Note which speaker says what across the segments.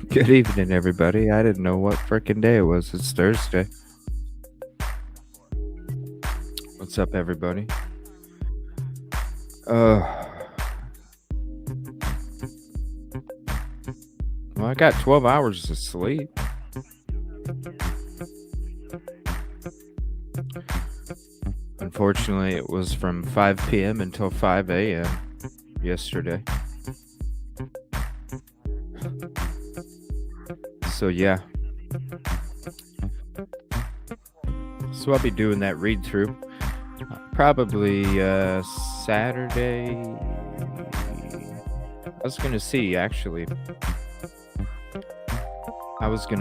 Speaker 1: Good evening, everybody. I didn't know what frickin' day it was. It's Thursday. What's up, everybody? Well, I got 12 hours of sleep. Unfortunately, it was from 5 p.m. until 5 a.m. yesterday. So, yeah. So, I'll be doing that read through. Probably Saturday. I was going to see, actually. I was going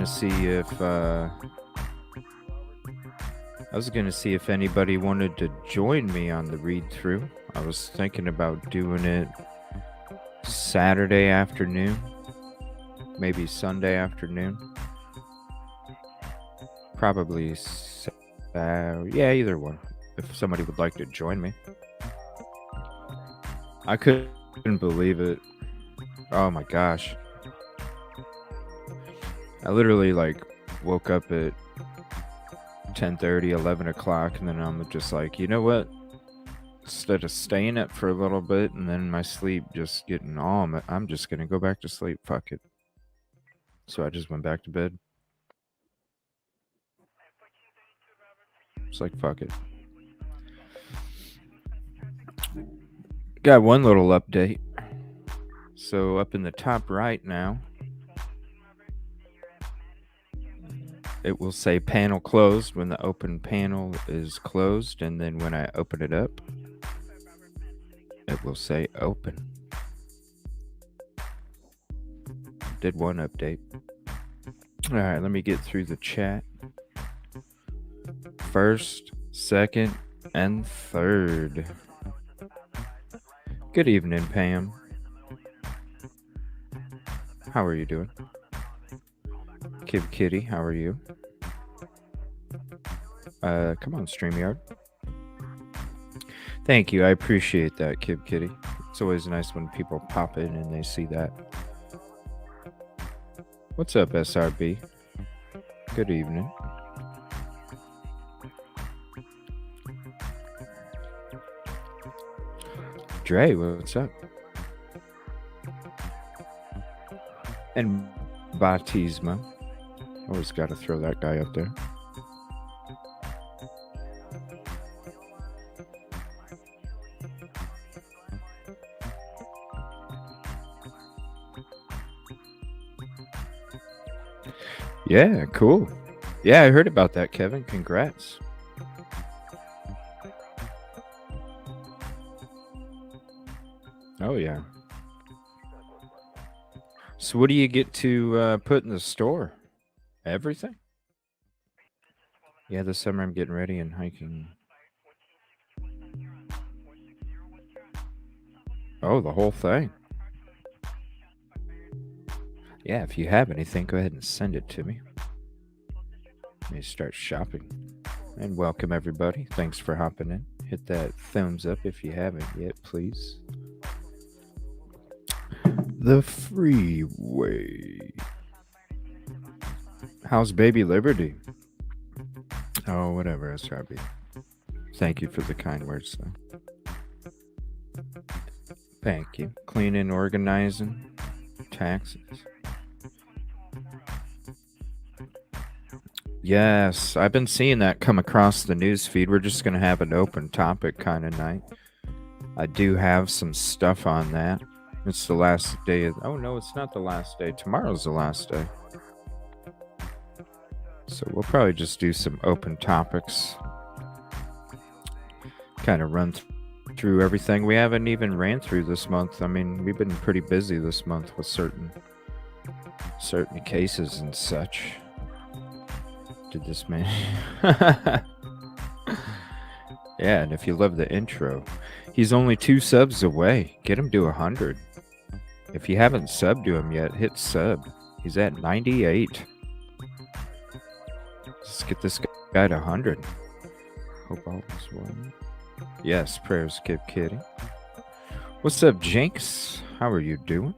Speaker 1: to see if anybody wanted to join me on the read through. I was thinking about doing it Saturday afternoon, maybe Sunday afternoon. Probably, yeah, either one. If somebody would like to join me. I couldn't believe it. Oh my gosh. I literally woke up at 10:30, 11 o'clock, and then I'm just like, you know what? Instead of staying up for a little bit and then my sleep just getting all, I'm just going to go back to sleep. Fuck it. So I just went back to bed. It's like, fuck it. Got one little update. So up in the top right now, it will say panel closed when the open panel is closed, and then when I open it up, it will say open. Did one update. All right, let me get through the chat. First, second, and third. Good evening, Pam. How are you doing? Kib Kitty, how are you? Come on, StreamYard. Thank you. I appreciate that, Kib Kitty. It's always nice when people pop in and they see that. What's up, SRB? Good evening. Dre, what's up? And Batisma. Always got to throw that guy up there. Yeah, cool. Yeah, I heard about that, Kevin. Congrats. Oh, yeah. So, what do you get to put in the store? Everything? Yeah, this summer I'm getting ready and hiking. Oh, the whole thing. Yeah, if you have anything, go ahead and send it to me. Let me start shopping. And welcome, everybody. Thanks for hopping in. Hit that thumbs up if you haven't yet, please. The freeway. How's baby Liberty? Oh, whatever, SRB. Thank you for the kind words, though. Thank you. Cleaning, organizing, taxes. Yes, I've been seeing that come across the news feed. We're just going to have an open topic kind of night. I do have some stuff on that. It's the last day of. Oh, no, it's not the last day. Tomorrow's the last day. So we'll probably just do some open topics. Kind of run through everything we haven't even ran through this month. I mean, we've been pretty busy this month with certain cases and such. Did this man? Yeah, and if you love the intro, he's only 2 subs away. Get him to 100. If you haven't subbed to him yet, hit sub. He's at 98. Let's get this guy to 100. Hope all is well. Yes, prayers keep kidding. What's up, Jinx? How are you doing?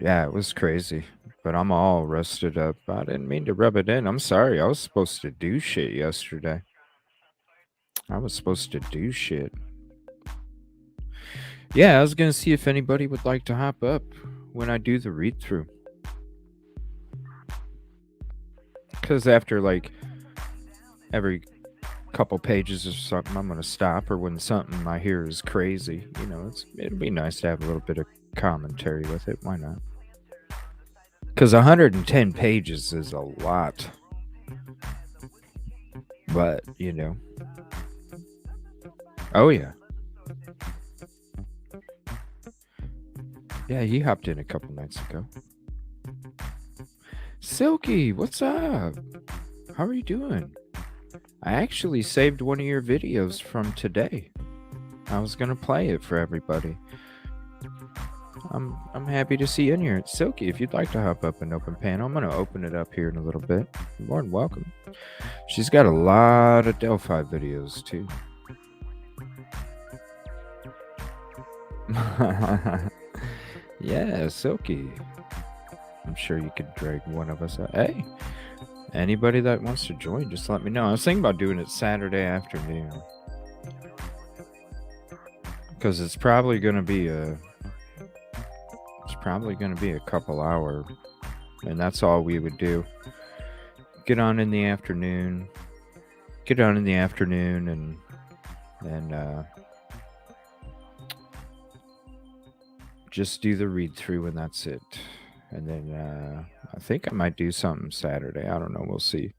Speaker 1: Yeah, it was crazy, but I'm all rusted up. I didn't mean to rub it in. I'm sorry. I was supposed to do shit yesterday. Yeah, I was gonna see if anybody would like to hop up when I do the read through. Because after like every couple pages or something, I'm gonna stop, or when something I hear is crazy, you know, it'd be nice to have a little bit of commentary with it. Why not? Because 110 pages is a lot. But, you know. Oh, yeah. Yeah, he hopped in a couple nights ago. Silky, what's up? How are you doing? I actually saved one of your videos from today. I was gonna play it for everybody. I'm happy to see you in here. Silky, if you'd like to hop up an open panel, I'm gonna open it up here in a little bit. You're more than welcome. She's got a lot of Delphi videos too. Yeah, Silky. I'm sure you could drag one of us out. Hey, anybody that wants to join, just let me know. I was thinking about doing it Saturday afternoon. Because it's probably gonna be a couple hour, and that's all we would do. Get on in the afternoon, and just do the read through, and that's it. And then I think I might do something Saturday. I don't know. We'll see.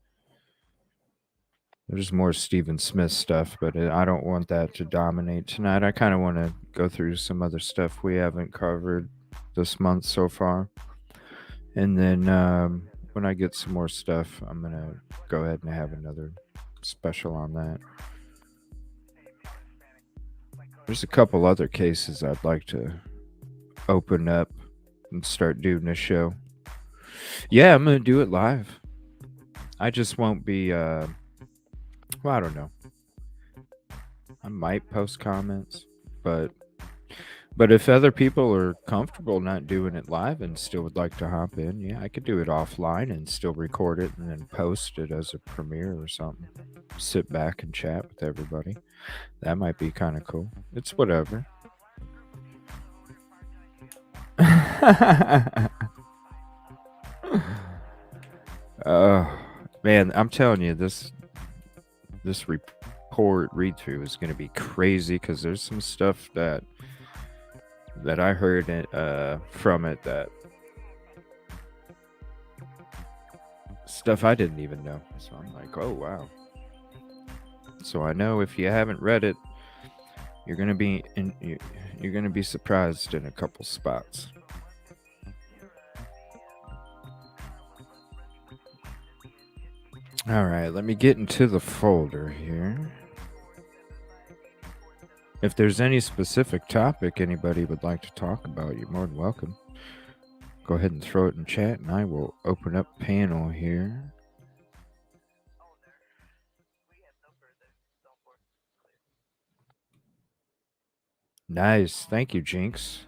Speaker 1: There's more Stephen Smith stuff, but I don't want that to dominate tonight. I kind of want to go through some other stuff we haven't covered this month so far. And then when I get some more stuff, I'm going to go ahead and have another special on that. There's a couple other cases I'd like to open up and start doing this show. Yeah, I'm going to do it live. I just won't be, well, I don't know. I might post comments, but if other people are comfortable not doing it live and still would like to hop in, yeah, I could do it offline and still record it and then post it as a premiere or something. Sit back and chat with everybody. That might be kind of cool. It's whatever. Man, I'm telling you, this report read through is going to be crazy because there's some stuff that I heard from it that stuff I didn't even know. So I'm like, oh wow. So I know if you haven't read it, you're gonna be you're gonna be surprised in a couple spots. All right, let me get into the folder here. If there's any specific topic anybody would like to talk about, you're more than welcome. Go ahead and throw it in chat, and I will open up panel here. Nice. Thank you, Jinx.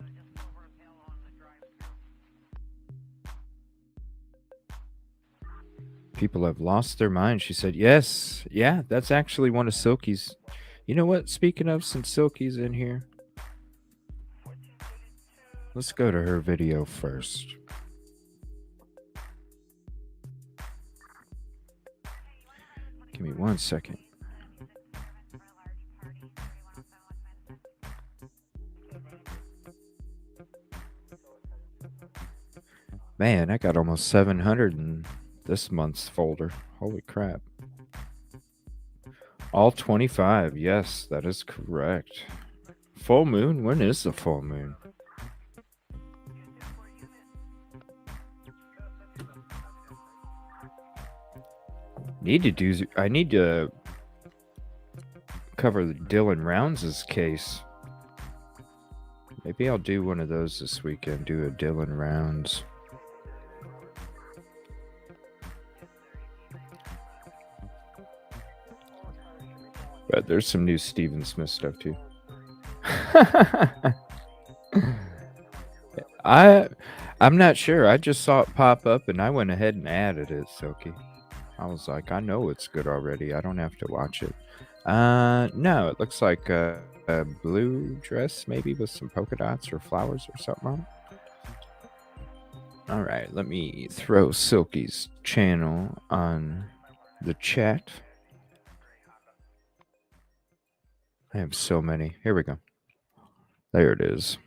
Speaker 1: People have lost their mind. She said, yes. Yeah, that's actually one of Silky's. You know what? Speaking of, since Silky's in here, let's go to her video first. Give me 1 second. Man, I got almost 700 in this month's folder. Holy crap. All 25. Yes, that is correct. Full moon? When is the full moon? I need to cover Dylan Rounds' case. Maybe I'll do one of those this weekend. Do a Dylan Rounds. But there's some new Stephen Smith stuff too. I'm not sure. I just saw it pop up and I went ahead and added it, Silky. I was like, I know it's good already. I don't have to watch it. No, it looks like a blue dress, maybe with some polka dots or flowers or something on it. All right, let me throw Silky's channel on the chat. I have so many. Here we go. There it is.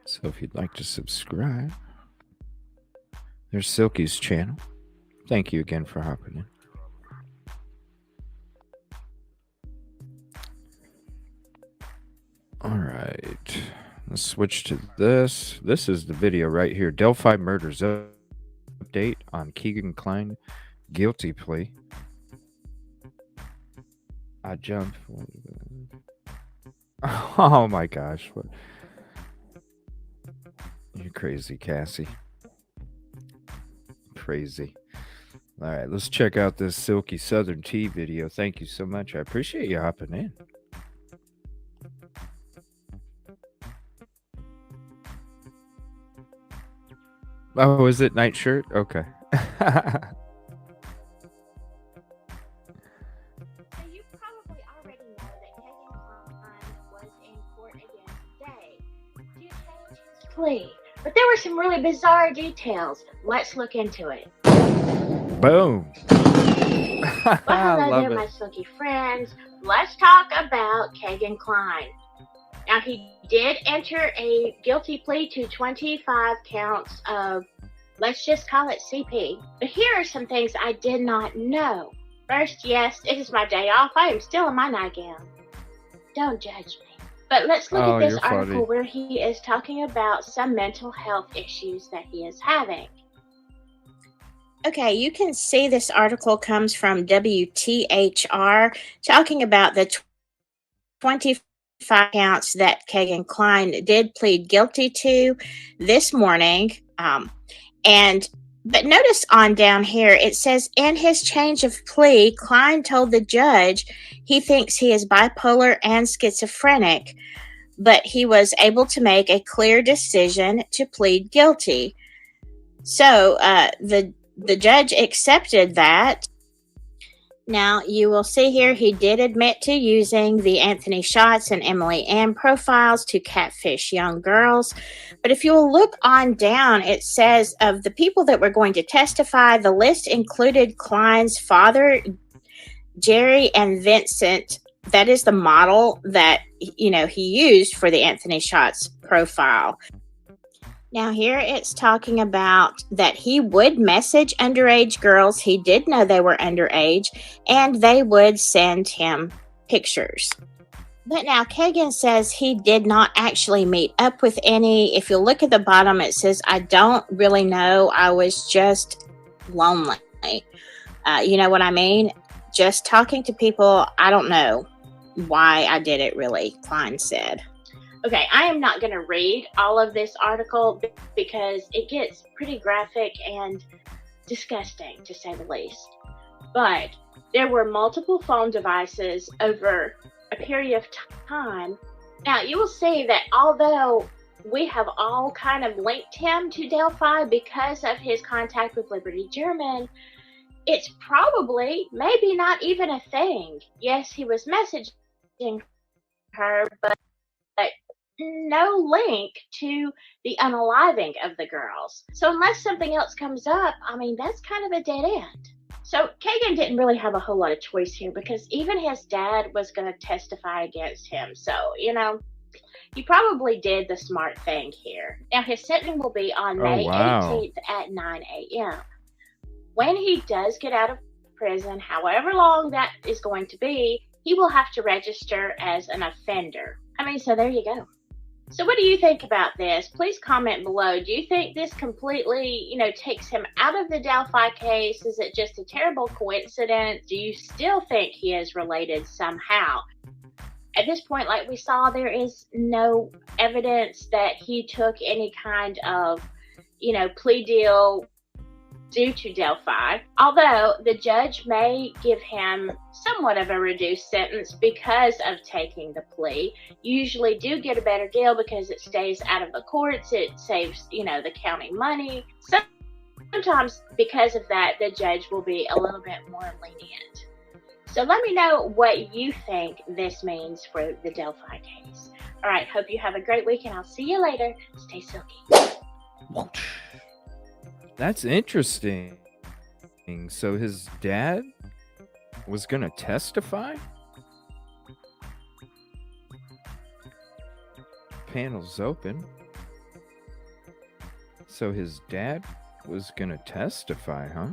Speaker 1: So if you'd like to subscribe, there's Silky's channel. Thank you again for hopping in. All right. Let's switch to this. This is the video right here. Delphi murders update on Kegan Kline guilty plea. I jumped. Oh my gosh. What? You're crazy, Cassie. Crazy. All right, let's check out this Silky Southern Tea video. Thank you so much. I appreciate you hopping in. Oh, is it Nightshirt? Okay.
Speaker 2: But there were some really bizarre details. Let's look into it.
Speaker 1: Boom.
Speaker 2: Well, hello there, my Silky friends. Let's talk about Kegan Kline. Now, he did enter a guilty plea to 25 counts of, let's just call it CP. But here are some things I did not know. First, yes, it is my day off. I am still in my nightgown. Don't judge me. But let's look at this article where he is talking about some mental health issues that he is having. Okay, you can see this article comes from WTHR talking about the 25 counts that Kegan Kline did plead guilty to this morning. But notice on down here, it says, in his change of plea, Kline told the judge he thinks he is bipolar and schizophrenic, but he was able to make a clear decision to plead guilty. So the judge accepted that. Now, you will see here he did admit to using the Anthony Shots and Emily Ann profiles to catfish young girls. But if you will look on down, it says of the people that were going to testify, the list included Kline's father, Jerry, and Vincent. That is the model that, he used for the Anthony Shots profile. Now, here it's talking about that he would message underage girls. He did know they were underage, and they would send him pictures. But now Kegan says he did not actually meet up with any. If you look at the bottom, it says, I don't really know. I was just lonely. You know what I mean? Just talking to people. I don't know why I did it, really, Kline said. Okay, I am not going to read all of this article because it gets pretty graphic and disgusting, to say the least. But there were multiple phone devices over a period of time. Now, you will see that although we have all kind of linked him to Delphi because of his contact with Liberty German, it's probably maybe not even a thing. Yes, he was messaging her, but no link to the unaliving of the girls. So unless something else comes up, I mean, that's kind of a dead end. So Kegan didn't really have a whole lot of choice here because even his dad was going to testify against him. So, you know, he probably did the smart thing here. Now, his sentencing will be on
Speaker 1: Oh,
Speaker 2: May
Speaker 1: wow.
Speaker 2: 18th at 9 a.m. When he does get out of prison, however long that is going to be, he will have to register as an offender. I mean, so there you go. So what do you think about this? Please comment below. Do you think this completely, takes him out of the Delphi case? Is it just a terrible coincidence? Do you still think he is related somehow? At this point, like we saw, there is no evidence that he took any kind of, plea deal due to Delphi, although the judge may give him somewhat of a reduced sentence because of taking the plea. You usually do get a better deal because it stays out of the courts, it saves, the county money. Sometimes because of that, the judge will be a little bit more lenient. So let me know what you think this means for the Delphi case. All right, hope you have a great week, and I'll see you later. Stay silky.
Speaker 1: That's interesting. So his dad was going to testify? Panel's open. So his dad was going to testify, huh?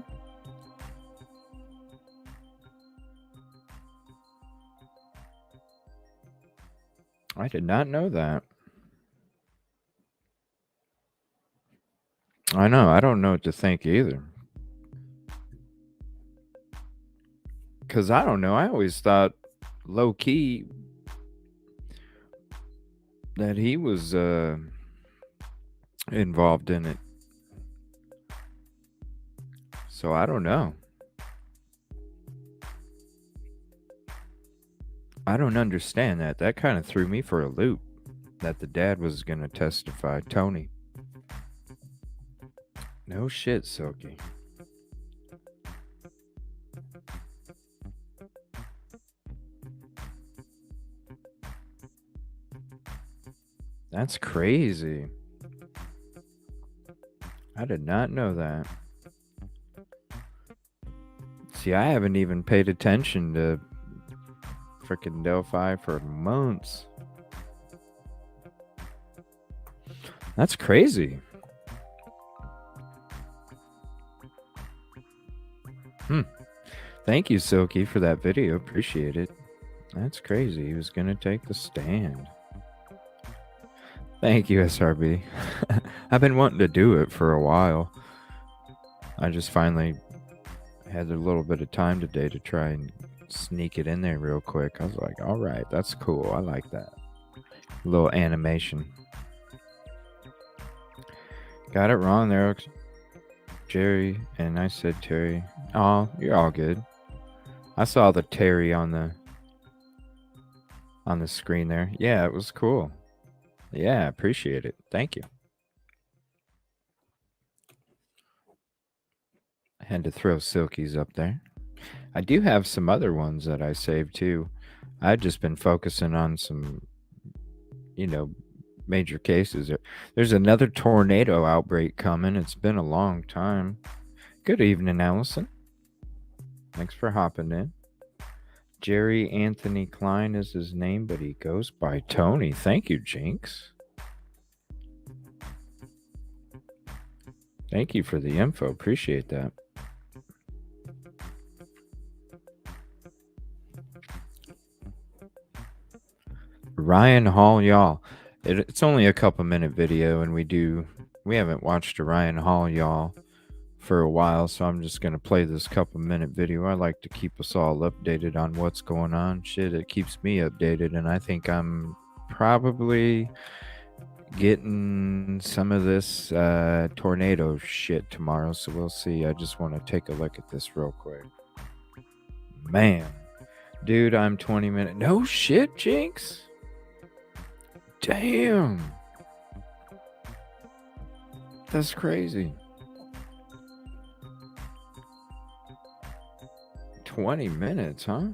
Speaker 1: I did not know that. I know. I don't know what to think either. Because I don't know. I always thought low key that he was involved in it. So I don't know. I don't understand that. That kind of threw me for a loop that the dad was going to testify. Tony. No shit, Silky. That's crazy. I did not know that. See, I haven't even paid attention to freaking Delphi for months. That's crazy. Thank you, Silky, for that video. Appreciate it. That's crazy. He was going to take the stand. Thank you, SRB. I've been wanting to do it for a while. I just finally had a little bit of time today to try and sneak it in there real quick. I was like, all right, that's cool. I like that. A little animation. Got it wrong there, Jerry, and I said Terry. Oh, you're all good. I saw the Terry on the screen there. Yeah, it was cool. Yeah, appreciate it. Thank you. I had to throw Silkies up there. I do have some other ones that I saved too. I've just been focusing on some, major cases. There's another tornado outbreak coming. It's been a long time. Good evening, Allison. Thanks for hopping in. Jerry Anthony Kline is his name, but he goes by Tony. Thank you, Jinx. Thank you for the info. Appreciate that. Ryan Hall, y'all. It's only a couple-minute video, and we haven't watched a Ryan Hall, y'all, for a while, so I'm just gonna play this couple-minute video. I like to keep us all updated on what's going on. Shit, it keeps me updated, and I think I'm probably getting some of this tornado shit tomorrow, so we'll see. I just want to take a look at this real quick. Man, dude, I'm 20 minutes. No shit, Jinx. Damn. That's crazy. 20 minutes, huh?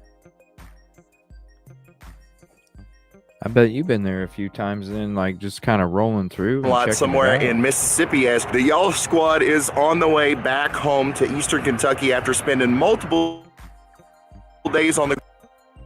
Speaker 1: I bet you've been there a few times then, like just kind of rolling through.
Speaker 3: Lot somewhere in Mississippi as the Y'all squad is on the way back home to Eastern Kentucky after spending multiple days on the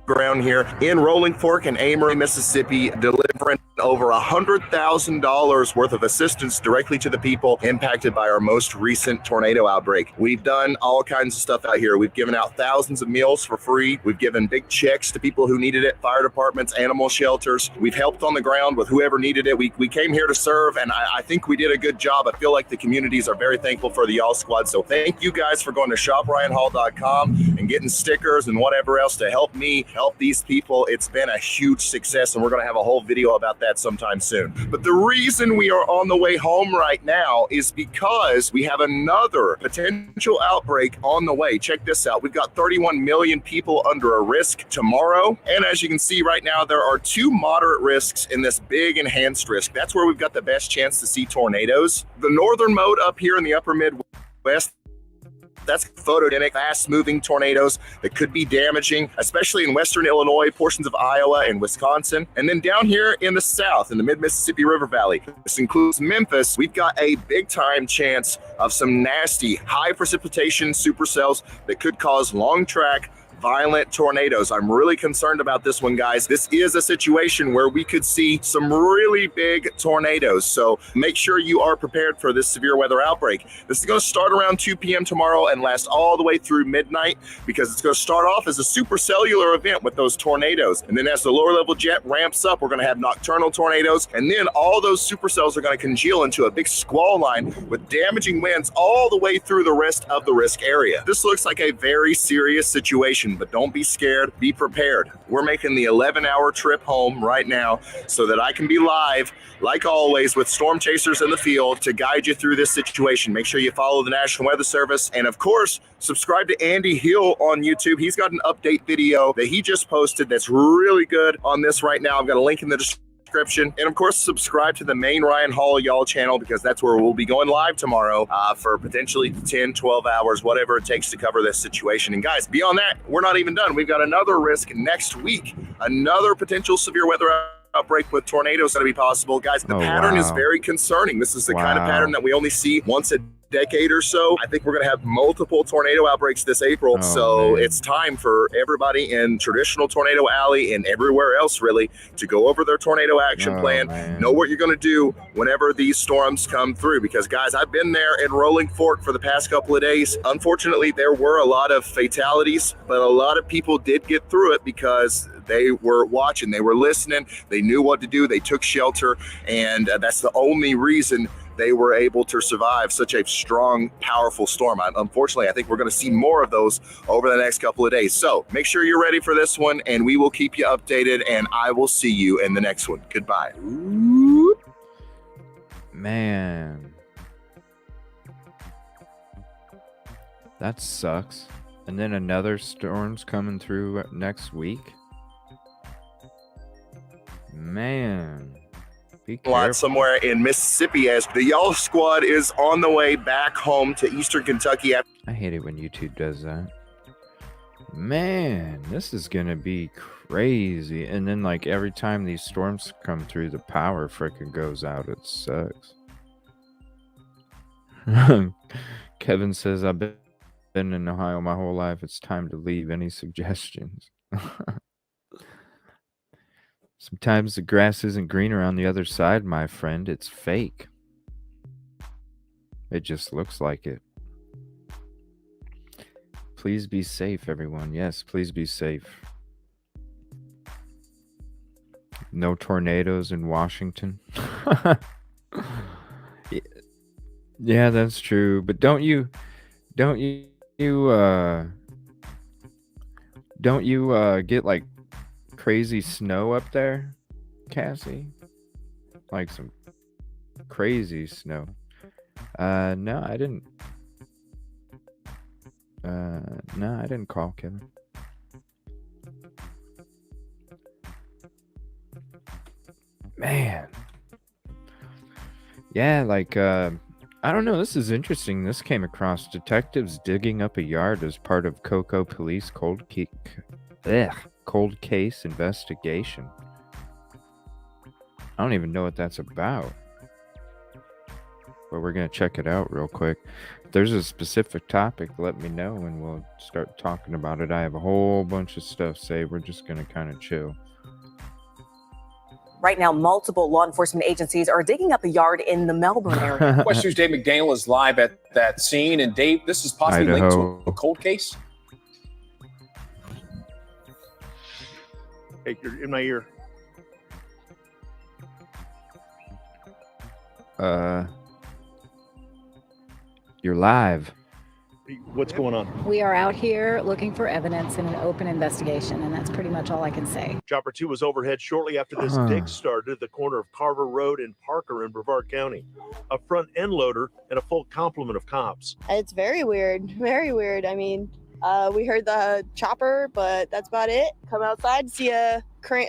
Speaker 3: ground here in Rolling Fork and Amory, Mississippi, delivering over $100,000 worth of assistance directly to the people impacted by our most recent tornado outbreak. We've done all kinds of stuff out here. We've given out thousands of meals for free. We've given big checks to people who needed it, fire departments, animal shelters. We've helped on the ground with whoever needed it. We came here to serve, and I think we did a good job. I feel like the communities are very thankful for the Y'all squad. So thank you guys for going to shopryanhall.com and getting stickers and whatever else to help me help these people. It's been a huge success, and we're going to have a whole video about that sometime soon. But the reason we are on the way home right now is because we have another potential outbreak on the way. Check this out. We've got 31 million people under a risk tomorrow. And as you can see right now, there are 2 moderate risks in this big enhanced risk. That's where we've got the best chance to see tornadoes. The northern mode up here in the upper Midwest, that's photogenic, fast-moving tornadoes that could be damaging, especially in western Illinois, portions of Iowa and Wisconsin. And then down here in the south, in the mid-Mississippi River Valley, this includes Memphis, we've got a big-time chance of some nasty, high-precipitation supercells that could cause long-track, violent tornadoes. I'm really concerned about this one, guys. This is a situation where we could see some really big tornadoes. So make sure you are prepared for this severe weather outbreak. This is going to start around 2 p.m. tomorrow and last all the way through midnight because it's going to start off as a supercellular event with those tornadoes. And then as the lower level jet ramps up, we're going to have nocturnal tornadoes. And then all those supercells are going to congeal into a big squall line with damaging winds all the way through the rest of the risk area. This looks like a very serious situation, but don't be scared. Be prepared. We're making the 11-hour trip home right now so that I can be live, like always, with storm chasers in the field to guide you through this situation. Make sure you follow the National Weather Service. And of course, subscribe to Andy Hill on YouTube. He's got an update video that he just posted that's really good on this right now. I've got a link in the description. And of course, subscribe to the main Ryan Hall Y'all channel because that's where we'll be going live tomorrow for potentially 10, 12 hours, whatever it takes to cover this situation. And guys, beyond that, we're not even done. We've got another risk next week, another potential severe weather outbreak with tornadoes going to be possible. Guys, the pattern is very concerning. This is the kind of pattern that we only see once a decade or so. I think we're going to have multiple tornado outbreaks this April. It's time for everybody in traditional Tornado Alley and everywhere else really to go over their tornado action plan. Know what you're going to do whenever these storms come through, because guys, I've been there in Rolling Fork for the past couple of days. Unfortunately, there were a lot of fatalities, but a lot of people did get through it because they were watching, they were listening, they knew what to do, they took shelter, and that's the only reason they were able to survive such a strong, powerful storm. Unfortunately, I think we're going to see more of those over the next couple of days. So make sure you're ready for this one, and we will keep you updated, and I will see you in the next one. Goodbye.
Speaker 1: Man, that sucks. And then another storm's coming through next week. Man, be careful.
Speaker 3: Somewhere in Mississippi as the Y'all squad is on the way back home to Eastern Kentucky.
Speaker 1: I hate it when YouTube does that. Man, this is gonna be crazy. And then like every time these storms come through, the power freaking goes out. It sucks. Kevin says, I've been in Ohio my whole life. It's time to leave. Any suggestions? Sometimes the grass isn't greener on the other side, my friend. It's fake. It just looks like it. Please be safe, everyone. Yes, please be safe. No tornadoes in Washington. Yeah, that's true. But don't you get like crazy snow up there, Cassie? Like some crazy snow. No, I didn't. No, I didn't call Kevin. Man. Yeah, like I don't know, this is interesting. This came across detectives digging up a yard as part of Cocoa Police cold case investigation. I don't even know what that's about. But we're going to check it out real quick. If there's a specific topic, let me know and we'll start talking about it. I have a whole bunch of stuff saved. We're just going to kind of chill.
Speaker 4: Right now, multiple law enforcement agencies are digging up a yard in the Melbourne area.
Speaker 5: West News' Dave McDaniel is live at that scene. And Dave, this is possibly linked to a cold case?
Speaker 6: Hey, you're in my ear.
Speaker 1: You're live.
Speaker 6: What's going on?
Speaker 7: We are out here looking for evidence in an open investigation, and that's pretty much all I can say.
Speaker 6: Chopper 2 was overhead shortly after this dig started at the corner of Carver Road and Parker in Brevard County. A front end loader and a full complement of cops.
Speaker 8: It's very weird, very weird. I mean, we heard the chopper, but that's about it. Come outside, see a crane,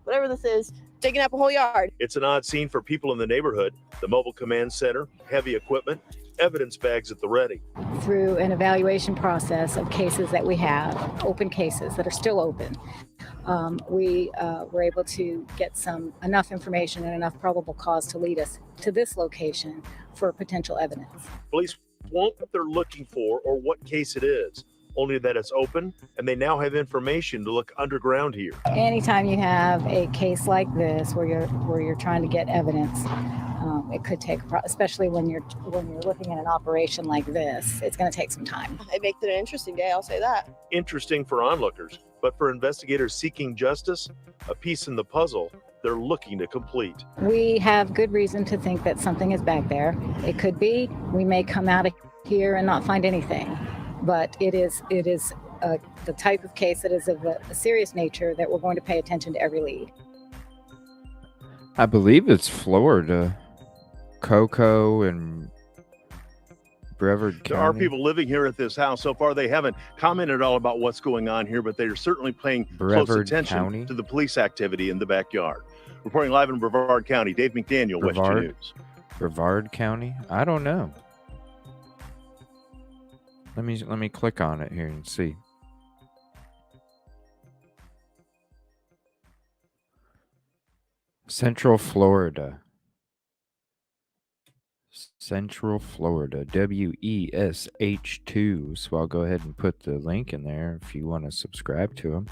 Speaker 8: whatever this is, digging up a whole yard.
Speaker 6: It's an odd scene for people in the neighborhood. The mobile command center, heavy equipment, evidence bags at the ready.
Speaker 7: Through an evaluation process of cases that we have, open cases that are still open, we were able to get enough information and enough probable cause to lead us to this location for potential evidence.
Speaker 6: Police won't know what they're looking for or what case it is, only that it's open and they now have information to look underground here.
Speaker 7: Anytime you have a case like this where you're trying to get evidence, it could take, especially when you're looking at an operation like this, it's going to take some time.
Speaker 8: It makes it an interesting day, I'll say that.
Speaker 6: Interesting for onlookers, but for investigators seeking justice, a piece in the puzzle they're looking to complete.
Speaker 7: We have good reason to think that something is back there. It could be. We may come out of here and not find anything, but it is the type of case that is of a serious nature that we're going to pay attention to every lead.
Speaker 1: I believe it's Florida. Cocoa and Brevard County.
Speaker 6: There are people living here at this house. So far, they haven't commented at all about what's going on here, but they are certainly paying close attention to the police activity in the backyard. Reporting live in Brevard County, Dave McDaniel, West News.
Speaker 1: Brevard County? I don't know. Let me click on it here and see. Central Florida. Central Florida, WESH2. So I'll go ahead and put the link in there if you want to subscribe to them.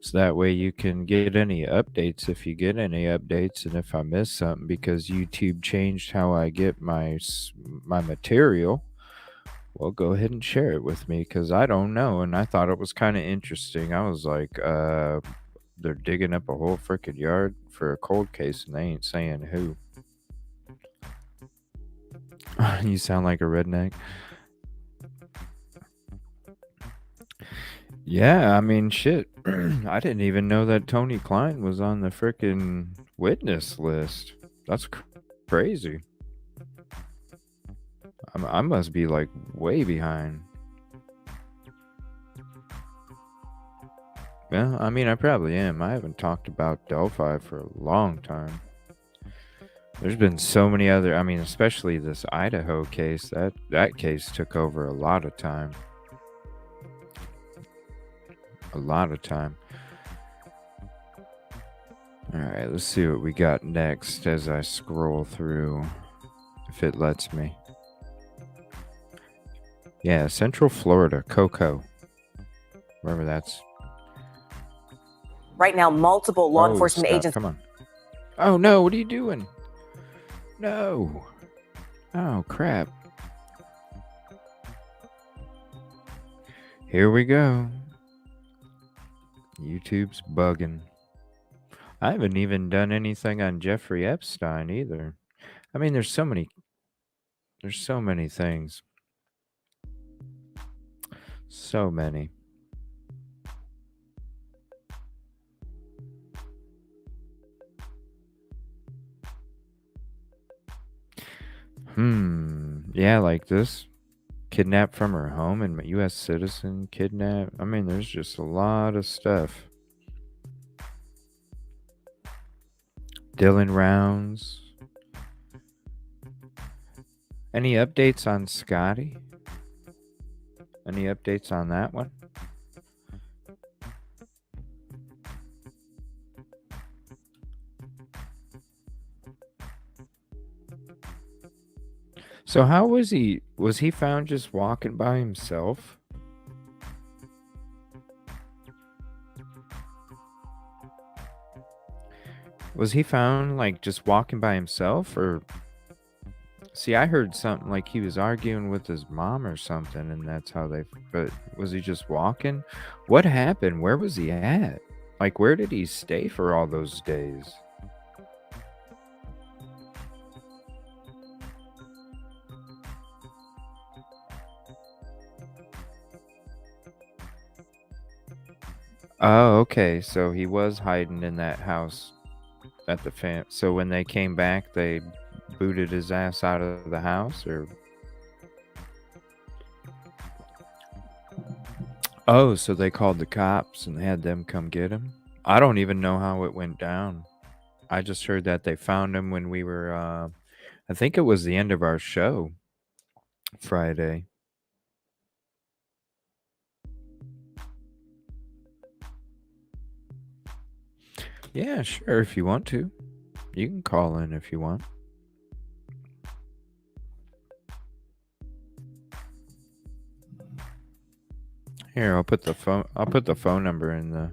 Speaker 1: So that way you can get any updates if you get any updates, and if I miss something because YouTube changed how I get my material, well, go ahead and share it with me because I don't know, and I thought it was kind of interesting. I was like, they're digging up a whole freaking yard for a cold case, and they ain't saying who. You sound like a redneck. Yeah, I mean, shit. I didn't even know that Tony Kline was on the freaking witness list. That's crazy. I must be like way behind. Well, I mean, I probably am. I haven't talked about Delphi for a long time. There's been so many other, I mean, especially this Idaho case. That case took over a lot of time. A lot of time. All right, let's see what we got next as I scroll through, if it lets me. Yeah, Central Florida, Cocoa. Wherever that's.
Speaker 4: Right now, multiple law enforcement agents.
Speaker 1: Come on. Oh, no, what are you doing? No. Oh, crap. Here we go. YouTube's bugging. I haven't even done anything on Jeffrey Epstein either. I mean, there's so many things. So many. Yeah, like this. Kidnapped from her home and U.S. citizen kidnapped. I mean, there's just a lot of stuff. Dylan Rounds. Any updates on Scottie? Any updates on that one? So how was he? Was he found just walking by himself? Was he found like just walking by himself, or? See, I heard something like he was arguing with his mom or something, and that's how they. But was he just walking? What happened? Where was he at? Like, where did he stay for all those days? Oh, okay. So he was hiding in that house at the fam. So when they came back, they booted his ass out of the house, or? Oh, so they called the cops and had them come get him? I don't even know how it went down. I just heard that they found him when we were, I think it was the end of our show Friday. Yeah, sure, if you want to. You can call in if you want. Here, I'll put the phone number in the.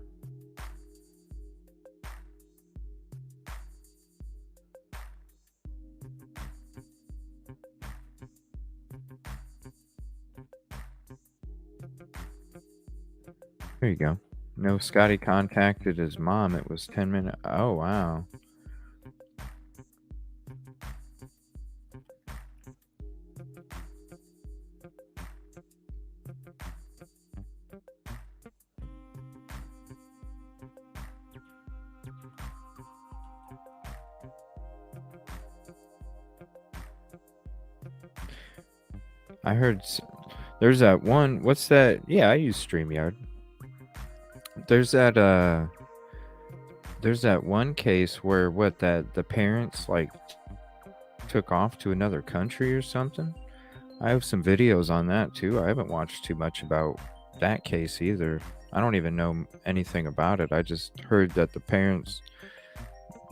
Speaker 1: There you go. No, Scottie contacted his mom. It was 10 minutes. Oh, wow. I heard there's that one. What's that? Yeah, I use StreamYard. There's that one case where the parents like took off to another country or something. I have some videos on that too. I haven't watched too much about that case either. I don't even know anything about it. I just heard that the parents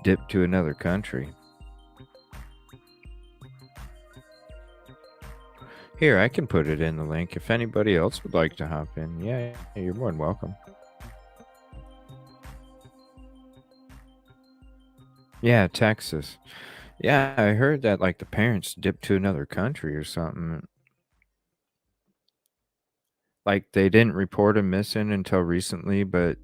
Speaker 1: dipped to another country. Here, I can put it in the link if anybody else would like to hop in. Yeah, you're more than welcome. Yeah, Texas. Yeah, I heard that like the parents dipped to another country or something. Like they didn't report him missing until recently, but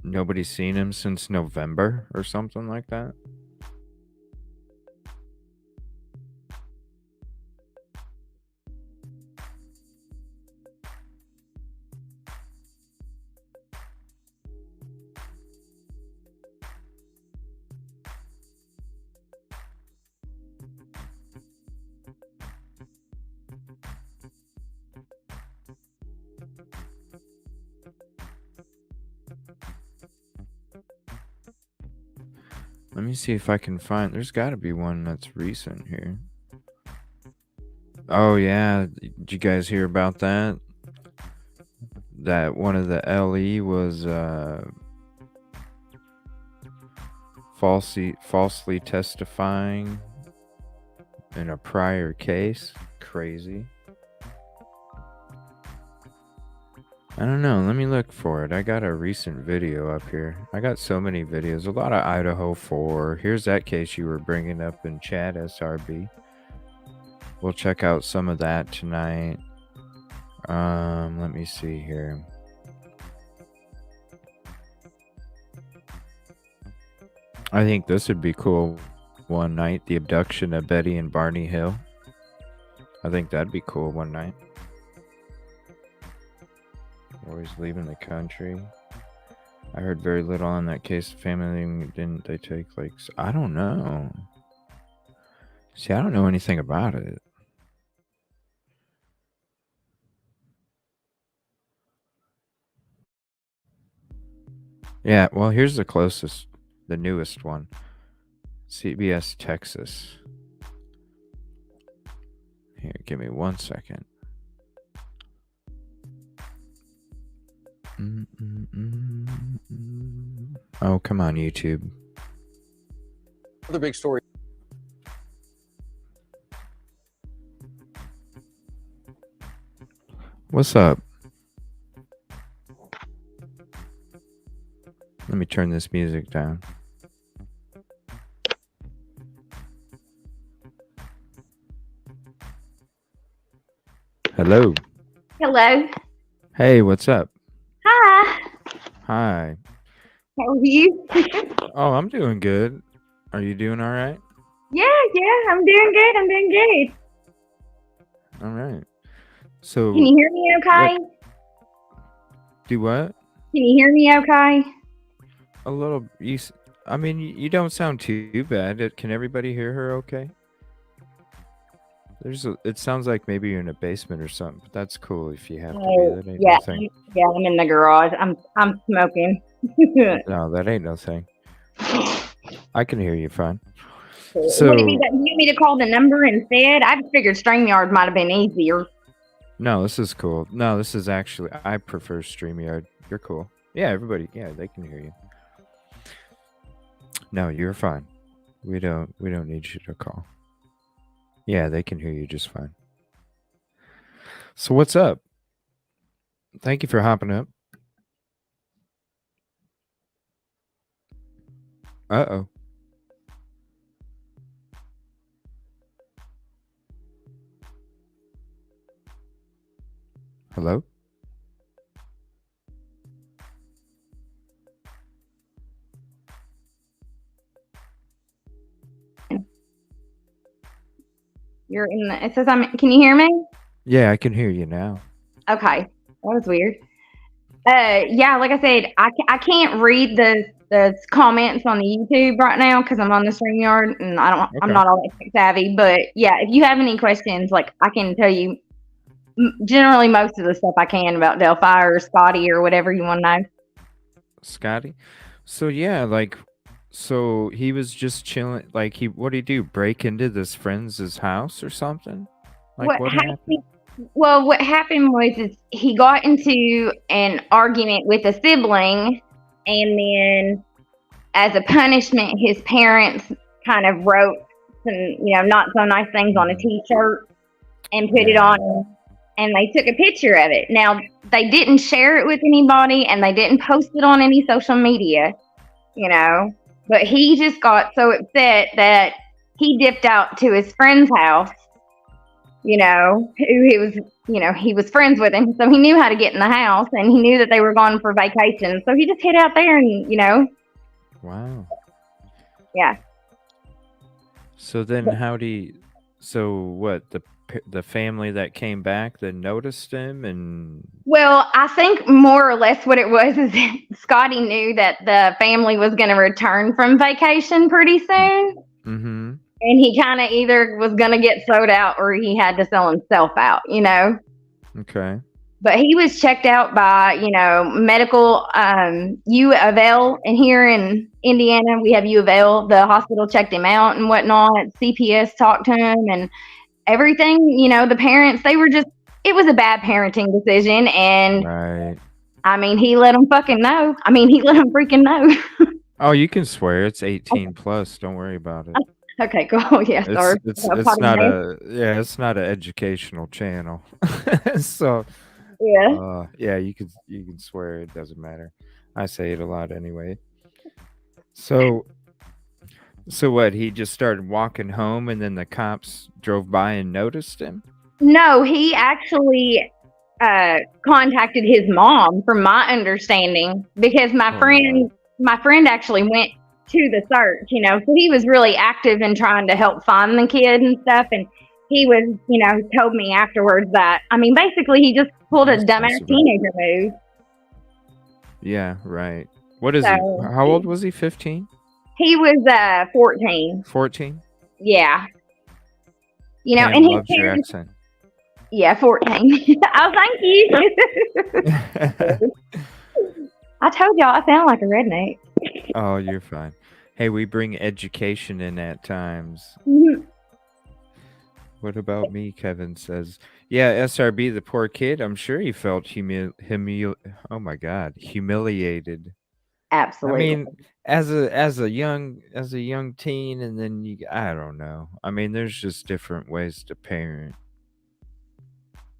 Speaker 1: nobody's seen him since November or something like that. Let me see if I can find. There's got to be one that's recent here. Oh yeah, did you guys hear about that? That one of the LE was falsely testifying in a prior case. Crazy. I don't know. Let me look for it. I got a recent video up here. I got so many videos. A lot of Idaho 4. Here's that case you were bringing up in chat, SRB. We'll check out some of that tonight. Let me see here. I think this would be cool. One night, the abduction of Betty and Barney Hill. I think that'd be cool one night. Always leaving the country. I heard very little on that case. Family didn't they take like? I don't know. See, I don't know anything about it. Yeah, well, here's the closest, the newest one. CBS Texas. Here, give me 1 second. Oh, come on, YouTube.
Speaker 5: Another big story.
Speaker 1: What's up? Let me turn this music down. Hello.
Speaker 9: Hello.
Speaker 1: Hey, what's up?
Speaker 9: Hi.
Speaker 1: Hi.
Speaker 9: How are you?
Speaker 1: Oh, I'm doing good. Are you doing all right?
Speaker 9: Yeah, I'm doing good. I'm doing good.
Speaker 1: All right. So
Speaker 9: Can you hear me okay?
Speaker 1: Do what?
Speaker 9: Can you hear me okay?
Speaker 1: A little. I mean, you don't sound too bad. Can everybody hear her okay? It sounds like maybe you're in a basement or something, but that's cool if you have to be. That ain't no thing.
Speaker 9: Yeah, I'm in the garage. I'm smoking.
Speaker 1: No, that ain't no thing. I can hear you fine. So,
Speaker 9: what do you need me to call the number instead? I just figured StreamYard might have been easier.
Speaker 1: No, this is cool. No, this is actually, I prefer StreamYard. You're cool. Yeah, everybody. Yeah, they can hear you. No, you're fine. We don't need you to call. Yeah, they can hear you just fine. So what's up? Thank you for hopping up. Uh-oh. Hello?
Speaker 9: You're in the, it says can you hear me?
Speaker 1: Yeah, I can hear you now.
Speaker 9: Okay. That was weird. Yeah, like I said, I can't read the comments on the YouTube right now because I'm on the StreamYard and I'm not all that savvy. But yeah, if you have any questions, like I can tell you generally most of the stuff I can about Delphi or Scottie or whatever you want to know.
Speaker 1: Scottie? So yeah, so he was just chilling. Like what did he do? Break into this friend's house or something? Like what happened?
Speaker 9: Well, what happened was he got into an argument with a sibling, and then as a punishment, his parents kind of wrote some, not so nice things on a T-shirt and put it on, and they took a picture of it. Now, they didn't share it with anybody, and they didn't post it on any social media, but he just got so upset that he dipped out to his friend's house, who he was friends with him, so he knew how to get in the house, and he knew that they were gone for vacation, so he just hid out there and,
Speaker 1: Wow.
Speaker 9: Yeah.
Speaker 1: So then what, the family that came back that noticed him and... Well,
Speaker 9: I think more or less what it was is Scottie knew that the family was going to return from vacation pretty soon.
Speaker 1: Mm-hmm.
Speaker 9: And he kind of either was going to get sold out or he had to sell himself out,
Speaker 1: Okay.
Speaker 9: But he was checked out by, medical U of L. And here in Indiana, we have U of L. The hospital checked him out and whatnot. CPS talked to him and everything. The parents, it was a bad parenting decision. And
Speaker 1: right.
Speaker 9: I mean, he let them fucking know. I mean, he let them freaking know.
Speaker 1: Oh, you can swear. It's 18 plus. Don't worry about it.
Speaker 9: Okay, cool. Yeah, sorry.
Speaker 1: It's not it's not an educational channel. So yeah, you can swear. It doesn't matter. I say it a lot anyway. So what? He just started walking home, and then the cops drove by and noticed him.
Speaker 9: No, he actually contacted his mom, from my understanding, because my friend actually went to the search, so he was really active in trying to help find the kid and stuff. And he was, told me afterwards that, basically he just pulled a dumbass teenager move.
Speaker 1: Yeah, right. What is he? How old was he? 15?
Speaker 9: He was 14.
Speaker 1: 14?
Speaker 9: Yeah.
Speaker 1: Pam
Speaker 9: and
Speaker 1: loves your accent.
Speaker 9: Yeah, 14. Oh, thank you. I told y'all I sound like a redneck.
Speaker 1: Oh, you're fine. Hey, we bring education in at times. What about me? Kevin says, yeah, SRB, the poor kid. I'm sure he felt oh my God, humiliated.
Speaker 9: Absolutely.
Speaker 1: As a young teen, and then I don't know. There's just different ways to parent.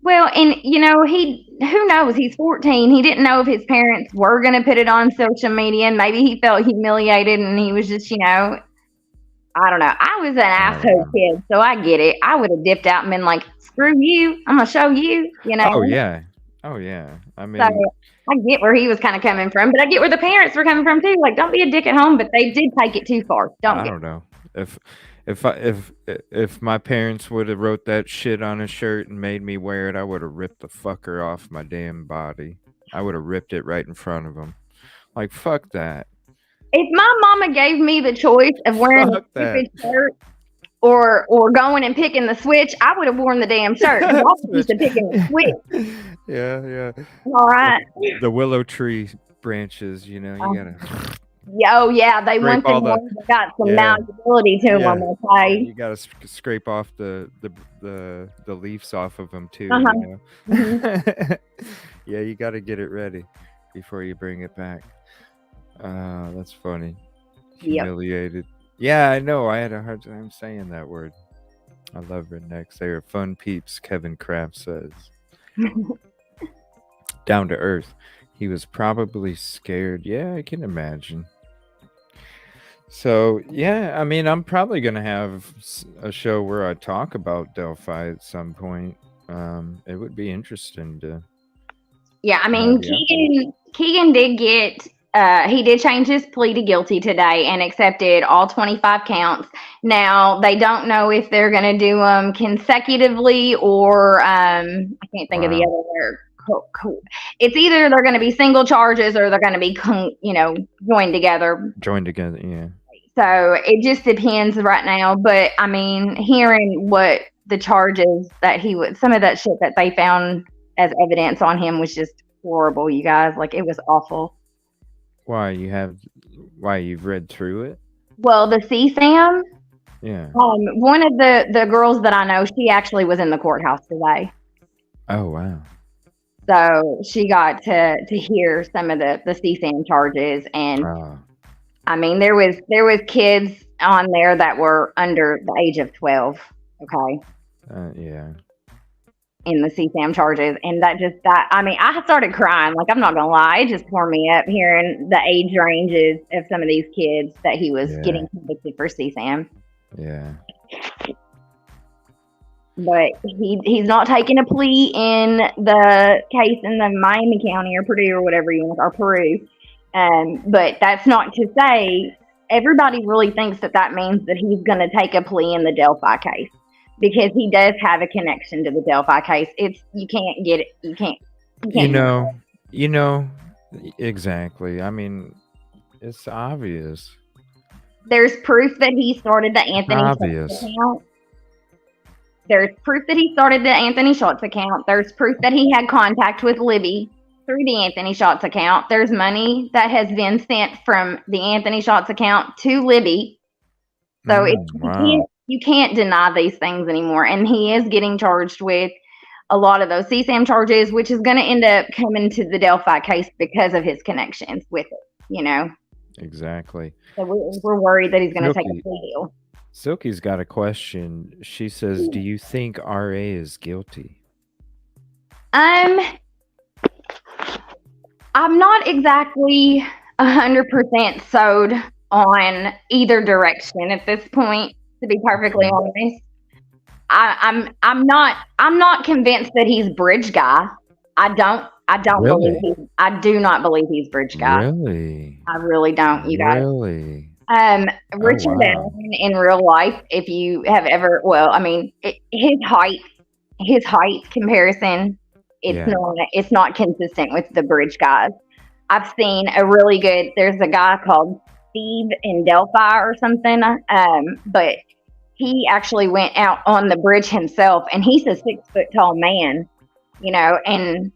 Speaker 9: Well, and who knows? He's 14. He didn't know if his parents were going to put it on social media, and maybe he felt humiliated, and he was just, I don't know. I was an asshole kid, so I get it. I would have dipped out and been like, "Screw you! I'm gonna show you."
Speaker 1: Oh yeah. So
Speaker 9: I get where he was kind of coming from, but I get where the parents were coming from too. Like, don't be a dick at home, but they did take it too far.
Speaker 1: I don't know. If my parents would have wrote that shit on a shirt and made me wear it, I would have ripped the fucker off my damn body. I would have ripped it right in front of them. Like, fuck that.
Speaker 9: If my mama gave me the choice of wearing a stupid shirt or going and picking the switch, I would have worn the damn shirt. I was used to picking the switch.
Speaker 1: Yeah.
Speaker 9: All right.
Speaker 1: The willow tree branches, you gotta.
Speaker 9: Oh yeah, they want them got some malleability to them. Okay.
Speaker 1: You gotta scrape off the leaves off of them too. Yeah, you gotta get it ready before you bring it back. That's funny. Humiliated. Yep. Yeah, I know. I had a hard time saying that word. I love rednecks. They are fun peeps, Kevin Kraft says. Down to earth. He was probably scared. Yeah, I can imagine. So, yeah, I'm probably going to have a show where I talk about Delphi at some point. It would be interesting to... Yeah,
Speaker 9: Kegan did get... he did change his plea to guilty today and accepted all 25 counts. Now, they don't know if they're going to do them consecutively or I can't think of the other word. It's either they're going to be single charges or they're going to be, joined together.
Speaker 1: Joined together, yeah.
Speaker 9: So it just depends right now. But, hearing what the charges that some of that shit that they found as evidence on him was just horrible, you guys. Like, it was awful.
Speaker 1: Why you've read through it?
Speaker 9: Well, the CSAM.
Speaker 1: Yeah.
Speaker 9: One of the girls that I know, she actually was in the courthouse today.
Speaker 1: Oh wow.
Speaker 9: So she got to hear some of the CSAM charges, and there was kids on there that were under the age of 12. Okay.
Speaker 1: Yeah.
Speaker 9: In the CSAM charges, and I started crying. Like, I'm not gonna lie, it just tore me up hearing the age ranges of some of these kids that he was getting convicted for CSAM.
Speaker 1: Yeah.
Speaker 9: But he's not taking a plea in the case in the Miami County or Purdue or whatever you want, or Peru. But that's not to say everybody really thinks that means that he's going to take a plea in the Delphi case, because he does have a connection to the Delphi case. You can't get it. You can't.
Speaker 1: Exactly. It's obvious.
Speaker 9: There's proof that he started the Anthony Schultz account. There's proof that he started the Anthony Schultz account. There's proof that he had contact with Libby through the Anthony Schultz account. There's money that has been sent from the Anthony Schultz account to Libby. So you can't deny these things anymore. And he is getting charged with a lot of those CSAM charges, which is going to end up coming to the Delphi case because of his connections with it,
Speaker 1: Exactly.
Speaker 9: So we're worried that he's going to take a plea deal.
Speaker 1: Silky's got a question. She says, do you think RA is guilty?
Speaker 9: I'm not exactly 100% sold on either direction at this point, to be perfectly honest. I'm not convinced that he's bridge guy. I don't
Speaker 1: Really?
Speaker 9: I do not believe he's bridge guy.
Speaker 1: Really?
Speaker 9: I really don't, you guys.
Speaker 1: Really?
Speaker 9: Richard
Speaker 1: wow.
Speaker 9: Allen in real life, if you have ever, his height comparison, it's not consistent with the bridge guys. I've seen there's a guy called Steve in Delphi or something, but he actually went out on the bridge himself, and he's a 6 foot tall man, and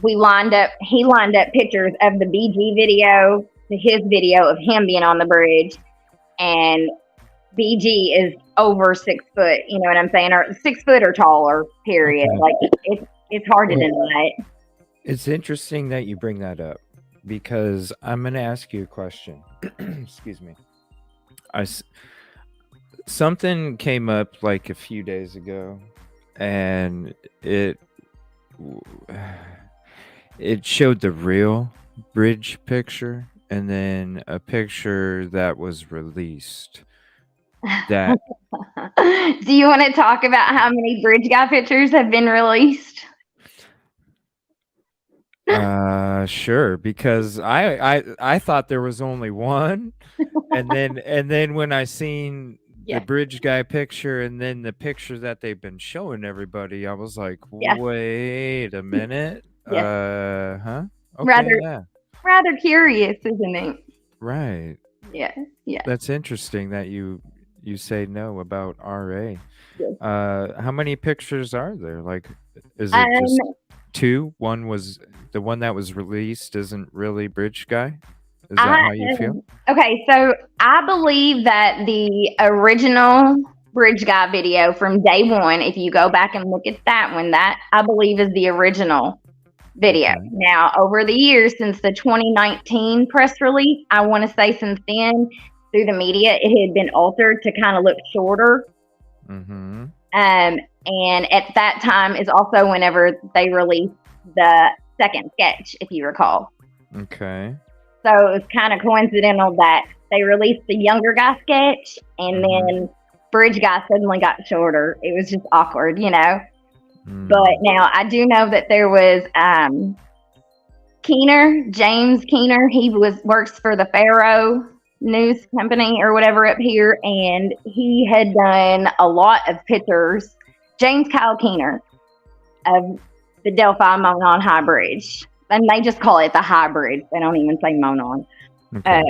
Speaker 9: he lined up pictures of the BG video to his video of him being on the bridge, and BG is over 6 foot, you know what I'm saying, or 6 foot or taller, period.
Speaker 1: Okay.
Speaker 9: Like it's hard to deny it.
Speaker 1: It's interesting that you bring that up, because I'm going to ask you a question. Excuse me. Something came up like a few days ago, and it showed the real bridge picture and then a picture that was released. That
Speaker 9: Do you want to talk about how many bridge guy pictures have been released?
Speaker 1: Sure, because I thought there was only one, and then when I seen the bridge guy picture and then the picture that they've been showing everybody, I was like, wait a minute. Okay,
Speaker 9: Rather curious, isn't it?
Speaker 1: Right.
Speaker 9: Yeah.
Speaker 1: That's interesting that you say no about RA. How many pictures are there? Like, is it just 2? One was the one that was released isn't really bridge guy? Is that how you feel?
Speaker 9: Okay, so I believe that the original bridge guy video from day one, if you go back and look at that one, that I believe is the original video. Okay. Now, over the years since the 2019 press release, I want to say since then, through the media, it had been altered to kind of look shorter.
Speaker 1: Mm-hmm.
Speaker 9: And at that time is also whenever they released the second sketch, if you recall.
Speaker 1: Okay.
Speaker 9: So it was kind of coincidental that they released the younger guy sketch, and then bridge guy suddenly got shorter. It was just awkward, But now I do know that there was James Keener. He works for the Faro News Company or whatever up here, and he had done a lot of pictures. James Kyle Keener of the Delphi Monon High Bridge. And they just call it the High Bridge. They don't even say Monon. Okay.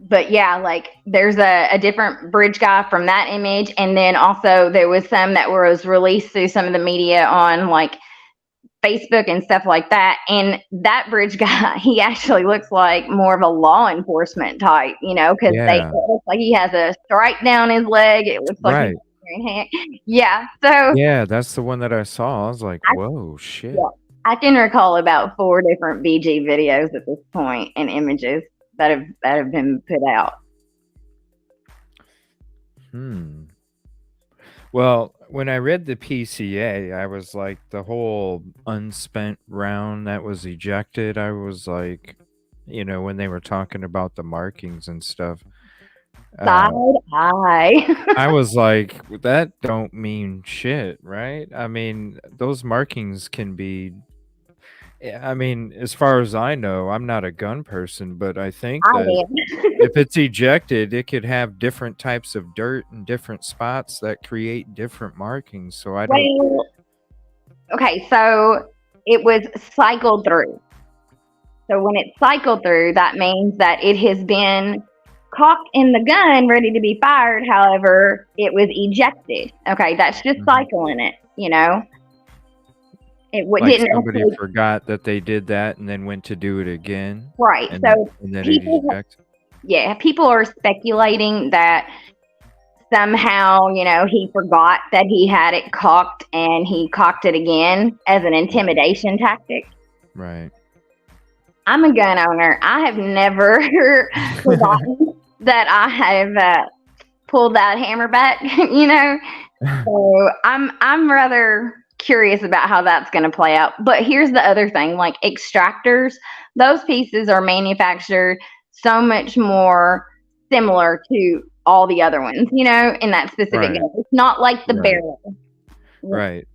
Speaker 9: But yeah, like there's a different bridge guy from that image. And then also there was some that was released through some of the media on like Facebook and stuff like that. And that bridge guy, he actually looks like more of a law enforcement type, because it looks like he has a stripe down his leg. It looks like he's wearing hand. Yeah. So
Speaker 1: yeah, that's the one that I saw. I was like, whoa, shit. Yeah.
Speaker 9: I can recall about 4 different BG videos at this point and images that have been put out.
Speaker 1: Well, when I read the PCA, I was like, the whole unspent round that was ejected, I was like, when they were talking about the markings and stuff.
Speaker 9: Side eye.
Speaker 1: I was like, that don't mean shit, right? I mean, those markings can be, as far as I know, I'm not a gun person, but I think that if it's ejected, it could have different types of dirt and different spots that create different markings. So I don't.
Speaker 9: Okay, so it was cycled through. So when it's cycled through, that means that it has been cocked in the gun, ready to be fired. However, it was ejected. Okay, that's just cycling it, It
Speaker 1: like somebody forgot that they did that and then went to do it again.
Speaker 9: Right. And then people are speculating that somehow, he forgot that he had it cocked and he cocked it again as an intimidation tactic.
Speaker 1: Right.
Speaker 9: I'm a gun owner. I have never forgotten that I have pulled that hammer back, So I'm rather curious about how that's going to play out. But here's the other thing, like extractors, those pieces are manufactured so much more similar to all the other ones, in that specific gun. It's not like the barrel.
Speaker 1: Right.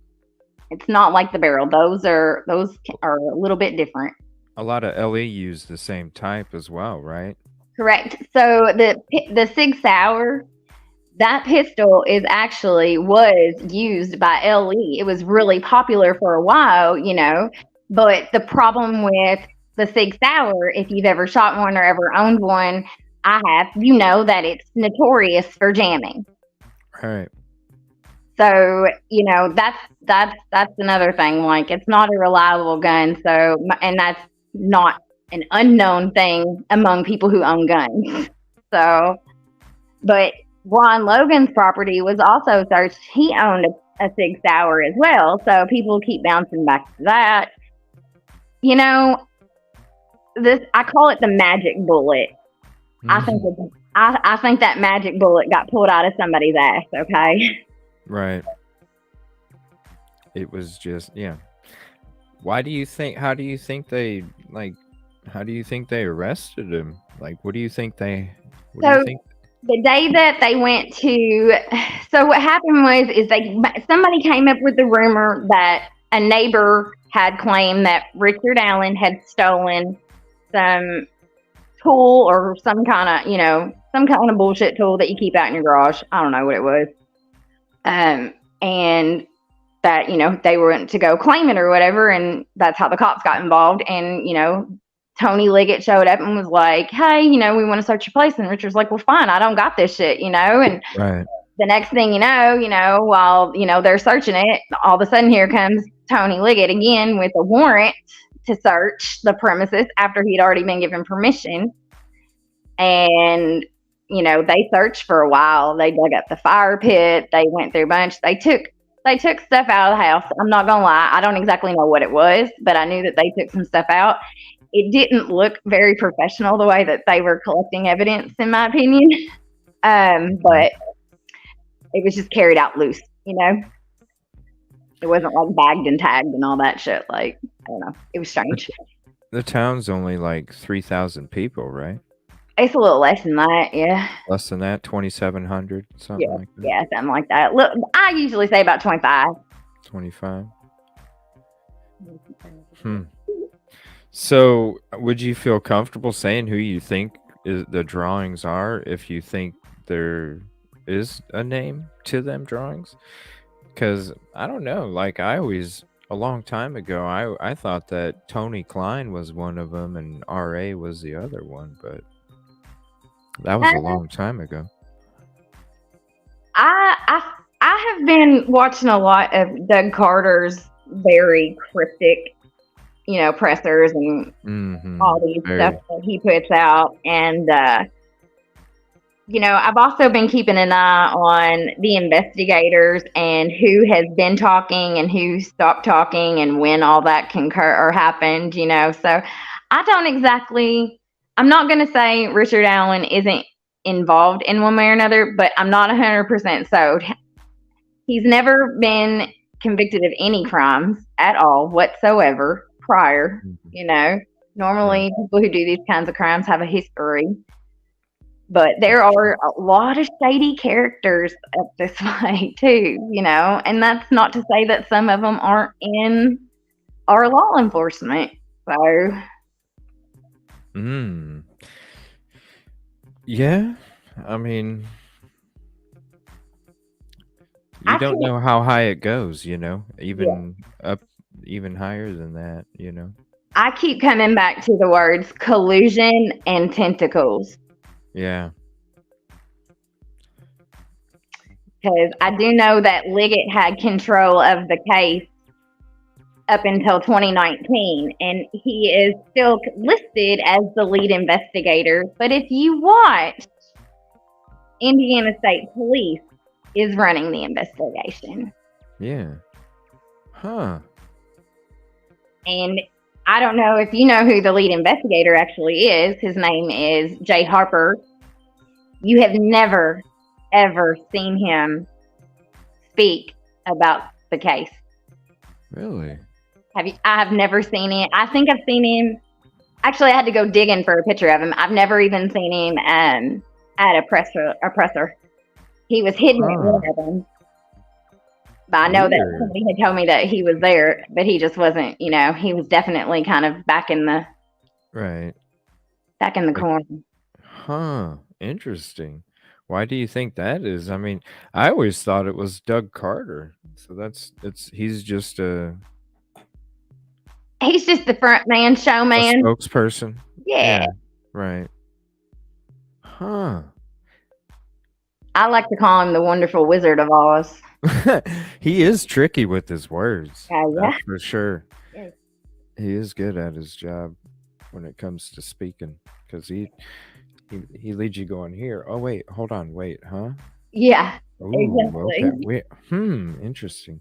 Speaker 9: It's not like the barrel. Those are a little bit different.
Speaker 1: A lot of LE use the same type as well, right?
Speaker 9: Correct. So the Sig Sauer, that pistol was used by LE. It was really popular for a while, but the problem with the Sig Sauer, if you've ever shot one or ever owned one, I have, that it's notorious for jamming.
Speaker 1: Right.
Speaker 9: So, that's another thing. Like, it's not a reliable gun. So, and that's not an unknown thing among people who own guns. So, but Ron Logan's property was also searched. He owned a Sig Sauer as well. So people keep bouncing back to that. I call it the magic bullet.
Speaker 1: Mm-hmm.
Speaker 9: I think that magic bullet got pulled out of somebody's ass. Okay.
Speaker 1: Right. It was just, yeah. How do you think they arrested him? Like, what do you think the
Speaker 9: day that they went to, so what happened was somebody came up with the rumor that a neighbor had claimed that Richard Allen had stolen some tool or some kind of bullshit tool that you keep out in your garage. I don't know what it was. And that, they went to go claim it or whatever. And that's how the cops got involved. And, Tony Liggett showed up and was like, hey, we want to search your place. And Richard's like, well, fine, I don't got this shit, and
Speaker 1: right.
Speaker 9: The next thing while, they're searching it, all of a sudden here comes Tony Liggett again with a warrant to search the premises after he'd already been given permission. And, they searched for a while. They dug up the fire pit. They went through a bunch. They took stuff out of the house. I'm not going to lie. I don't exactly know what it was, but I knew that they took some stuff out. It didn't look very professional the way that they were collecting evidence, in my opinion. But it was just carried out loose, It wasn't like bagged and tagged and all that shit. Like, I don't know. It was strange.
Speaker 1: The town's only like 3,000 people, right?
Speaker 9: It's a little less than that, yeah.
Speaker 1: Less than that, 2,700, something like that.
Speaker 9: Yeah, something like that. Look, I usually say about 25.
Speaker 1: 25. So, would you feel comfortable saying who you think the drawings are if you think there is a name to them drawings? Because I don't know. Like, a long time ago, I thought that Tony Kline was one of them and RA was the other one, but that was a long time ago.
Speaker 9: I have been watching a lot of Doug Carter's very cryptic, pressers and all these stuff that he puts out. And, I've also been keeping an eye on the investigators and who has been talking and who stopped talking and when all that happened, So I'm not going to say Richard Allen isn't involved in one way or another, but I'm not 100% sold. He's never been convicted of any crimes at all whatsoever prior, Normally people who do these kinds of crimes have a history. But there are a lot of shady characters up this way too, and that's not to say that some of them aren't in our law enforcement. So.
Speaker 1: Yeah, I mean, you don't know how high it goes, even higher than that,
Speaker 9: I keep coming back to the words collusion and tentacles.
Speaker 1: Yeah.
Speaker 9: Because I do know that Liggett had control of the case up until 2019, and he is still listed as the lead investigator. But if you watch, Indiana State Police is running the investigation.
Speaker 1: Yeah. Huh.
Speaker 9: And I don't know if you know who the lead investigator actually is. His name is Jay Harper. You have never, ever seen him speak about the case.
Speaker 1: Really?
Speaker 9: I have never seen it. I think I've seen him. Actually, I had to go digging for a picture of him. I've never even seen him at a presser. He was hidden at one of them. But I know that
Speaker 1: Weird.
Speaker 9: somebody had told me that he was there, but he just wasn't, he was definitely kind of back in the corner.
Speaker 1: Huh. Interesting. Why do you think that is? I mean, I always thought it was Doug Carter. So he's just the
Speaker 9: front man, showman.
Speaker 1: Spokesperson.
Speaker 9: Yeah.
Speaker 1: Right. Huh.
Speaker 9: I like to call him the Wonderful Wizard of Oz.
Speaker 1: He is tricky with his words.
Speaker 9: Yeah.
Speaker 1: That's for sure.
Speaker 9: Yes.
Speaker 1: He is good at his job when it comes to speaking, because he leads you going here. Oh wait, hold on, wait, huh?
Speaker 9: Yeah.
Speaker 1: Ooh,
Speaker 9: exactly.
Speaker 1: okay. Wait. Interesting.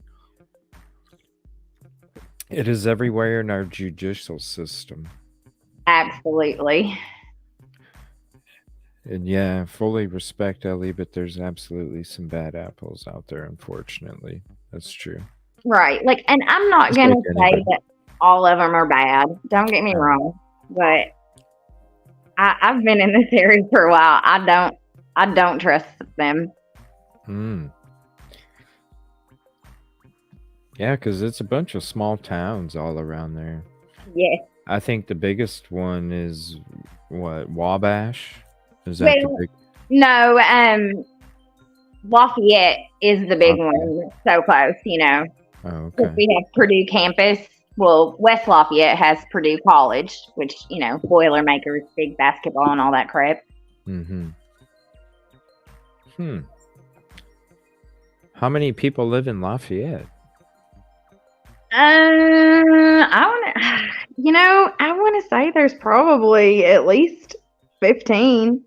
Speaker 1: It is everywhere in our judicial system.
Speaker 9: Absolutely.
Speaker 1: And yeah, fully respect Ellie, but there's absolutely some bad apples out there, unfortunately. That's true.
Speaker 9: Right. Like, and I'm not going to say that all of them are bad. Don't get me wrong. But I've been in this area for a while. I don't trust them.
Speaker 1: Yeah, because it's a bunch of small towns all around there.
Speaker 9: Yeah.
Speaker 1: I think the biggest one is what, Wabash? Is that the big?
Speaker 9: No, Lafayette is the big one. So close,
Speaker 1: Oh, okay.
Speaker 9: We have Purdue campus. Well, West Lafayette has Purdue College, which, Boilermakers, big basketball and all that crap.
Speaker 1: How many people live in Lafayette?
Speaker 9: I want to say there's probably at least 15.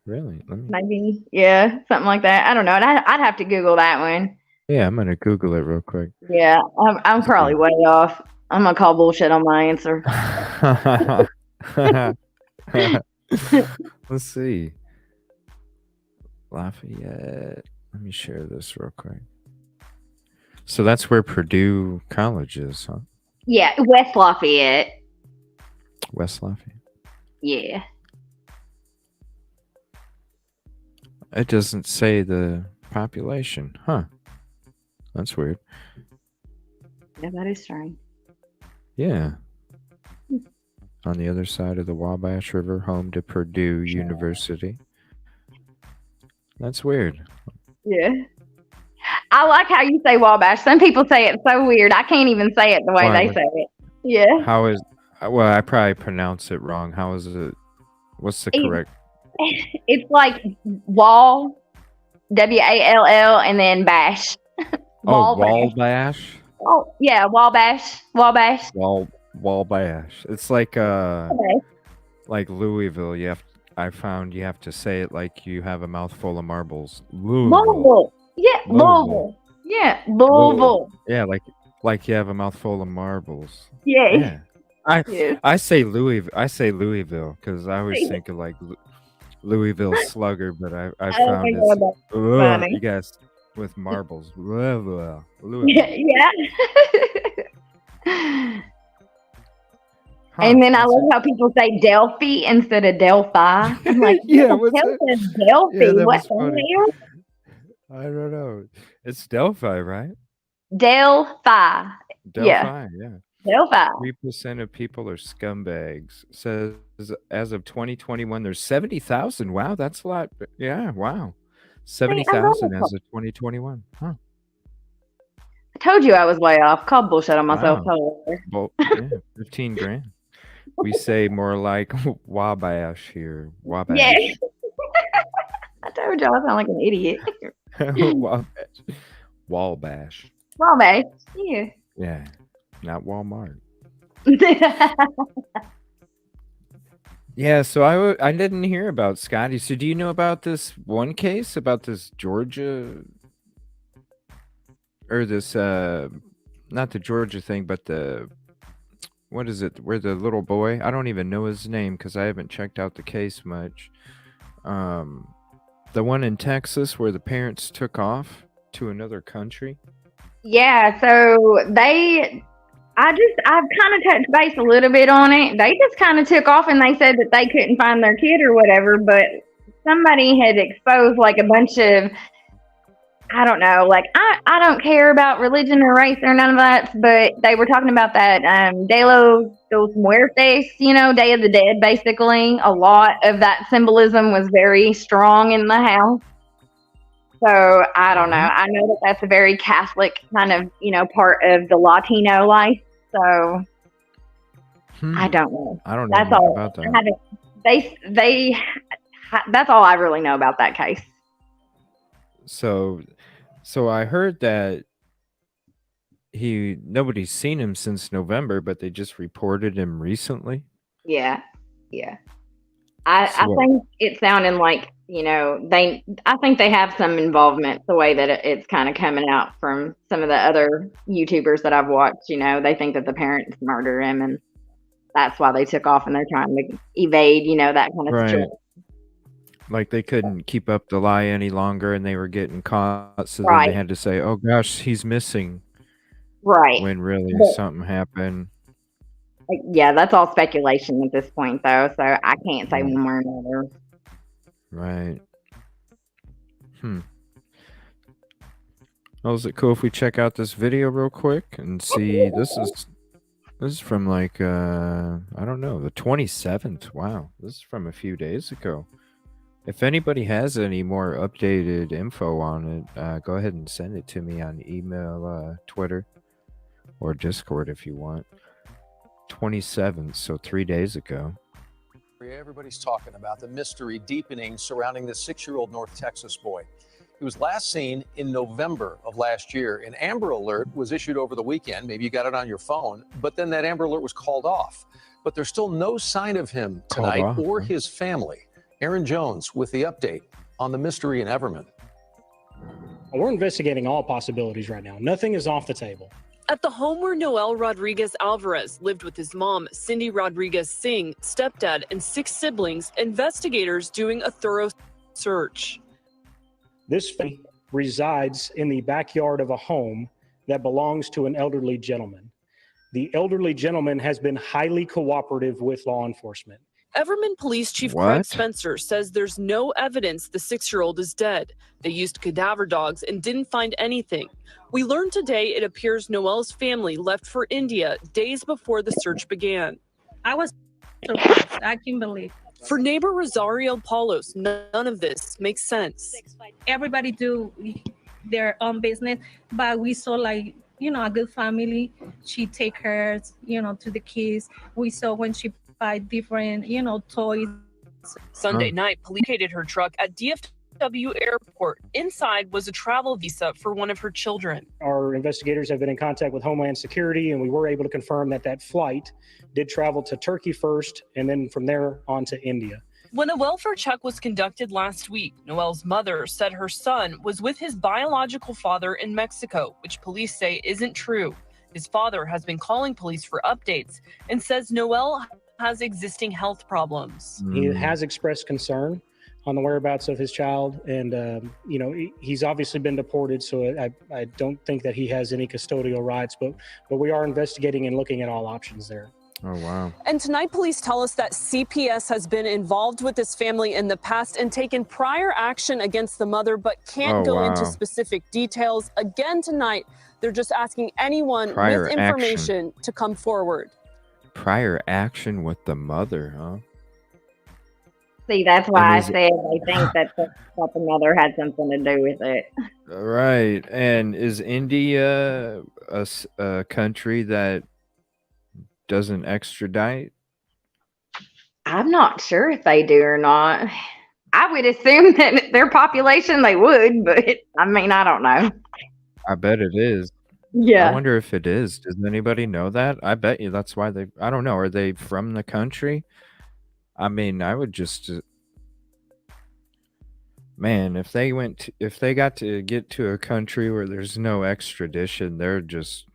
Speaker 1: Really?
Speaker 9: Maybe, yeah, something like that. I don't know. I'd have to Google that one.
Speaker 1: Yeah, I'm gonna Google it real quick.
Speaker 9: Yeah, I'm probably way off. I'm gonna call bullshit on my answer.
Speaker 1: Let's see. Lafayette. Let me share this real quick. So that's where Purdue College is, huh?
Speaker 9: Yeah, West Lafayette.
Speaker 1: West Lafayette.
Speaker 9: Yeah.
Speaker 1: It doesn't say the population, huh? That's weird.
Speaker 9: Yeah, that is strange.
Speaker 1: Yeah. On the other side of the Wabash River, home to Purdue University. That's weird.
Speaker 9: Yeah. I like how you say Wabash. Some people say it so weird. I can't even say it the way they say it. Yeah.
Speaker 1: Well, I probably pronounce it wrong. How is it? What's the correct?
Speaker 9: It's like wall, W-A-L-L, and then bash.
Speaker 1: Wabash.
Speaker 9: Oh, yeah, Wabash.
Speaker 1: Wabash. It's like Louisville. I found you have to say it like you have a mouthful of marbles.
Speaker 9: Louisville. Yeah, Louisville. Yeah, Louisville.
Speaker 1: Yeah, like you have a mouthful of marbles.
Speaker 9: Yeah.
Speaker 1: I say Louisville because I always think of like Louisville Slugger, but I found this. You guys with marbles. Louisville.
Speaker 9: Yeah. And then I love how people say Delphi instead of Delphi. I'm like,
Speaker 1: what's
Speaker 9: that? Delphi.
Speaker 1: Yeah,
Speaker 9: what the hell?
Speaker 1: I don't know. It's Delphi, right?
Speaker 9: Delphi.
Speaker 1: Yeah.
Speaker 9: Delphi.
Speaker 1: 3% of people are scumbags. Says as of 2021, there's 70,000. Wow, that's a lot. Yeah, wow. 70,000 as of 2021. Huh.
Speaker 9: I told you I was way off. Called bullshit on myself.
Speaker 1: Well, yeah, 15 grand. We say more like Wabash here. Wabash.
Speaker 9: Yeah. I told you I sound like an idiot.
Speaker 1: Wabash.
Speaker 9: Wabash. Yeah.
Speaker 1: Yeah. Not Walmart. Yeah, so I didn't hear about Scottie. So do you know about this one case about this Georgia or this not the Georgia thing, but the what is it? Where the little boy? I don't even know his name because I haven't checked out the case much. The one in Texas where the parents took off to another country.
Speaker 9: Yeah, so I've kind of touched base a little bit on it. They just kind of took off and they said that they couldn't find their kid or whatever, but somebody had exposed like a bunch of I don't know. Like, I don't care about religion or race or none of that, but they were talking about that De los Muertos, Day of the Dead, basically. A lot of that symbolism was very strong in the house. So, I don't know. I know that that's a very Catholic kind of, part of the Latino life. So, I don't know.
Speaker 1: I don't know
Speaker 9: That's all.
Speaker 1: about that.
Speaker 9: That's all I really know about that case.
Speaker 1: So I heard that nobody's seen him since November, but they just reported him recently.
Speaker 9: Yeah. I think it sounded like, I think they have some involvement the way that it's kind of coming out from some of the other YouTubers that I've watched. They think that the parents murdered him, and that's why they took off and they're trying to evade, that kind of situation.
Speaker 1: Like they couldn't keep up the lie any longer and they were getting caught. So then they had to say, oh gosh, he's missing.
Speaker 9: Right.
Speaker 1: When really something happened.
Speaker 9: Yeah, that's all speculation at this point though. So I can't say one way or another.
Speaker 1: Right. Well, is it cool if we check out this video real quick and see? This is from like, I don't know, the 27th. Wow. This is from a few days ago. If anybody has any more updated info on it, go ahead and send it to me on email, Twitter, or Discord if you want. 27th, so 3 days ago.
Speaker 10: Everybody's talking about the mystery deepening surrounding the 6-year-old North Texas boy. He was last seen in November of last year. An Amber Alert was issued over the weekend. Maybe you got it on your phone, but then that Amber Alert was called off. But there's still no sign of him tonight or his family. Aaron Jones with the update on the mystery in Everman.
Speaker 11: We're investigating all possibilities right now. Nothing is off the table.
Speaker 12: At the home where Noel Rodriguez Alvarez lived with his mom, Cindy Rodriguez Singh, stepdad, and 6 siblings, investigators doing a thorough search.
Speaker 11: This family resides in the backyard of a home that belongs to an elderly gentleman. The elderly gentleman has been highly cooperative with law enforcement.
Speaker 12: Everman Police Chief Craig Spencer says there's no evidence the 6-year-old is dead. They used cadaver dogs and didn't find anything. We learned today it appears Noel's family left for India days before the search began.
Speaker 13: I was surprised. I can't believe.
Speaker 12: For neighbor Rosario Paulos, none of this makes sense.
Speaker 13: Everybody do their own business, but we saw a good family. She take her, to the kids. We saw when she buy different, toys.
Speaker 12: Sunday night, police located her truck at DFW Airport. Inside was a travel visa for one of her children.
Speaker 11: Our investigators have been in contact with Homeland Security, and we were able to confirm that flight did travel to Turkey first, and then from there on to India.
Speaker 12: When a welfare check was conducted last week, Noel's mother said her son was with his biological father in Mexico, which police say isn't true. His father has been calling police for updates and says Noel has existing health problems.
Speaker 11: He has expressed concern on the whereabouts of his child, and he's obviously been deported, so I don't think that he has any custodial rights, but we are investigating and looking at all options there.
Speaker 1: Oh, wow.
Speaker 12: And tonight, police tell us that CPS has been involved with this family in the past and taken prior action against the mother, but can't go into specific details. Again tonight, they're just asking anyone with information to come forward.
Speaker 1: Prior action with the mother, huh?
Speaker 9: See, that's why I said they think that the mother had something to do with it.
Speaker 1: Right. And is India a country that doesn't extradite?
Speaker 9: I'm not sure if they do or not. I would assume that their population they would, but I don't know.
Speaker 1: I bet it is.
Speaker 9: Yeah.
Speaker 1: I wonder if it is. Does anybody know that? I bet you that's why I don't know. Are they from the country? I would just man, if they got to get to a country where there's no extradition, they're just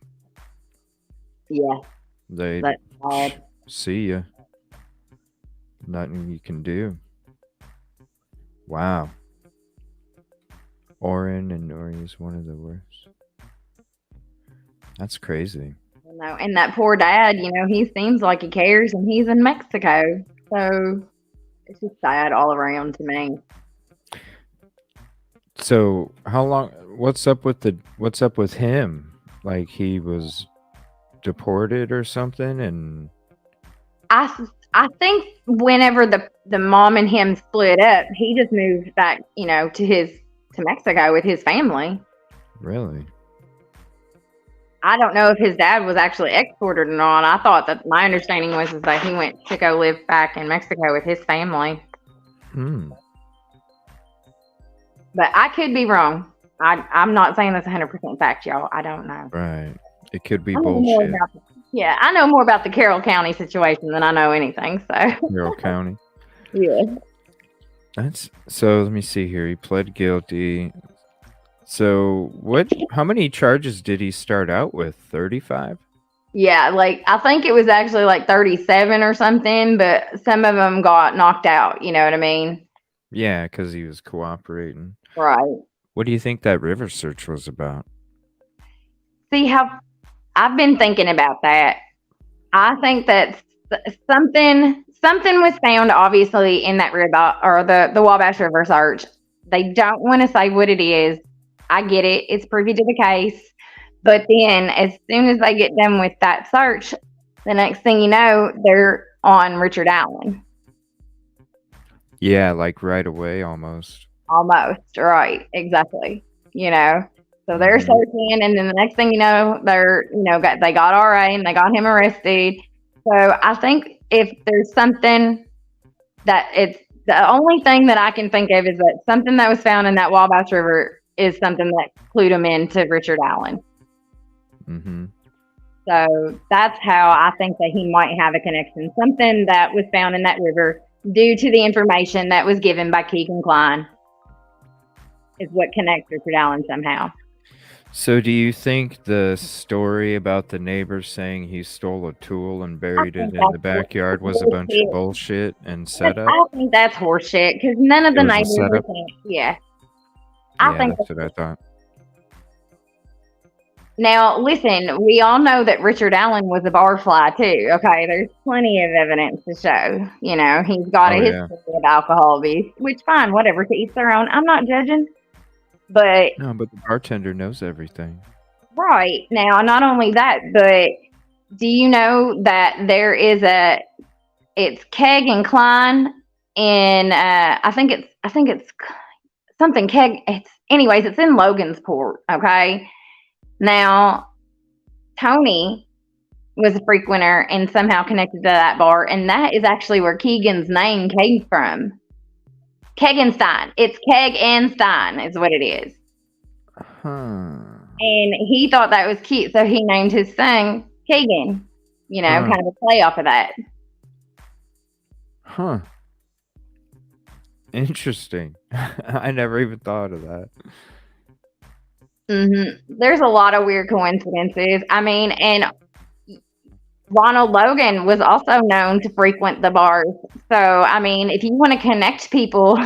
Speaker 1: see ya. Nothing you can do. Wow. Oren and Nori is one of the worst. That's crazy.
Speaker 9: And that poor dad, he seems like he cares, and he's in Mexico. So it's just sad all around to me.
Speaker 1: So how long? what's up with him? Like he was deported or something, and
Speaker 9: I think whenever the mom and him split up, he just moved back, to Mexico with his family.
Speaker 1: Really?
Speaker 9: I don't know if his dad was actually exported or not. I thought that my understanding was that he went to go live back in Mexico with his family. But I could be wrong. I'm not saying that's 100% fact, y'all. I don't know.
Speaker 1: Right. It could be bullshit.
Speaker 9: I know more about the Carroll County situation than I know anything. So
Speaker 1: Carroll County.
Speaker 9: Yeah.
Speaker 1: So let me see here. He pled guilty. So how many charges did he start out with? 35?
Speaker 9: Yeah, I think it was actually 37 or something, but some of them got knocked out. You know what I mean?
Speaker 1: Yeah, because he was cooperating.
Speaker 9: Right.
Speaker 1: What do you think that river search was about?
Speaker 9: See how I've been thinking about that. I think that something was found, obviously, in that river or the Wabash River search. They don't want to say what it is. I get it. It's privy to the case. But then as soon as they get done with that search, the next thing you know, they're on Richard Allen.
Speaker 1: Yeah, right away almost.
Speaker 9: Almost, right. Exactly. So they're searching, and then the next thing you know, they got RA and they got him arrested. So I think if there's something that it's the only thing that I can think of is that something that was found in that Wabash River is something that clued him into Richard Allen.
Speaker 1: Mm-hmm.
Speaker 9: So that's how I think that he might have a connection. Something that was found in that river due to the information that was given by Kegan Kline is what connects Richard Allen somehow.
Speaker 1: So do you think the story about the neighbor saying he stole a tool and buried it in the backyard was a bunch of bullshit and setup?
Speaker 9: I think that's horseshit because none of the neighbors were saying, I think
Speaker 1: that's what I thought.
Speaker 9: Now, listen, we all know that Richard Allen was a barfly too. Okay, there's plenty of evidence to show. He's got a history of alcohol abuse, which fine, whatever, to each their own. I'm not judging. But
Speaker 1: no, but the bartender knows everything.
Speaker 9: Right. Now, not only that, but do you know that there is it's Keg and Kline in I think it's something Keg. Anyways, it's in Logansport. Okay. Now, Tony was a frequenter and somehow connected to that bar, and that is actually where Kegan's name came from. Kegenstein. It's Keg and Stein is what it is. And he thought that was cute, so he named his son Kegan. Kind of a play off of that.
Speaker 1: Huh. Interesting. I never even thought of that.
Speaker 9: There's a lot of weird coincidences. I mean, and Ronald Logan was also known to frequent the bars. So, I mean, if you want to connect people,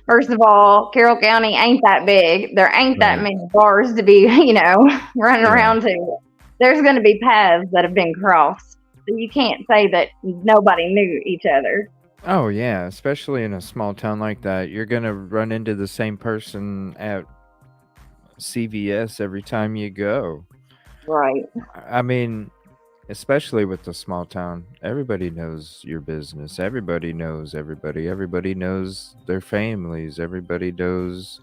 Speaker 9: first of all, Carroll County ain't that big. There ain't that many bars to be, running around to. There's going to be paths that have been crossed. So you can't say that nobody knew each other.
Speaker 1: Oh, yeah. Especially in a small town like that. You're going to run into the same person at CVS every time you go.
Speaker 9: Right.
Speaker 1: I mean, especially with the small town, everybody knows your business. Everybody knows everybody. Everybody knows their families. Everybody knows,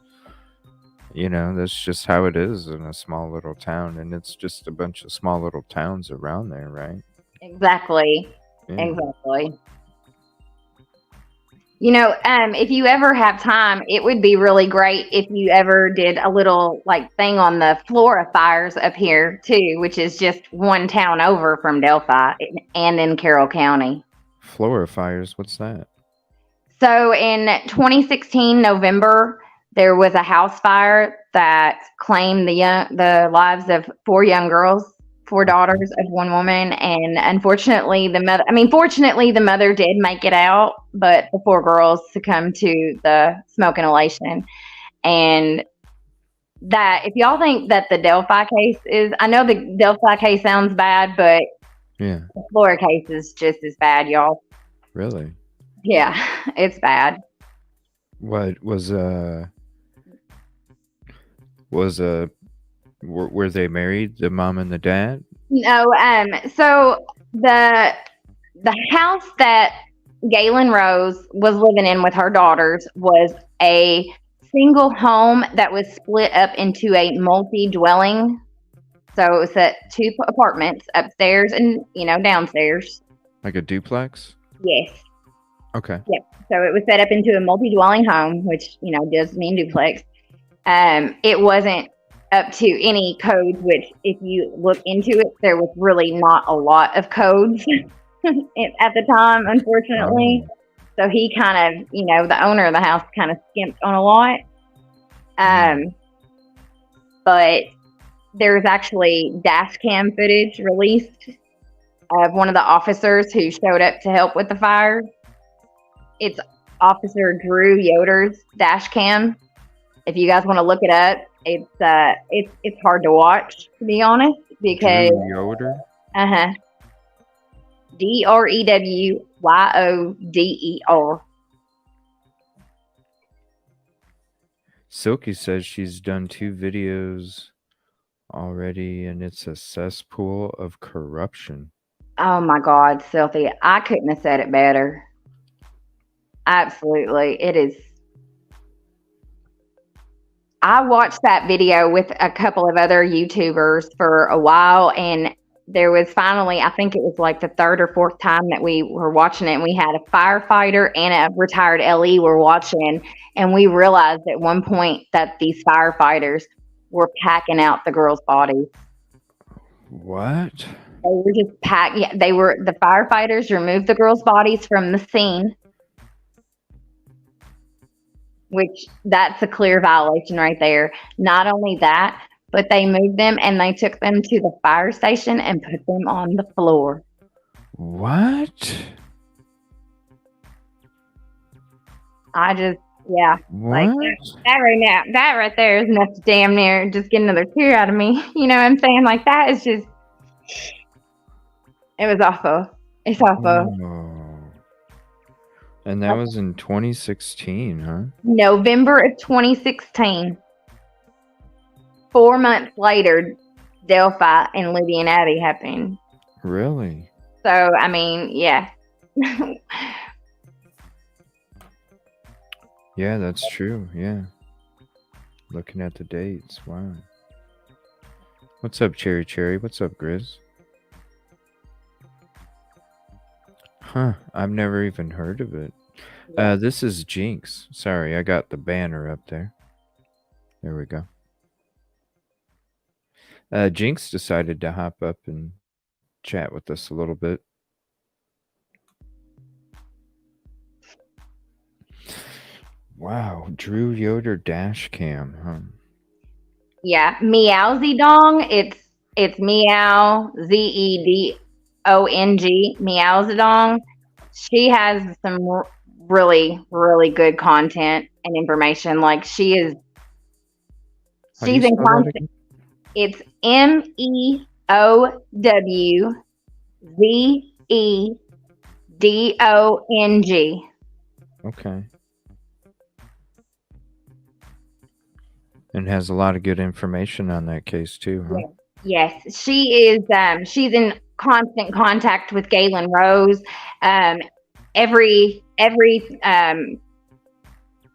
Speaker 1: that's just how it is in a small little town. And it's just a bunch of small little towns around there, right?
Speaker 9: Exactly. Yeah. Exactly. If you ever have time, it would be really great if you ever did a little thing on the Flora fires up here too, which is just one town over from Delphi and in Carroll County.
Speaker 1: Flora fires, what's that?
Speaker 9: So in 2016 November, there was a house fire that claimed the lives of 4 young girls, 4 daughters of one woman, and unfortunately fortunately the mother did make it out, but the 4 girls succumbed to the smoke inhalation. And that, if y'all think that the Delphi case is, I know the Delphi case sounds bad, but the Flora case is just as bad, y'all.
Speaker 1: Really?
Speaker 9: Yeah, it's bad.
Speaker 1: What was Was were they married, the mom and the dad?
Speaker 9: No, so the house that Galen Rose was living in with her daughters was a single home that was split up into a multi-dwelling. So it was at 2 apartments, upstairs and downstairs.
Speaker 1: Like a duplex?
Speaker 9: Yes.
Speaker 1: Okay.
Speaker 9: Yep. So it was set up into a multi-dwelling home, which does mean duplex. It wasn't up to any codes, which if you look into it, there was really not a lot of codes at the time, unfortunately. So he kind of, the owner of the house kind of skimped on a lot. But there's actually dash cam footage released of one of the officers who showed up to help with the fire. It's Officer Drew Yoder's dash cam. If you guys want to look it up, it's hard to watch, to be honest, because
Speaker 1: Drew Yoder?
Speaker 9: DrEWYODER.
Speaker 1: Silky says she's done 2 videos already, and it's a cesspool of corruption.
Speaker 9: Oh my God, Silky, I couldn't have said it better. Absolutely, it is. I watched that video with a couple of other YouTubers for a while, and there was finally, I think it was like the 3rd or 4th time that we were watching it, and we had a firefighter and a retired LE were watching, and we realized at one point that these firefighters were packing out the girls' bodies.
Speaker 1: What?
Speaker 9: They were just packing. Yeah, the firefighters removed the girls' bodies from the scene, which that's a clear violation right there. Not only that, but they moved them and they took them to the fire station and put them on the floor.
Speaker 1: What?
Speaker 9: Yeah.
Speaker 1: What?
Speaker 9: Like that right there is enough to damn near just get another tear out of me. You know what I'm saying? Like that is just, it was awful. It's awful.
Speaker 1: Oh. And that was in 2016, huh?
Speaker 9: November of 2016. 4 months later, Delphi and Libby and Abby happened.
Speaker 1: Really?
Speaker 9: So, I mean, yeah.
Speaker 1: Yeah, that's true. Yeah. Looking at the dates. Wow. What's up, Cherry Cherry? What's up, Grizz? Huh. I've never even heard of it. This is Jinx. Sorry, I got the banner up there. There we go. Jinx decided to hop up and chat with us a little bit. Wow, Drew Yoder dash cam, huh?
Speaker 9: Yeah, Meowsy Dong. It's Meow ZEDONG. Meowsy. She has some really, really good content and information. Like she's in content. It's MEOWZEDONG.
Speaker 1: Okay. And has a lot of good information on that case too, huh?
Speaker 9: Yes, she is. She's in constant contact with Galen Rose. Every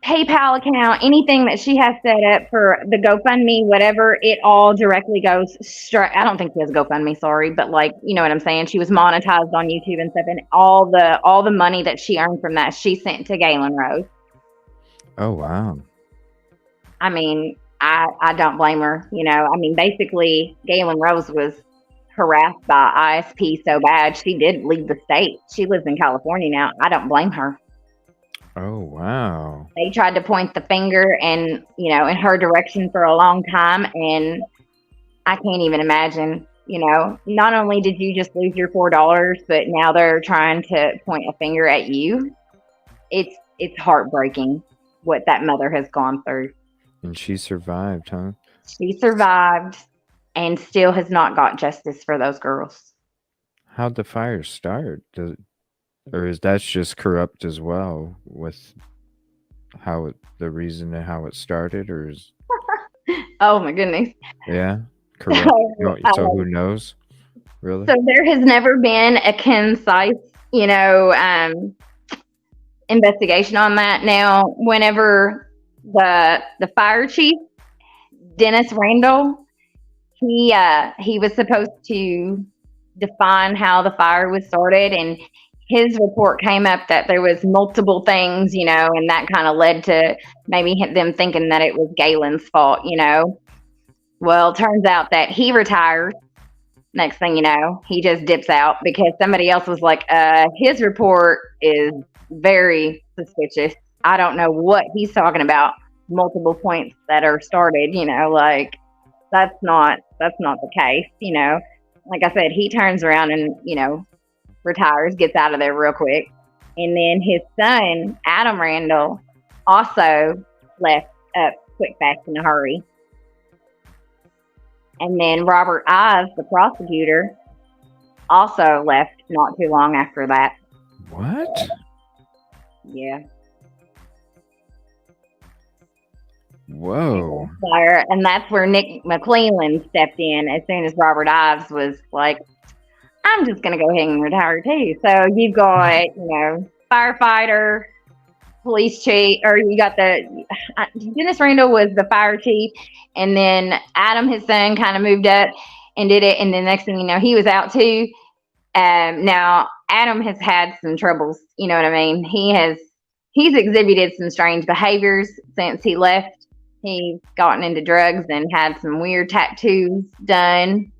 Speaker 9: PayPal account, anything that she has set up for the GoFundMe, whatever, it all directly goes straight. I don't think she has a GoFundMe, sorry, but like, you know what I'm saying? She was monetized on YouTube and stuff, and all the money that she earned from that, she sent to Galen Rose.
Speaker 1: Oh, wow.
Speaker 9: I mean, I don't blame her. You know, I mean, basically, Galen Rose was harassed by ISP so bad, she did leave the state. She lives in California now. I don't blame her.
Speaker 1: Oh, wow.
Speaker 9: They tried to point the finger and, you know, in her direction for a long time. And I can't even imagine, you know, not only did you just lose your $4, but now they're trying to point a finger at you. It's heartbreaking what that mother has gone through.
Speaker 1: And she survived, huh?
Speaker 9: She survived and still has not got justice for those girls.
Speaker 1: How'd the fire start? Or is that just corrupt as well with the reason and how it started? Or is
Speaker 9: Oh my goodness.
Speaker 1: Yeah. Correct. So who knows? Really?
Speaker 9: So there has never been a concise, investigation on that. Now, whenever the fire chief, Dennis Randall, he was supposed to define how the fire was started, and his report came up that there was multiple things, and that kind of led to maybe them thinking that it was Galen's fault, Well, it turns out that he retires. Next thing you know, he just dips out because somebody else was like, his report is very suspicious. I don't know what he's talking about. Multiple points that are started, like that's not the case, Like I said, he turns around and, retires, gets out of there real quick. And then his son, Adam Randall, also left up quick, fast, in a hurry. And then Robert Ives, the prosecutor, also left not too long after that.
Speaker 1: What?
Speaker 9: Yeah.
Speaker 1: Whoa.
Speaker 9: And that's where Nick McClellan stepped in as soon as Robert Ives was like, I'm just going to go ahead and retire too. So you've got, firefighter, police chief, or you got Dennis Randall was the fire chief, and then Adam, his son, kind of moved up and did it, and the next thing you know, he was out too. Now Adam has had some troubles, you know what I mean? He's exhibited some strange behaviors since he left. He's gotten into drugs and had some weird tattoos done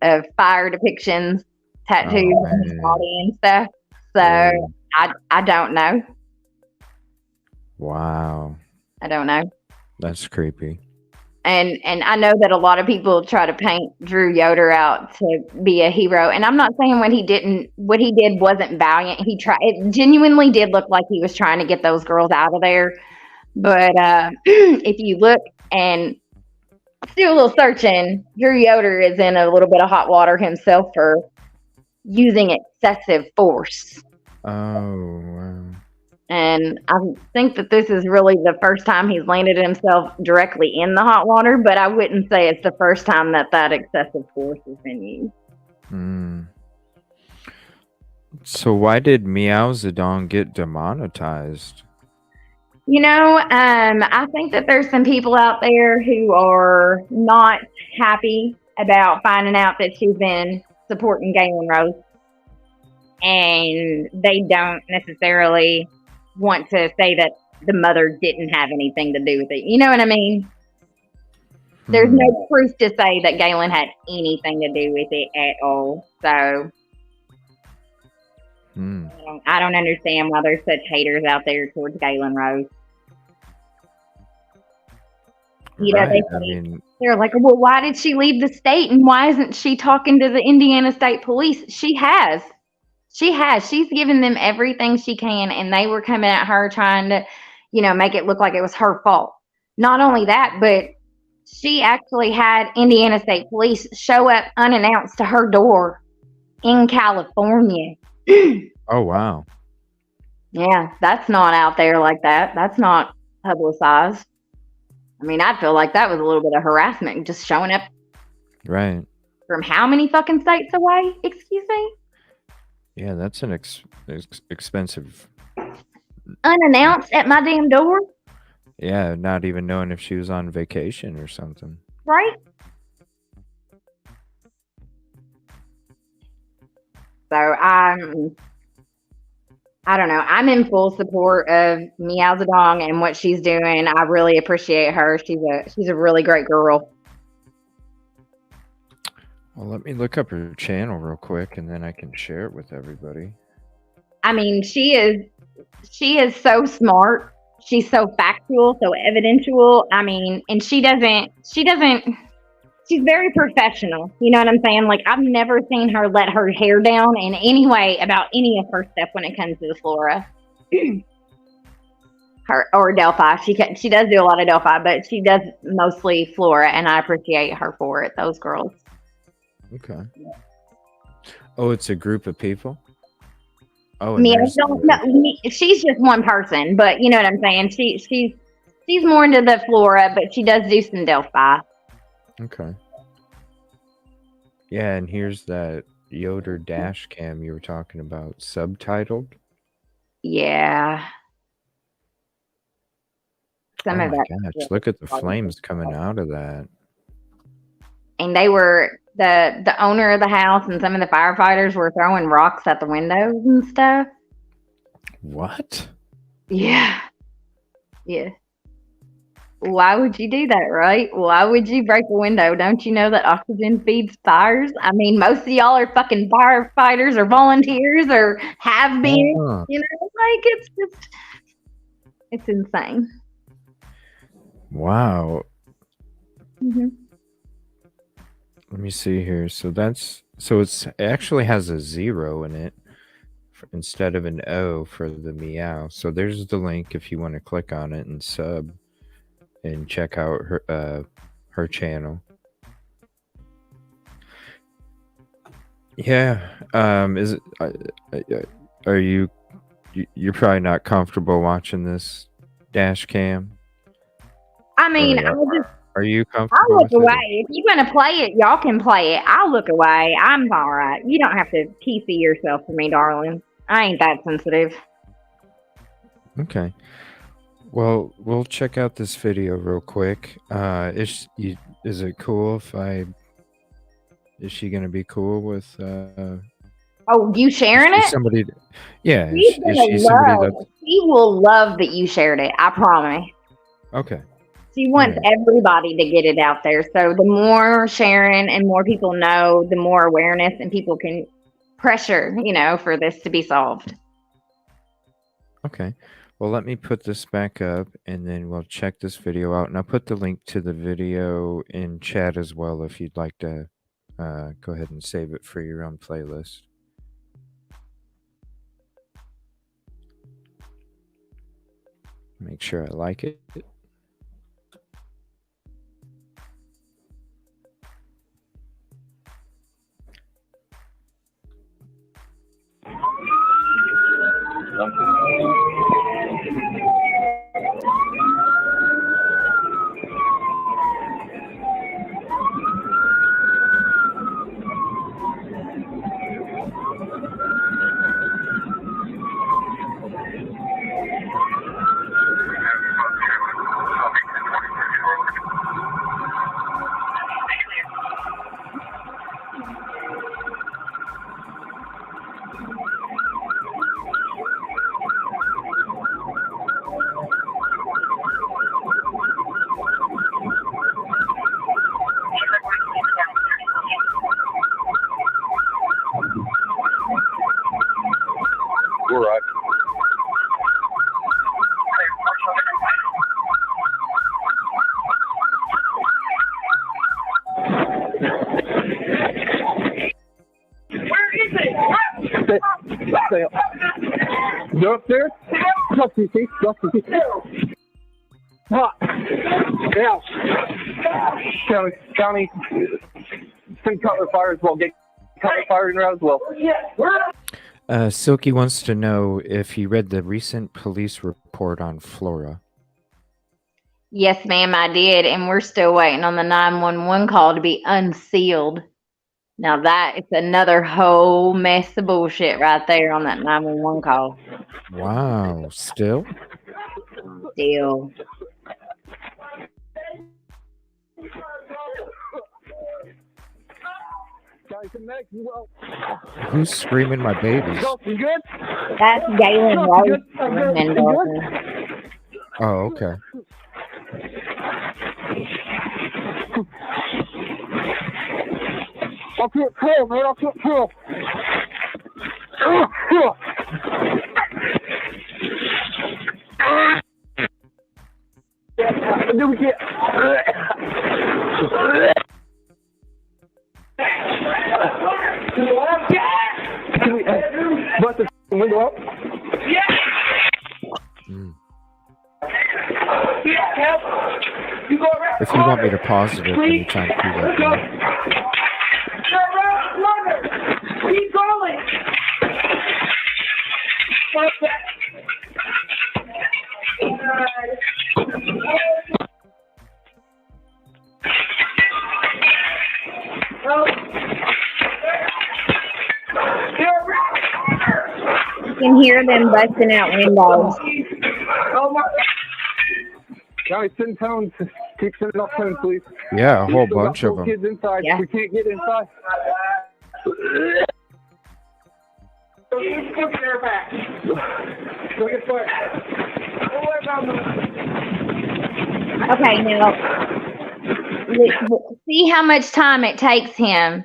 Speaker 9: of fire depictions, tattoos on his body and stuff. So I don't know.
Speaker 1: Wow.
Speaker 9: I don't know.
Speaker 1: That's creepy.
Speaker 9: And I know that a lot of people try to paint Drew Yoder out to be a hero. And I'm not saying what he did wasn't valiant. It genuinely did look like he was trying to get those girls out of there. But if you look and do a little searching, Drew Yoder is in a little bit of hot water himself for using excessive force.
Speaker 1: Oh, wow.
Speaker 9: And I think that this is really the first time he's landed himself directly in the hot water, but I wouldn't say it's the first time that excessive force has been used.
Speaker 1: So why did Meow Zedong get demonetized?
Speaker 9: I think that there's some people out there who are not happy about finding out that she's been supporting Galen Rose. And they don't necessarily want to say that the mother didn't have anything to do with it. You know what I mean? There's no proof to say that Galen had anything to do with it at all. So I don't understand why there's such haters out there towards Galen Rose. They're like, well, why did she leave the state and why isn't she talking to the Indiana State Police? She has. She's given them everything she can, and they were coming at her trying to, make it look like it was her fault. Not only that, but she actually had Indiana State Police show up unannounced to her door in California.
Speaker 1: Oh, wow.
Speaker 9: Yeah, that's not out there like that. That's not publicized. I mean, I feel like that was a little bit of harassment, just showing up.
Speaker 1: Right.
Speaker 9: From how many fucking states away? Excuse me?
Speaker 1: Yeah, that's an expensive.
Speaker 9: Unannounced at my damn door?
Speaker 1: Yeah, not even knowing if she was on vacation or something.
Speaker 9: Right? So I don't know. I'm in full support of Meow Zedong and what she's doing. I really appreciate her. She's a really great girl.
Speaker 1: Well, let me look up her channel real quick, and then I can share it with everybody.
Speaker 9: I mean, she is so smart. She's so factual, so evidential. I mean, and she's very professional. You know what I'm saying? Like, I've never seen her let her hair down in any way about any of her stuff when it comes to the Flora. Or Delphi. She does do a lot of Delphi, but she does mostly Flora, and I appreciate her for it, those girls.
Speaker 1: Okay. Oh, it's a group of people? Oh,
Speaker 9: she's just one person, but you know what I'm saying? She's She's more into the Flora, but she does do some Delphi.
Speaker 1: Okay. Yeah, and here's that Yoder dash cam you were talking about, subtitled.
Speaker 9: Yeah. Some
Speaker 1: Oh
Speaker 9: of
Speaker 1: my
Speaker 9: that.
Speaker 1: gosh, look at the flames coming out of that.
Speaker 9: And they were the owner of the house and some of the firefighters were throwing rocks at the windows and stuff.
Speaker 1: What?
Speaker 9: Yeah. Yeah. Why would you do that, right? Why would you break a window? Don't you know that oxygen feeds fires? I mean, most of y'all are fucking firefighters or volunteers or have been. You know, like it's insane.
Speaker 1: Wow.
Speaker 9: Mm-hmm.
Speaker 1: Let me see here. So it actually has a 0 in it instead of an O for the meow. So there's the link if you want to click on it and sub and check out her channel. Yeah. Is it? Are you're probably not comfortable watching this dash cam?
Speaker 9: I mean,
Speaker 1: are you
Speaker 9: I'll
Speaker 1: comfortable
Speaker 9: look
Speaker 1: with
Speaker 9: away.
Speaker 1: it?
Speaker 9: If you're gonna play it, y'all can play it. I'll look away. I'm all right. You don't have to PC yourself for me, darling. I ain't that sensitive.
Speaker 1: Okay. Well, we'll check out this video real quick. Is it cool if is she gonna be cool with
Speaker 9: Oh, you sharing it?
Speaker 1: somebody? Yeah.
Speaker 9: She's
Speaker 1: Is she
Speaker 9: gonna
Speaker 1: somebody
Speaker 9: love.
Speaker 1: that?
Speaker 9: She will love that you shared it. I promise.
Speaker 1: Okay.
Speaker 9: She wants everybody to get it out there. So the more sharing and more people know, the more awareness and people can pressure, for this to be solved.
Speaker 1: Okay. Well, let me put this back up and then we'll check this video out. And I'll put the link to the video in chat as well if you'd like to go ahead and save it for your own playlist. Make sure I like it.
Speaker 14: We're right. Go upstairs. Talk to you, Chief. Talk to you. Hot. Yeah. County. Some Cutler fire as well. Get Cutler fire in there as well.
Speaker 1: Silky wants to know if you read the recent police report on Flora.
Speaker 9: Yes, ma'am, I did. And we're still waiting on the 911 call to be unsealed. Now that is another whole mess of bullshit right there on that 911 call.
Speaker 1: Wow. Still?
Speaker 9: Still.
Speaker 1: Who's screaming my babies?
Speaker 14: You good?
Speaker 9: That's Galen Rose.
Speaker 1: Oh, okay.
Speaker 14: I'll get cool, man. I'll get cool. Do we get? Can we bust the window up?
Speaker 1: If you want me to pause it at any time, please let me know.
Speaker 14: Keep going.
Speaker 9: can hear them busting out windows.
Speaker 14: Oh my! Guys, send tones. Keep sending off tones, please.
Speaker 1: Yeah, a whole
Speaker 14: Still got
Speaker 1: bunch of
Speaker 14: little
Speaker 1: them.
Speaker 14: kids inside.
Speaker 9: Yeah.
Speaker 14: We can't get inside. Look at fire.
Speaker 9: Okay, now see how much time it takes him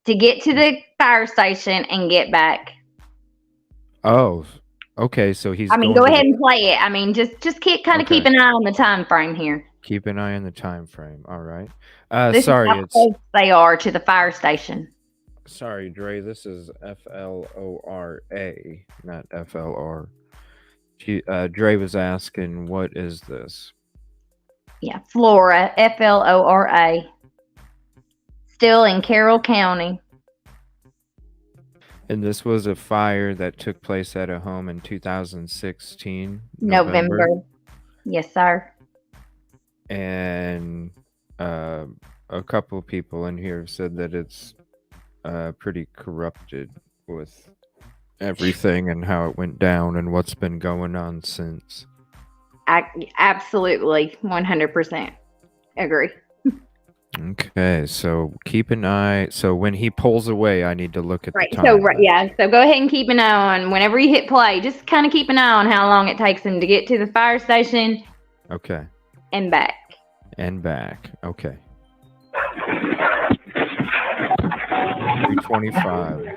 Speaker 9: to get to the fire station and get back.
Speaker 1: Oh, okay. So he's.
Speaker 9: I mean,
Speaker 1: going
Speaker 9: go
Speaker 1: to
Speaker 9: ahead and play it. I mean, just keep keep an eye on the time frame here.
Speaker 1: Keep an eye on the time frame. All right.
Speaker 9: This
Speaker 1: Sorry,
Speaker 9: is how
Speaker 1: it's.
Speaker 9: close they are to the fire station.
Speaker 1: Sorry, Dre. This is FLORA, not FLR. Dre was asking, what is this?
Speaker 9: Yeah, Flora, FLORA. Still in Carroll County.
Speaker 1: And this was a fire that took place at a home in 2016.
Speaker 9: November. Yes, sir.
Speaker 1: And a couple of people in here have said that it's pretty corrupted with everything and how it went down and what's been going on since.
Speaker 9: I absolutely 100% agree.
Speaker 1: Okay, so keep an eye. So when he pulls away, I need to look at the time.
Speaker 9: So so go ahead and keep an eye on whenever you hit play. Just kind of keep an eye on how long it takes him to get to the fire station.
Speaker 1: Okay.
Speaker 9: And back.
Speaker 1: And back. Okay. 3:25.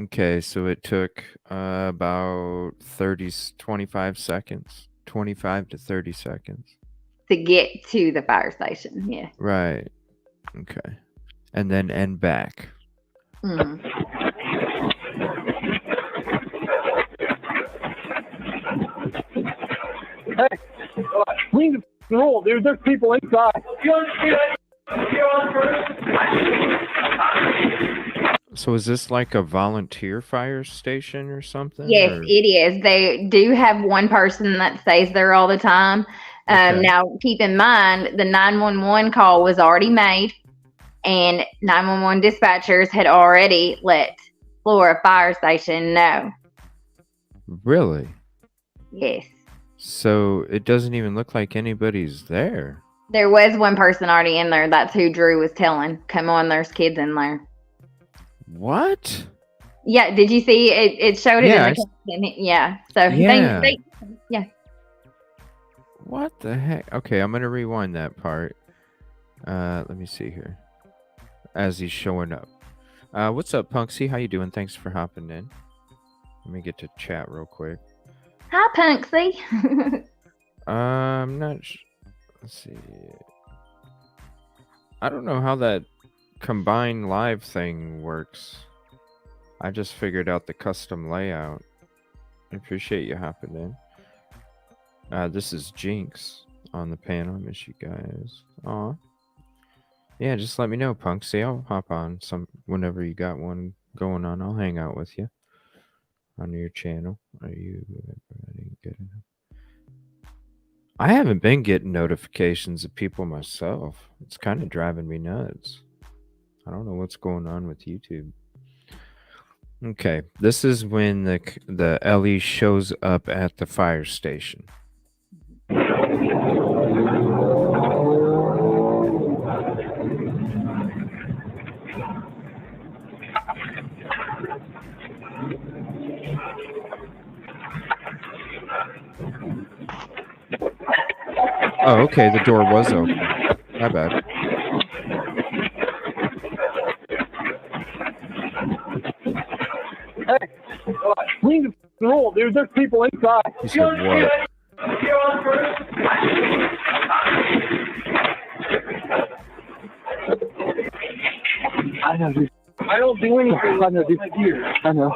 Speaker 1: Okay, so it took about 25 seconds, 25 to 30 seconds.
Speaker 9: To get to the fire station, yeah.
Speaker 1: Right. Okay. And then end back.
Speaker 9: Mm.
Speaker 14: Hey, we need to roll, dude. There's people inside.
Speaker 1: So is this like a volunteer fire station or something?
Speaker 9: Yes,
Speaker 1: or?
Speaker 9: it is. They do have one person that stays there all the time.
Speaker 1: Okay.
Speaker 9: Now, keep in mind, the 911 call was already made, and 911 dispatchers had already let Flora Fire Station know.
Speaker 1: Really?
Speaker 9: Yes.
Speaker 1: So it doesn't even look like anybody's there.
Speaker 9: There was one person already in there. That's who Drew was telling. Come on, there's kids in there.
Speaker 1: What?
Speaker 9: Yeah, did you see it? It showed it in the caption. Yeah. So
Speaker 1: Yeah.
Speaker 9: yeah.
Speaker 1: What the heck? Okay, I'm gonna rewind that part. Let me see here. As he's showing up. What's up, Punksy? How you doing? Thanks for hopping in. Let me get to chat real quick.
Speaker 9: Hi, Punksy.
Speaker 1: I'm not. Let's see. I don't know how that combined live thing works. I just figured out the custom layout. I appreciate you hopping in. This is Jinx on the panel. I miss you guys. Aw. Yeah, just let me know, Punksy. I'll hop on whenever you got one going on. I'll hang out with you on your channel. Are you? I didn't get it. I haven't been getting notifications of people myself. It's kind of driving me nuts. I don't know what's going on with YouTube. Okay, this is when the Ellie shows up at the fire station. Oh, okay, the door was open. My bad.
Speaker 14: Hey, we need to roll, dude. There's people inside.
Speaker 1: You said what?
Speaker 14: I know, dude. I don't do anything like that, dude. I know.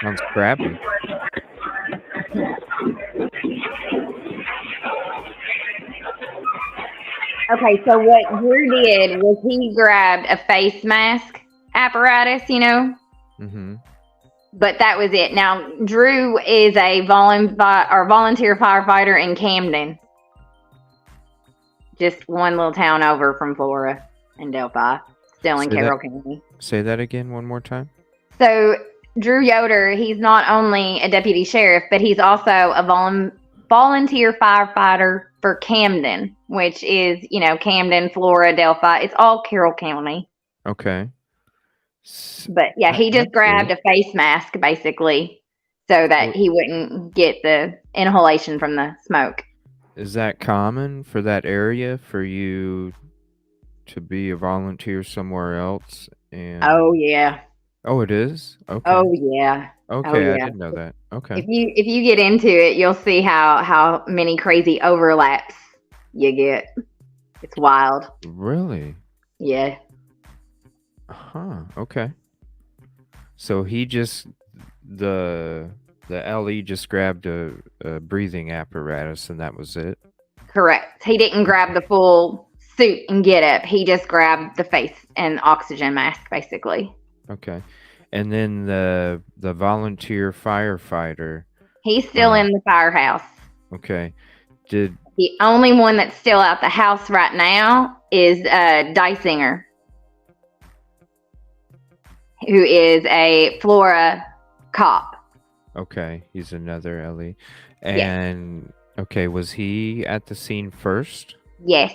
Speaker 1: Sounds crappy.
Speaker 9: Okay, so what Drew did was he grabbed a face mask apparatus,
Speaker 1: Mm-hmm.
Speaker 9: but that was it. Now, Drew is a volunteer firefighter in Camden, just one little town over from Flora and Delphi, still in Carroll County.
Speaker 1: Say that again one more time.
Speaker 9: So Drew Yoder, he's not only a deputy sheriff, but he's also a volunteer firefighter for Camden, which is, Camden, Flora, Delphi. It's all Carroll County.
Speaker 1: Okay.
Speaker 9: But yeah, he just grabbed a face mask basically so that he wouldn't get the inhalation from the smoke.
Speaker 1: Is that common for that area for you to be a volunteer somewhere else? And
Speaker 9: Oh yeah.
Speaker 1: Oh, it is? Okay.
Speaker 9: Oh yeah.
Speaker 1: Okay,
Speaker 9: Oh, yeah.
Speaker 1: I didn't know that. Okay.
Speaker 9: If you get into it, you'll see how many crazy overlaps you get. It's wild.
Speaker 1: Really?
Speaker 9: Yeah.
Speaker 1: Huh. Okay. So he just the LE just grabbed a breathing apparatus and that was it.
Speaker 9: Correct. He didn't grab the full suit and get up. He just grabbed the face and oxygen mask, basically.
Speaker 1: Okay. And then the volunteer firefighter.
Speaker 9: He's still in the firehouse.
Speaker 1: Okay.
Speaker 9: The only one that's still out the house right now is Dysinger, who is a Flora cop.
Speaker 1: Okay, he's another LE. And okay, was he at the scene first?
Speaker 9: Yes.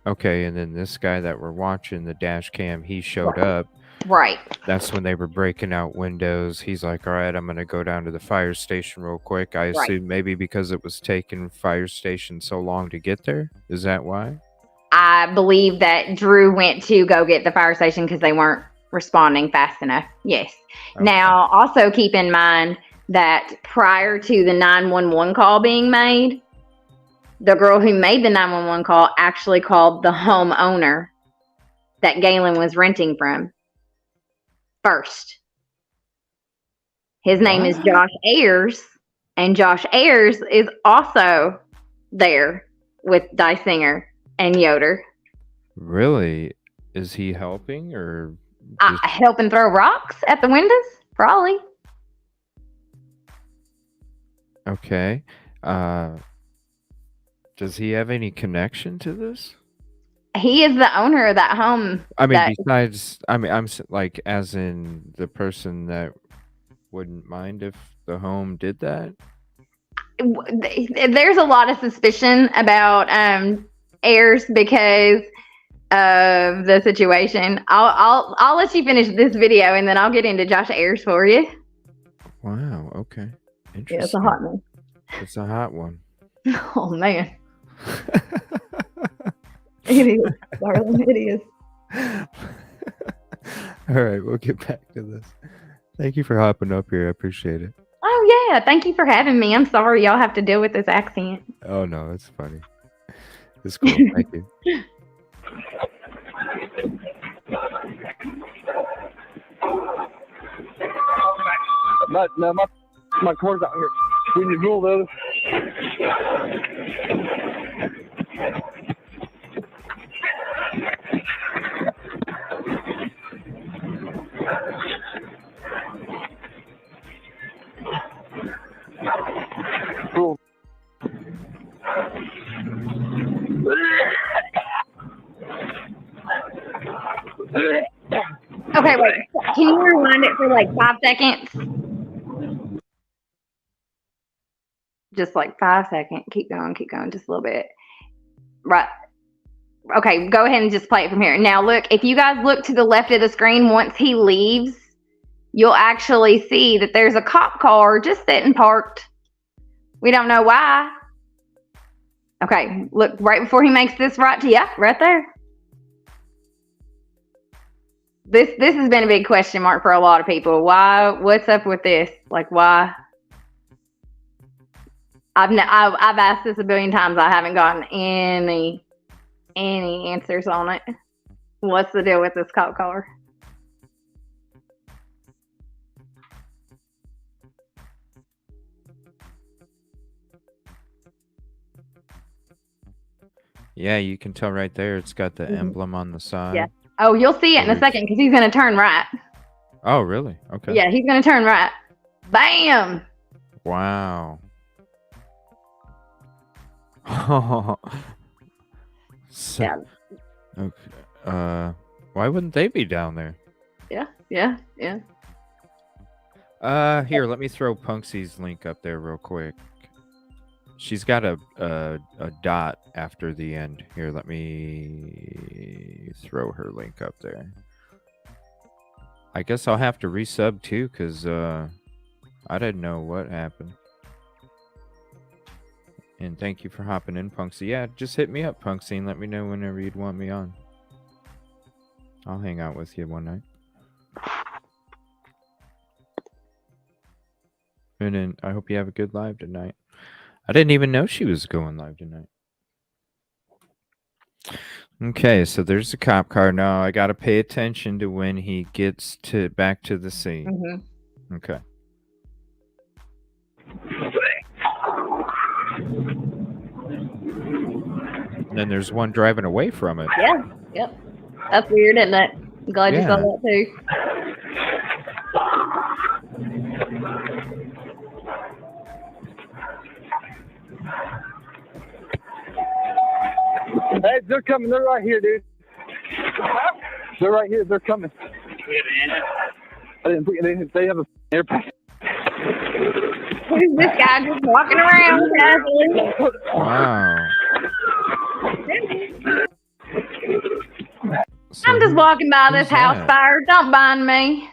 Speaker 1: Okay, and then this guy that we're watching, the dash cam, he showed up.
Speaker 9: Right.
Speaker 1: That's when they were breaking out windows. He's like, all right, I'm going to go down to the fire station real quick. I assume maybe because it was taking fire station so long to get there. Is that why?
Speaker 9: I believe that Drew went to go get the fire station because they weren't responding fast enough. Yes. Okay. Now, also keep in mind that prior to the 911 call being made, the girl who made the 911 call actually called the homeowner that Galen was renting from first. His name is Josh Ayers, and Josh Ayers is also there with Dysinger and Yoder.
Speaker 1: Really? Is he helping or
Speaker 9: helping throw rocks at the windows? Probably.
Speaker 1: Okay. Does he have any connection to this?
Speaker 9: He is the owner of that home.
Speaker 1: I mean, I'm like, as in the person that wouldn't mind if the home did that.
Speaker 9: There's a lot of suspicion about Ayers because of the situation. I'll let you finish this video and then I'll get into Josh Ayers for you.
Speaker 1: Wow. Okay. Interesting.
Speaker 9: Yeah, it's a hot one.
Speaker 1: It's a hot one.
Speaker 9: Oh man. It is, darling. It is.
Speaker 1: All right, we'll get back to this. Thank you for hopping up here. I appreciate it.
Speaker 9: Oh yeah, thank you for having me. I'm sorry y'all have to deal with this accent.
Speaker 1: Oh no, it's funny. It's cool. Thank you.
Speaker 14: My car's out here. We need to roll those. Cool.
Speaker 9: Okay, wait. Can you rewind it for like 5 seconds? Just like 5 seconds. Keep going just a little bit. Right. Okay, go ahead and just play it from here. Now look, if you guys look to the left of the screen, once he leaves, you'll actually see that there's a cop car just sitting parked. We don't know why. Okay, look right before he makes this right to you, right there. This has been a big question mark for a lot of people. Why? What's up with this? Like, why? I've asked this a billion times. I haven't gotten any answers on it. What's the deal with this cop car?
Speaker 1: Yeah, you can tell right there. It's got the emblem on the side.
Speaker 9: Yeah. Oh, you'll see it in a second because he's going to turn right.
Speaker 1: Oh, really? Okay.
Speaker 9: Yeah, he's going to turn right. Bam!
Speaker 1: Wow. So,
Speaker 9: Yeah.
Speaker 1: okay. Why wouldn't they be down there?
Speaker 9: Yeah.
Speaker 1: Here, let me throw Punksy's link up there real quick. She's got a dot after the end. Here, let me throw her link up there. I guess I'll have to resub too, because I didn't know what happened. And thank you for hopping in, Punksy. Yeah, just hit me up, Punksy, and let me know whenever you'd want me on. I'll hang out with you one night. And then I hope you have a good live tonight. I didn't even know she was going live tonight. Okay, so there's the cop car. Now I got to pay attention to when he gets back to the scene. Okay. And then there's one driving away from it.
Speaker 9: Yeah. Yep. That's weird, isn't it? I'm glad you saw that too.
Speaker 14: Hey, they're coming. They're right here, dude. They're right here. They're coming. They have a airplane.
Speaker 9: Who's this guy just walking around casually?
Speaker 1: Wow.
Speaker 9: I'm just walking by this house fire. Don't mind me.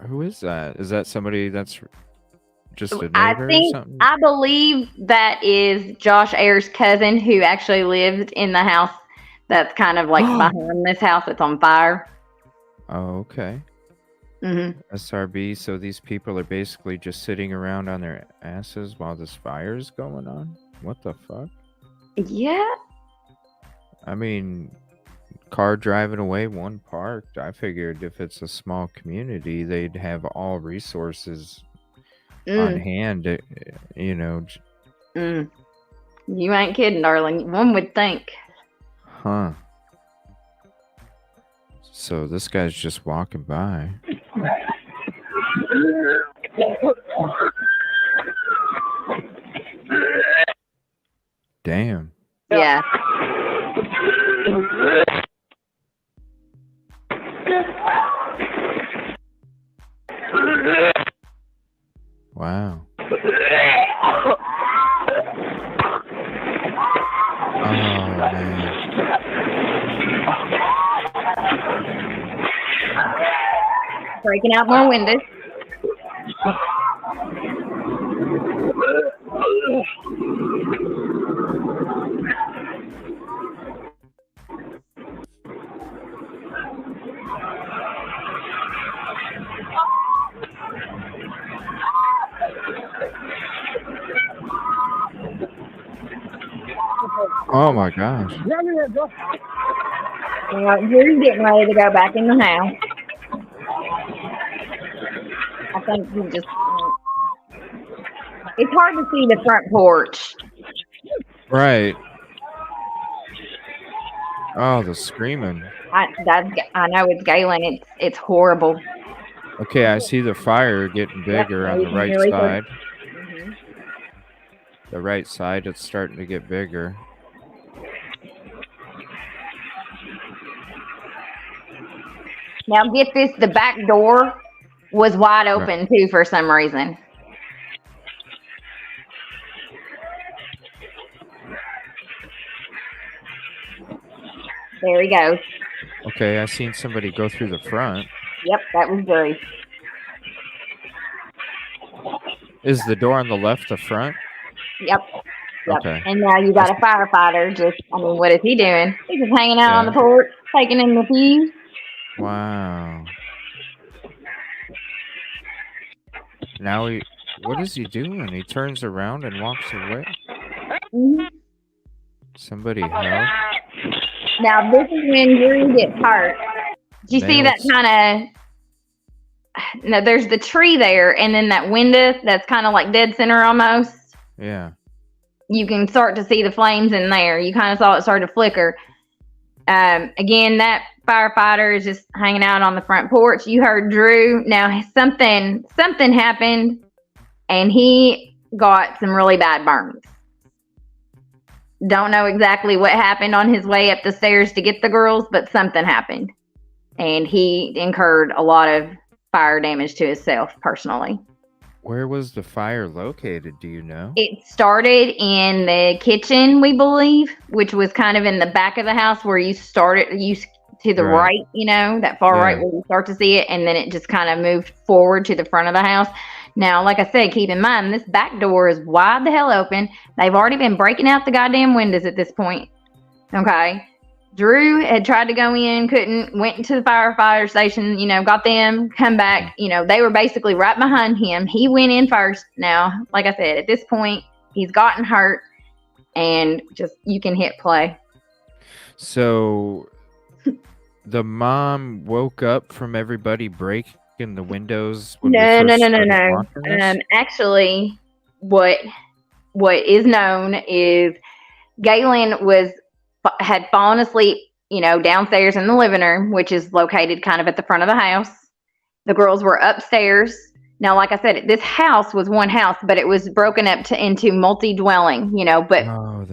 Speaker 1: Who is that? Is that somebody that's just a neighbor or something?
Speaker 9: I believe that is Josh Ayer's cousin who actually lived in the house that's kind of like behind this house that's on fire.
Speaker 1: Oh, okay. SRB, so these people are basically just sitting around on their asses while this fire is going on? What the fuck?
Speaker 9: Yeah.
Speaker 1: I mean, car driving away, one parked. I figured if it's a small community, they'd have all resources on hand, you know.
Speaker 9: You ain't kidding, darling. One would think.
Speaker 1: Huh. So this guy's just walking by. Damn.
Speaker 9: Yeah.
Speaker 1: Wow.
Speaker 9: Breaking out more windows.
Speaker 1: Oh my gosh.
Speaker 9: Drew's getting ready to go back in the house. I think he just... It's hard to see the front porch.
Speaker 1: Right. Oh, the screaming.
Speaker 9: I know it's Galen. It's horrible.
Speaker 1: Okay, I see the fire getting bigger on the right side. The right side, it's starting to get bigger.
Speaker 9: Now get this, the back door was wide open too for some reason. There he goes.
Speaker 1: Okay, I seen somebody go through the front.
Speaker 9: Yep, that was Drew.
Speaker 1: Is the door on the left the front?
Speaker 9: Yep.
Speaker 1: Okay.
Speaker 9: And now you got a firefighter just, I mean, what is he doing? He's just hanging out on the porch, taking in the view.
Speaker 1: Wow. Now what is he doing? He turns around and walks away. Somebody help.
Speaker 9: Now this is when Drew gets hurt. Do you see that kind of, no, there's the tree there and then that window that's kind of like dead center almost.
Speaker 1: Yeah.
Speaker 9: you can start to see the flames in there. You kind of saw it start to flicker. Again, that firefighter is just hanging out on the front porch. You heard Drew. Now something happened, and he got some really bad burns. Don't know exactly what happened on his way up the stairs to get the girls, but something happened, and he incurred a lot of fire damage to himself personally.
Speaker 1: Where was the fire located? Do you know?
Speaker 9: It started in the kitchen, we believe, which was kind of in the back of the house where you to the right, that far right where you start to see it. And then it just kind of moved forward to the front of the house. Now, like I said, keep in mind, this back door is wide the hell open. They've already been breaking out the goddamn windows at this point. Okay. Drew had tried to go in, couldn't, went into the firefighter station, got them, come back. They were basically right behind him. He went in first. Now, like I said, at this point, he's gotten hurt, and just, you can hit play.
Speaker 1: So the mom woke up from everybody breaking the windows?
Speaker 9: No. Actually, what is known is Galen had fallen asleep, downstairs in the living room, which is located kind of at the front of the house. The girls were upstairs. Now, like I said, this house was one house, but it was broken up into multi-dwelling, but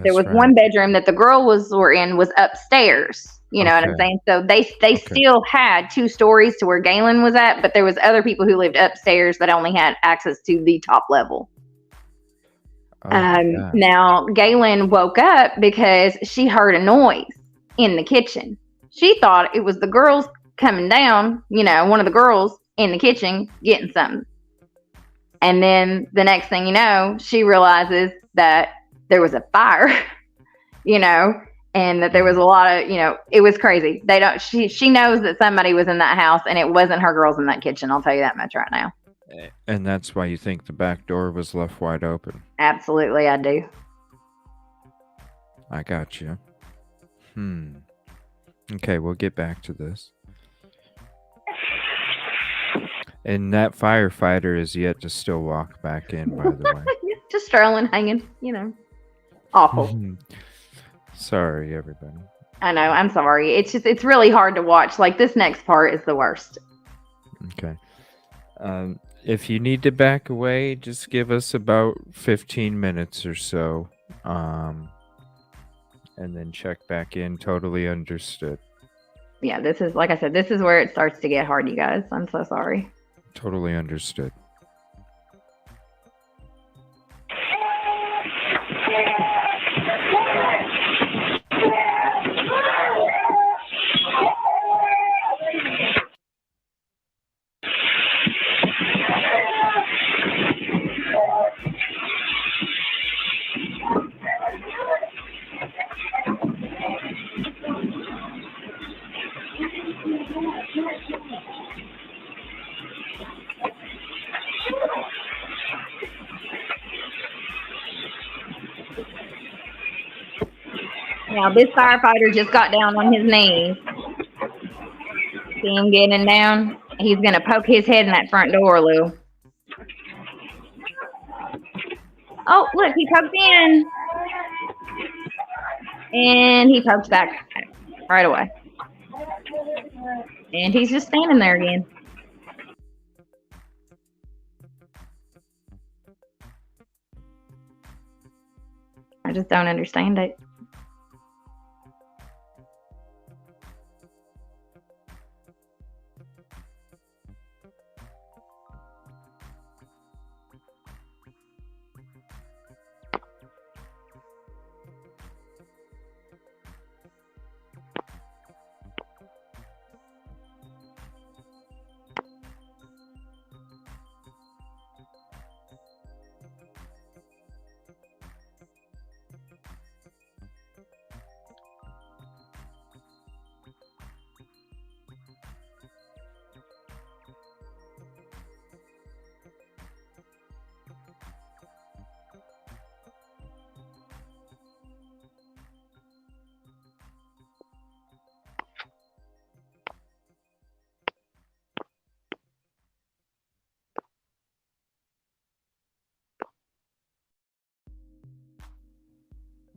Speaker 9: there was one bedroom that the girls were in was upstairs. You know what I'm saying? So they still had 2 stories to where Galen was at, but there was other people who lived upstairs that only had access to the top level. Now, Galen woke up because she heard a noise in the kitchen. She thought it was the girls coming down, one of the girls in the kitchen getting something. And then the next thing you know, she realizes that there was a fire, and that there was a lot of, it was crazy. She knows that somebody was in that house, and it wasn't her girls in that kitchen. I'll tell you that much right now.
Speaker 1: And that's why you think the back door was left wide open?
Speaker 9: Absolutely, I do.
Speaker 1: I got you. Okay, we'll get back to this. And that firefighter is yet to still walk back in, by the way.
Speaker 9: Just strolling, hanging, Awful.
Speaker 1: Sorry, everybody.
Speaker 9: I know, I'm sorry. It's really hard to watch. Like, this next part is the worst.
Speaker 1: Okay. If you need to back away, just give us about 15 minutes or so. And then check back in. Totally understood.
Speaker 9: Yeah, this is, like I said, this is where it starts to get hard, you guys. I'm so sorry.
Speaker 1: Totally understood.
Speaker 9: Now, this firefighter just got down on his knees. See him getting down? He's going to poke his head in that front door, Lou. Oh, look, he poked in. And he pokes back right away. And he's just standing there again. I just don't understand it.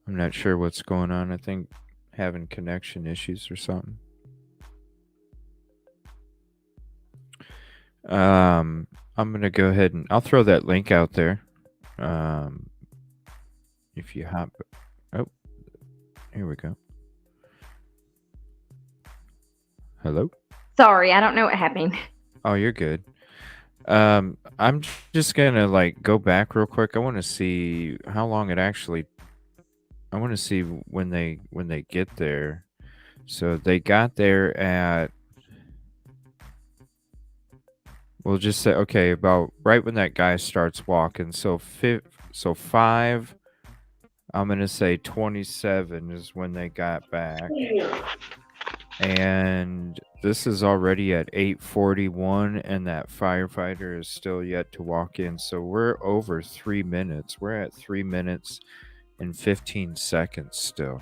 Speaker 1: I'm not sure what's going on. I think having connection issues or something. I'm gonna go ahead and I'll throw that link out there. If you hop, oh, here we go. Hello.
Speaker 9: Sorry, I don't know what happened.
Speaker 1: Oh, you're good. I'm just gonna like go back real quick. I want to see how long it actually. I want to see when they get there. So they got there at. We'll just say okay, about right when that guy starts walking. So 5. I'm gonna say 27 is when they got back. And this is already at 8:41, and that firefighter is still yet to walk in. So we're over 3 minutes. We're at 3 minutes and 15 seconds still.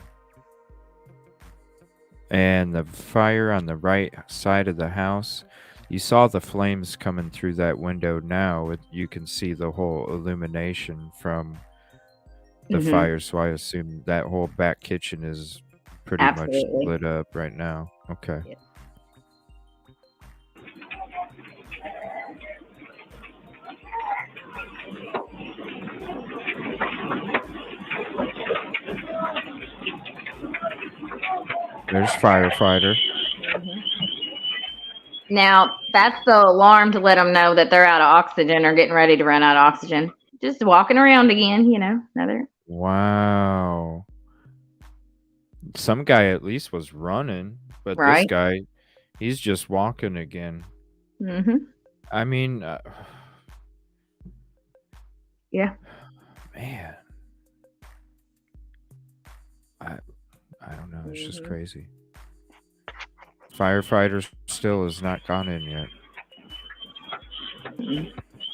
Speaker 1: And the fire on the right side of the house, you saw the flames coming through that window now. You can see the whole illumination from the fire. So I assume that whole back kitchen is pretty much lit up right now. Okay.
Speaker 9: Yep.
Speaker 1: There's firefighter.
Speaker 9: Now, that's the alarm to let them know that they're out of oxygen or getting ready to run out of oxygen. Just walking around again, another.
Speaker 1: Wow. Some guy at least was running, but this guy, he's just walking again. I mean,
Speaker 9: yeah.
Speaker 1: Man. I don't know. It's just crazy. Firefighter still has not gone in yet.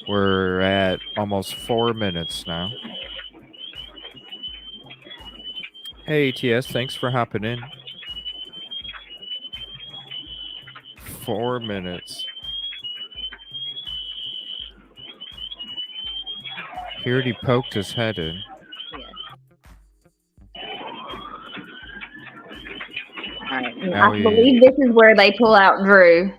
Speaker 1: We're at almost 4 minutes now. Hey, ATS, thanks for hopping in. 4 minutes. He already poked his head in.
Speaker 9: I believe this is where they pull out Drew.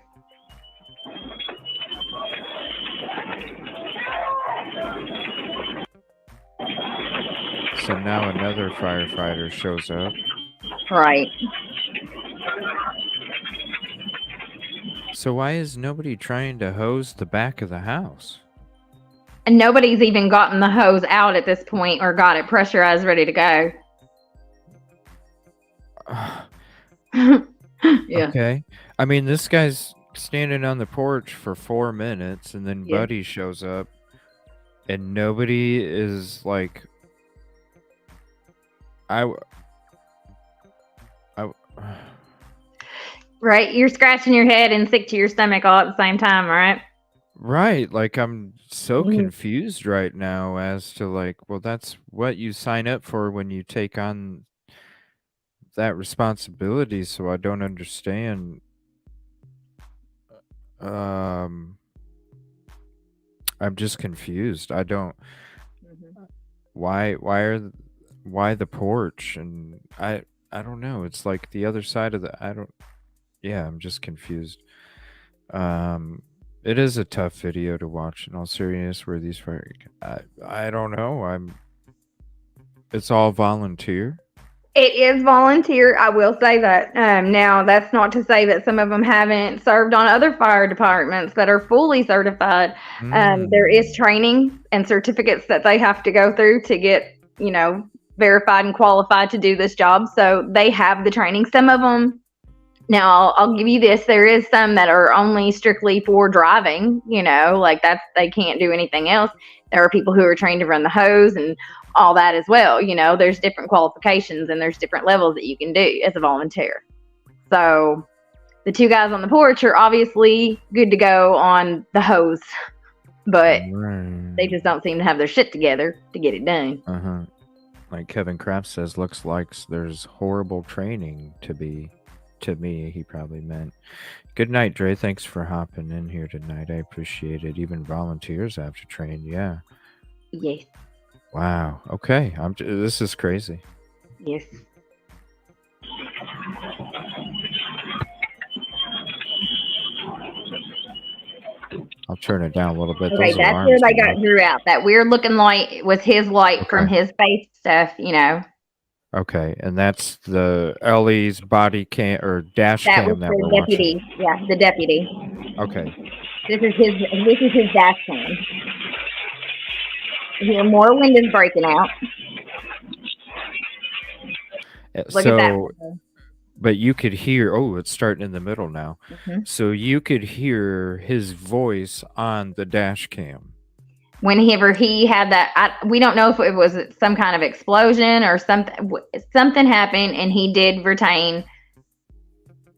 Speaker 1: So now another firefighter shows up.
Speaker 9: Right.
Speaker 1: So why is nobody trying to hose the back of the house?
Speaker 9: And nobody's even gotten the hose out at this point or got it pressurized, ready to go. Yeah.
Speaker 1: Okay. I mean, this guy's standing on the porch for 4 minutes, and then Buddy shows up, and nobody is like,
Speaker 9: Right, you're scratching your head and sick to your stomach all at the same time, right?
Speaker 1: Right, like I'm so confused right now as to like, well, that's what you sign up for when you take on that responsibility, so I don't understand. I'm just confused. I don't. Why the porch? And I don't know. It's like the other side of the. Yeah, I'm just confused. It is a tough video to watch. In all seriousness, where these I don't know. It's all volunteer.
Speaker 9: It is volunteer. I will say that. Now, that's not to say that some of them haven't served on other fire departments that are fully certified. There is training and certificates that they have to go through to get, verified and qualified to do this job. So they have the training. Some of them, now I'll give you this, there is some that are only strictly for driving, like they can't do anything else. There are people who are trained to run the hose and all that as well. There's different qualifications and there's different levels that you can do as a volunteer. So the two guys on the porch are obviously good to go on the hose, but they just don't seem to have their shit together to get it done.
Speaker 1: Like Kevin Kraft says, looks like there's horrible training to me, he probably meant. Good night, Dre. Thanks for hopping in here tonight. I appreciate it. Even volunteers have to train. Yeah.
Speaker 9: Yes.
Speaker 1: Wow. Okay. This is crazy.
Speaker 9: Yes.
Speaker 1: I'll turn it down a little bit.
Speaker 9: Okay,
Speaker 1: Those
Speaker 9: that's
Speaker 1: alarms
Speaker 9: where they
Speaker 1: go
Speaker 9: got
Speaker 1: off.
Speaker 9: drew out. That weird looking light was his light from
Speaker 1: Okay.
Speaker 9: his face stuff, you know.
Speaker 1: Okay, and that's the Ellie's body cam or dash
Speaker 9: That
Speaker 1: cam
Speaker 9: was
Speaker 1: that
Speaker 9: the
Speaker 1: we're
Speaker 9: deputy.
Speaker 1: watching.
Speaker 9: Yeah, the deputy.
Speaker 1: Okay.
Speaker 9: This is his dash cam. You hear more windows breaking out. Look at that.
Speaker 1: But you could hear, oh, it's starting in the middle now.
Speaker 9: Mhm.
Speaker 1: So you could hear his voice on the dash cam.
Speaker 9: Whenever he had that, we don't know if it was some kind of explosion or something. Something happened, and he did retain,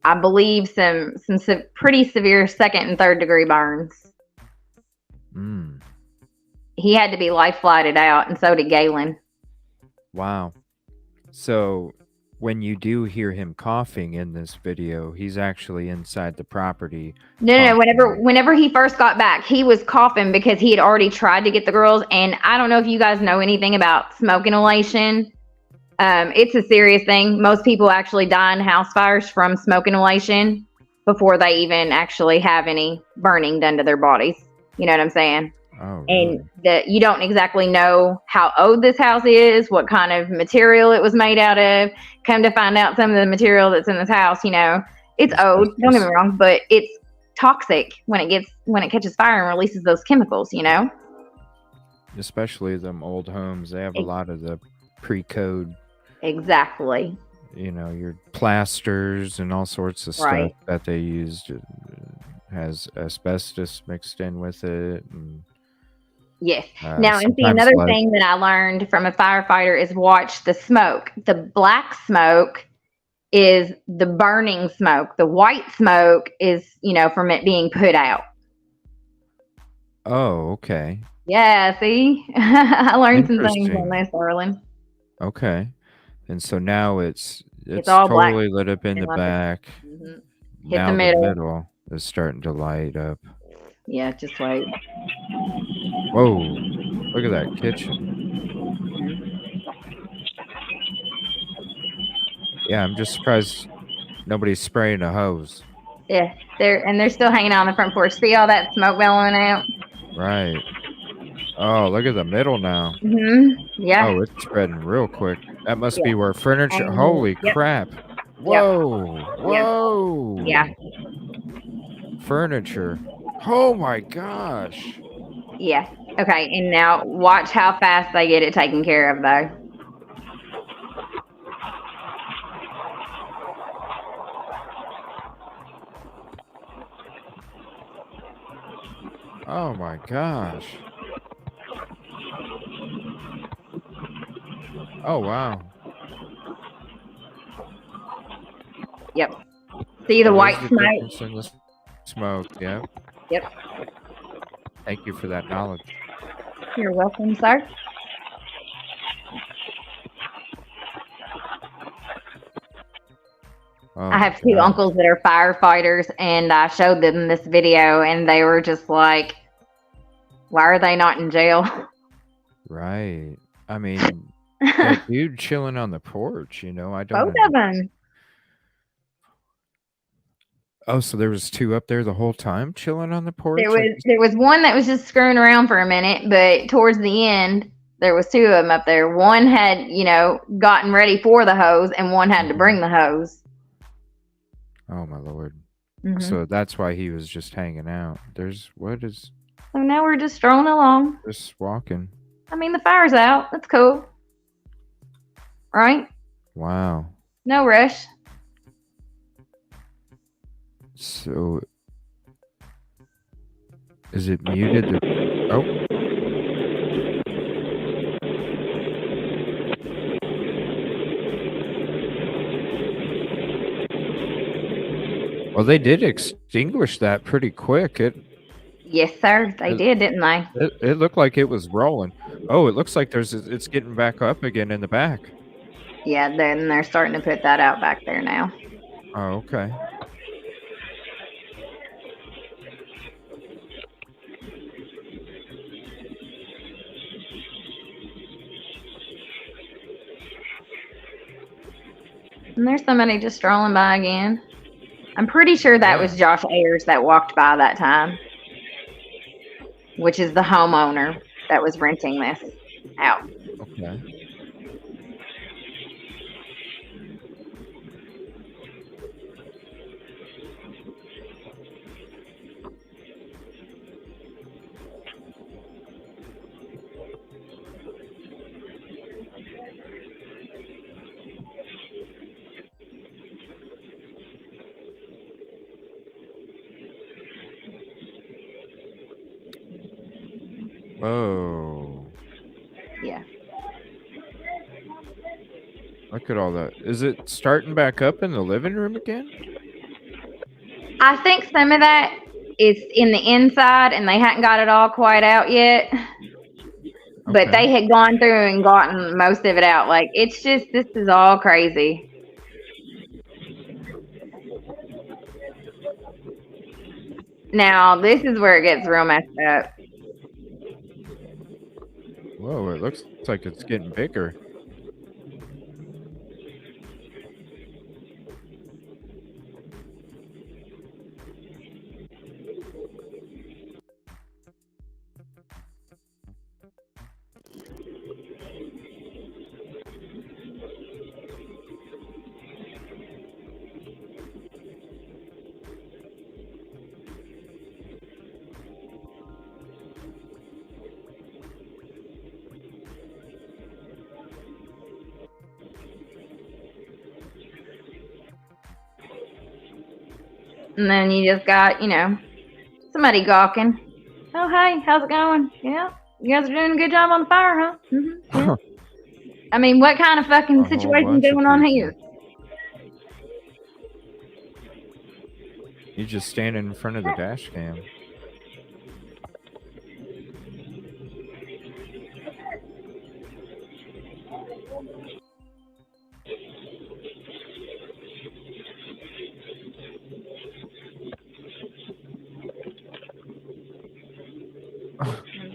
Speaker 9: I believe, some pretty severe 2nd and 3rd degree burns.
Speaker 1: Mm.
Speaker 9: He had to be life flighted out, and so did Galen.
Speaker 1: Wow. So when you do hear him coughing in this video, he's actually inside the property.
Speaker 9: No. Whenever he first got back, he was coughing because he had already tried to get the girls. And I don't know if you guys know anything about smoke inhalation. It's a serious thing. Most people actually die in house fires from smoke inhalation before they even actually have any burning done to their bodies. You know what I'm saying?
Speaker 1: Oh, really?
Speaker 9: And you don't exactly know how old this house is, what kind of material it was made out of. Come to find out, some of the material that's in this house, you know, it's old. Don't get me wrong, but it's toxic when it catches fire and releases those chemicals, you know.
Speaker 1: Especially them old homes, they have a lot of the pre-code.
Speaker 9: Exactly.
Speaker 1: You know, your plasters and all sorts of stuff that they used has asbestos mixed in with it. And,
Speaker 9: yes. Now, and see, another thing that I learned from a firefighter is watch the smoke. The black smoke is the burning smoke. The white smoke is, you know, from it being put out.
Speaker 1: Oh, okay.
Speaker 9: Yeah, see? I learned some things on this, Arlen.
Speaker 1: Okay. And so now it's
Speaker 9: all
Speaker 1: totally
Speaker 9: black
Speaker 1: lit up in the back.
Speaker 9: Mm-hmm.
Speaker 1: Now the middle is starting to light up.
Speaker 9: Yeah, just wait.
Speaker 1: Whoa, look at that kitchen. Yeah, I'm just surprised nobody's spraying a hose.
Speaker 9: Yeah, they're still hanging out on the front porch. See all that smoke billowing out?
Speaker 1: Right. Oh, look at the middle now.
Speaker 9: Yeah.
Speaker 1: Oh, it's spreading real quick. That must be where furniture. Holy crap. Whoa. Whoa.
Speaker 9: Yeah.
Speaker 1: Furniture. Oh my gosh.
Speaker 9: Yeah. Okay, and now watch how fast they get it taken care of, though.
Speaker 1: Oh my gosh. Oh wow.
Speaker 9: Yep. See the white smoke?
Speaker 1: In the smoke, yeah.
Speaker 9: Yep.
Speaker 1: Thank you for that knowledge.
Speaker 9: You're welcome, sir.
Speaker 1: Oh,
Speaker 9: I have two uncles that are firefighters, and I showed them this video, and they were just like, why are they not in jail?
Speaker 1: Right. I mean, that dude chilling on the porch, you know, I don't
Speaker 9: Both of them.
Speaker 1: Oh, so there was two up there the whole time chilling on the porch?
Speaker 9: There was one that was just screwing around for a minute, but towards the end, there was two of them up there. One had, you know, gotten ready for the hose, and one had to bring the hose.
Speaker 1: Oh my Lord. So that's why he was just hanging out.
Speaker 9: So now we're just strolling along.
Speaker 1: Just walking.
Speaker 9: I mean, the fire's out. That's cool. Right?
Speaker 1: Wow.
Speaker 9: No rush.
Speaker 1: So is it muted? Oh. Well, they did extinguish that pretty quick.
Speaker 9: Yes, sir. They did, didn't they?
Speaker 1: It looked like it was rolling. Oh, it looks like it's getting back up again in the back.
Speaker 9: Yeah, then they're starting to put that out back there now.
Speaker 1: Oh, okay.
Speaker 9: And there's somebody just strolling by again. I'm pretty sure that was Josh Ayers that walked by that time, which is the homeowner that was renting this out.
Speaker 1: Okay. Whoa.
Speaker 9: Yeah.
Speaker 1: Look at all that. Is it starting back up in the living room again?
Speaker 9: I think some of that is in the inside and they hadn't got it all quite out yet. But they had gone through and gotten most of it out. Like, it's just, this is all crazy. Now, this is where it gets real messed up.
Speaker 1: Whoa, it looks like it's getting bigger.
Speaker 9: And then you just got, you know, somebody gawking. Oh, hey, how's it going? Yeah, you guys are doing a good job on the fire, huh? Mm-hmm. Yeah. I mean, what kind of fucking situation going on here?
Speaker 1: He's just standing in front of the dash cam.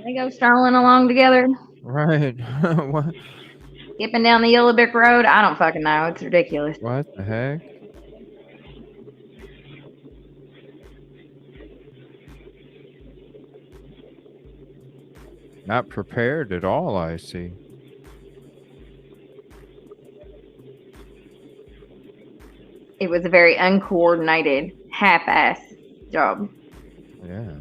Speaker 9: They go strolling along together.
Speaker 1: Right. What?
Speaker 9: Skipping down the yellow brick road. I don't fucking know. It's ridiculous.
Speaker 1: What the heck? Not prepared at all, I see.
Speaker 9: It was a very uncoordinated, half-ass job.
Speaker 1: Yeah.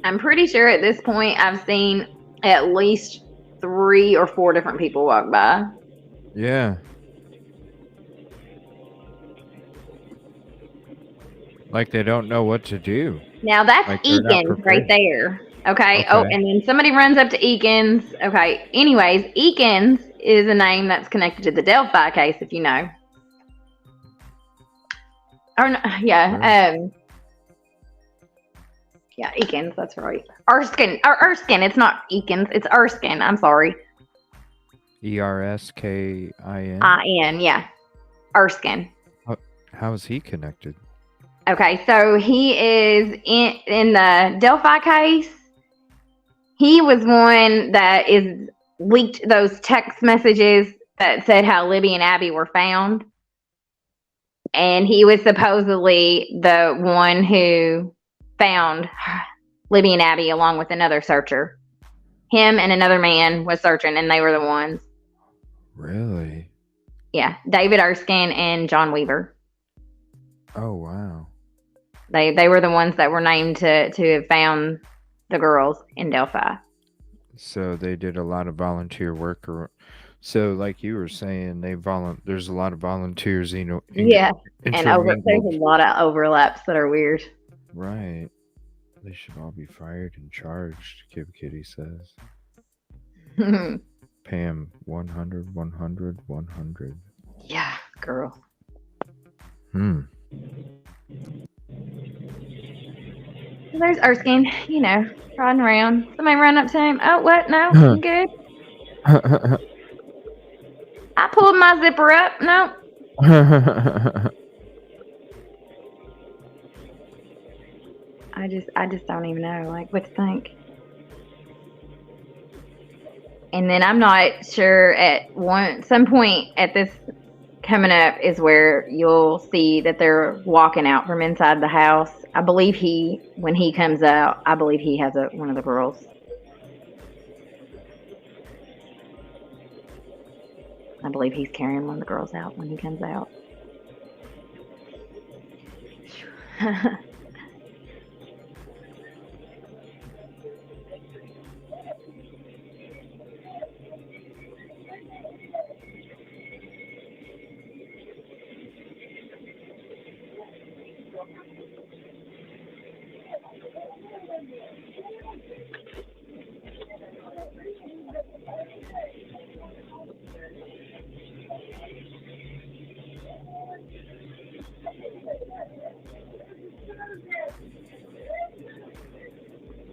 Speaker 9: I'm pretty sure at this point I've seen at least 3 or 4 different people walk by.
Speaker 1: Yeah. Like they don't know what to do.
Speaker 9: Now that's
Speaker 1: Like they're not
Speaker 9: Eakins right
Speaker 1: prepared.
Speaker 9: there. Okay. Oh, and then somebody runs up to Eakins. Okay. Anyways, Eakins is a name that's connected to the Delphi case, if you know. Or no, yeah. Yeah, Eakins, that's right. Erskine. Erskine, it's not Eakins, it's Erskine. I'm sorry.
Speaker 1: Erskin.
Speaker 9: I-N, yeah. Erskine.
Speaker 1: How is he connected?
Speaker 9: Okay, so he is in the Delphi case. He was one that is leaked those text messages that said how Libby and Abby were found. And he was supposedly the one who found Libby and Abby along with another searcher. Him and another man was searching, and they were the ones.
Speaker 1: Really?
Speaker 9: Yeah, David Erskine and John Weaver.
Speaker 1: Oh, wow.
Speaker 9: They were the ones that were named to have found the girls in Delphi.
Speaker 1: So they did a lot of volunteer work. So, like you were saying, there's a lot of volunteers.
Speaker 9: Yeah, and there's a lot of overlaps that are weird.
Speaker 1: Right. They should all be fired and charged, Kib Kitty says. Pay him 100, 100, 100.
Speaker 9: Yeah, girl. There's Erskine, riding around. Somebody run up to him. Oh, what? No, I'm good. I pulled my zipper up. No. I just don't even know, what to think. And then I'm not sure some point at this coming up is where you'll see that they're walking out from inside the house. I believe when he comes out, I believe he has one of the girls. I believe he's carrying one of the girls out when he comes out.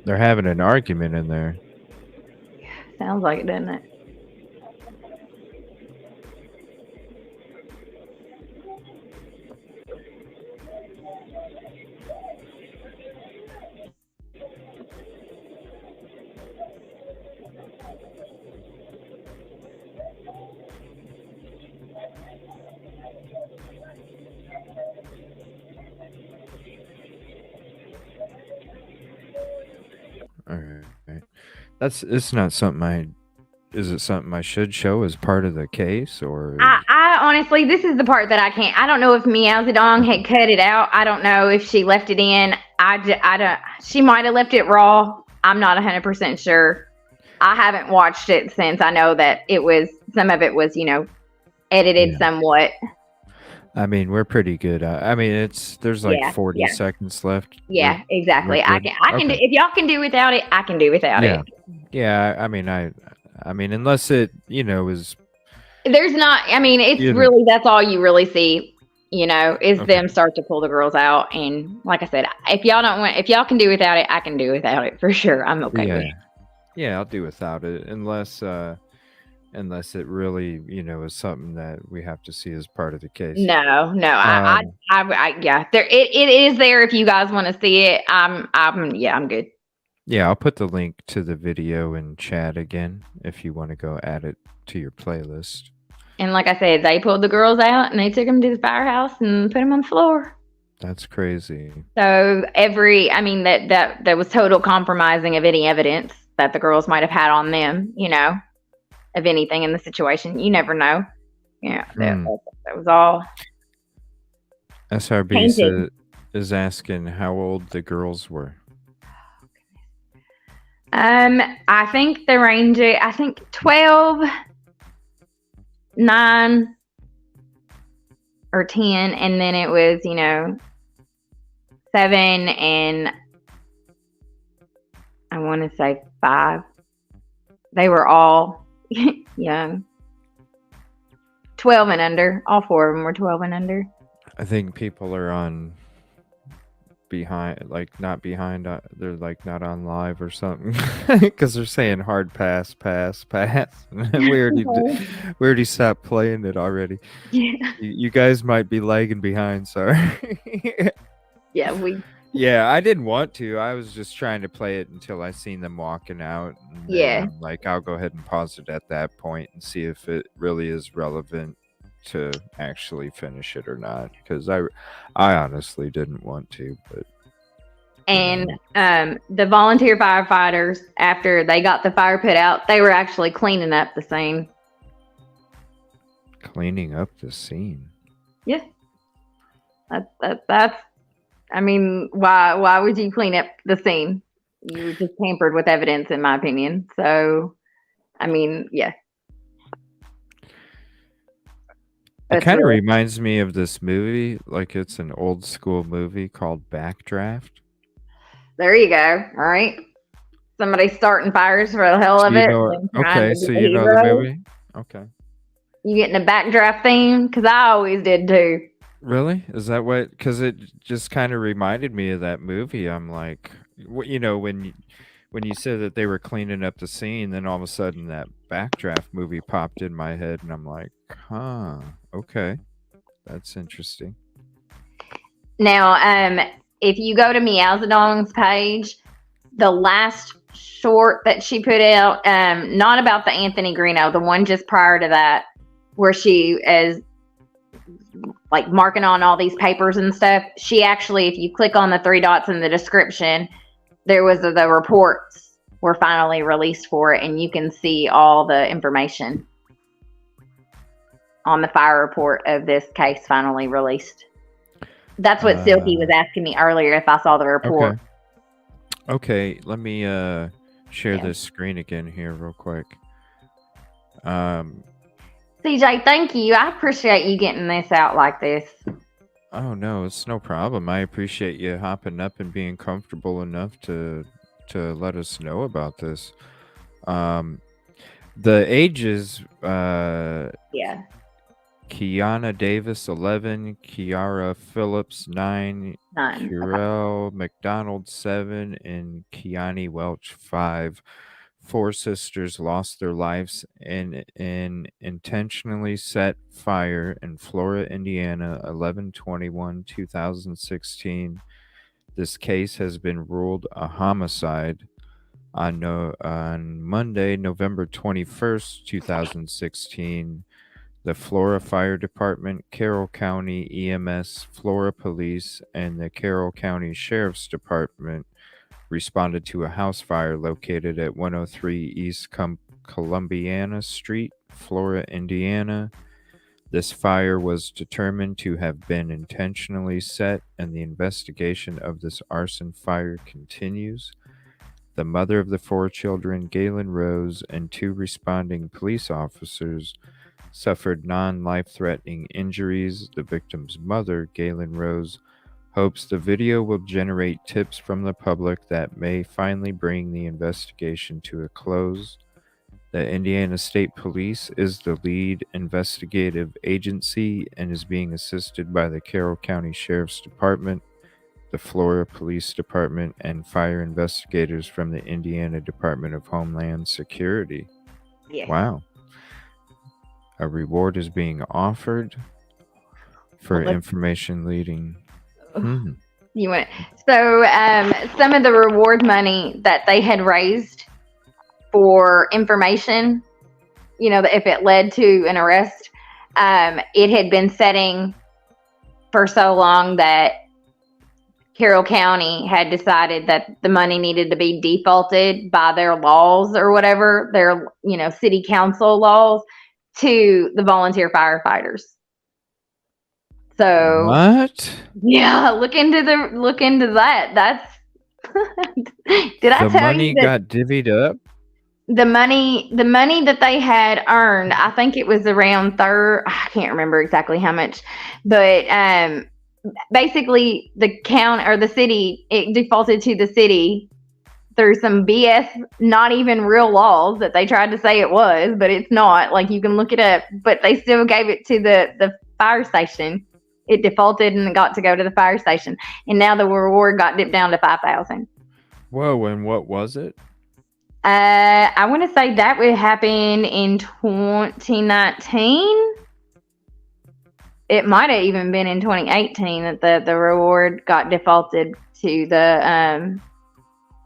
Speaker 1: They're having an argument in there.
Speaker 9: Sounds like it, doesn't it?
Speaker 1: Alright. It's not something is it something I should show as part of the case, or?
Speaker 9: I honestly, this is the part that I can't. I don't know if Meow Zedong had cut it out. I don't know if she left it in. I don't. She might have left it raw. I'm not 100% sure. I haven't watched it since. I know that some of it was, edited somewhat.
Speaker 1: I mean, we're pretty good. I mean, there's 40 seconds left.
Speaker 9: Yeah, exactly. I can do, if y'all can do without it, I can do without it.
Speaker 1: Yeah. I mean, unless it, is.
Speaker 9: There's not. I mean, it's really that's all you really see. Is them start to pull the girls out, and like I said, if y'all can do without it, I can do without it for sure. I'm okay with it.
Speaker 1: Yeah, I'll do without it unless it really, is something that we have to see as part of the case.
Speaker 9: No, yeah, it is there if you guys want to see it. I'm good.
Speaker 1: Yeah, I'll put the link to the video in chat again if you want to go add it to your playlist.
Speaker 9: And like I said, they pulled the girls out and they took them to the firehouse and put them on the floor.
Speaker 1: That's crazy.
Speaker 9: So that was total compromising of any evidence that the girls might have had on them, of anything in the situation. You never know. Yeah, that was all.
Speaker 1: SRB is asking how old the girls were.
Speaker 9: I think the range, 12, 9, or 10, and then it was, 7 and I want to say 5. They were all young. 12 and under. All 4 of them were 12 and under.
Speaker 1: I think people are on not behind. They're not on live or something because they're saying hard pass. we already stopped playing it already.
Speaker 9: Yeah.
Speaker 1: You guys might be lagging behind. Sorry.
Speaker 9: Yeah,
Speaker 1: I didn't want to. I was just trying to play it until I seen them walking out. And I'll go ahead and pause it at that point and see if it really is relevant to actually finish it or not. Because I honestly didn't want to. But
Speaker 9: and the volunteer firefighters, after they got the fire put out, they were actually cleaning up the scene.
Speaker 1: Cleaning up the scene.
Speaker 9: Yeah. That's. I mean, why would you clean up the scene? You just tampered with evidence, in my opinion. So, I mean, yeah.
Speaker 1: It kind of reminds me of this movie, like it's an old school movie called Backdraft.
Speaker 9: There you go. All right. Somebody starting fires for the hell of it.
Speaker 1: Okay, so you know the movie? Okay.
Speaker 9: You getting a Backdraft theme? Because I always did too.
Speaker 1: Really? Is that what? Because it just kind of reminded me of that movie. I'm like, you know, when you said that they were cleaning up the scene, then all of a sudden that Backdraft movie popped in my head, and I'm like, huh, okay, that's interesting.
Speaker 9: Now, if you go to Meowsdong's page, the last short that she put out, not about the Anthony Greeno, the one just prior to that, where she is like marking on all these papers and stuff. She actually, if you click on the 3 dots in the description, there was the reports were finally released for it, and you can see all the information on the fire report of this case finally released. That's what Silky was asking me earlier if I saw the report.
Speaker 1: Okay, let me share this screen again here real quick.
Speaker 9: CJ, thank you. I appreciate you getting this out like this.
Speaker 1: Oh no, it's no problem. I appreciate you hopping up and being comfortable enough to let us know about this. The ages,
Speaker 9: yeah.
Speaker 1: Kiana Davis 11, Kiara Phillips 9, Kurel McDonald 7, and Kiani Welch 5. 4 sisters lost their lives in an intentionally set fire in Flora, Indiana, 11/21/2016. This case has been ruled a homicide. On Monday, November 21st, 2016, the Flora Fire Department, Carroll County EMS, Flora Police, and the Carroll County Sheriff's Department responded to a house fire located at 103 East Columbiana Street, Flora, Indiana. This fire was determined to have been intentionally set, and the investigation of this arson fire continues. The mother of the 4 children, Galen Rose, and 2 responding police officers suffered non-life-threatening injuries. The victim's mother, Galen Rose, hopes the video will generate tips from the public that may finally bring the investigation to a close. The Indiana State Police is the lead investigative agency and is being assisted by the Carroll County Sheriff's Department, the Flora Police Department, and fire investigators from the Indiana Department of Homeland Security.
Speaker 9: Yeah.
Speaker 1: Wow. A reward is being offered for information leading.
Speaker 9: You want so some of the reward money that they had raised for information, you know, if it led to an arrest, it had been setting for so long that Carroll County had decided that the money needed to be defaulted by their laws or whatever, their, you know, city council laws, to the volunteer firefighters. So
Speaker 1: what?
Speaker 9: Yeah, look into that. That's did I
Speaker 1: the
Speaker 9: tell
Speaker 1: money
Speaker 9: you that
Speaker 1: got divvied up?
Speaker 9: the money that they had earned, I think it was around I can't remember exactly how much, but basically the county or the city, it defaulted to the city through some BS, not even real laws that they tried to say it was, but it's not. Like, you can look it up, but they still gave it to the fire station. It defaulted and got to go to the fire station, and now the reward got dipped down to $5,000.
Speaker 1: Whoa! And what was it?
Speaker 9: I want to say that would happen in 2019. It might have even been in 2018 that the reward got defaulted to the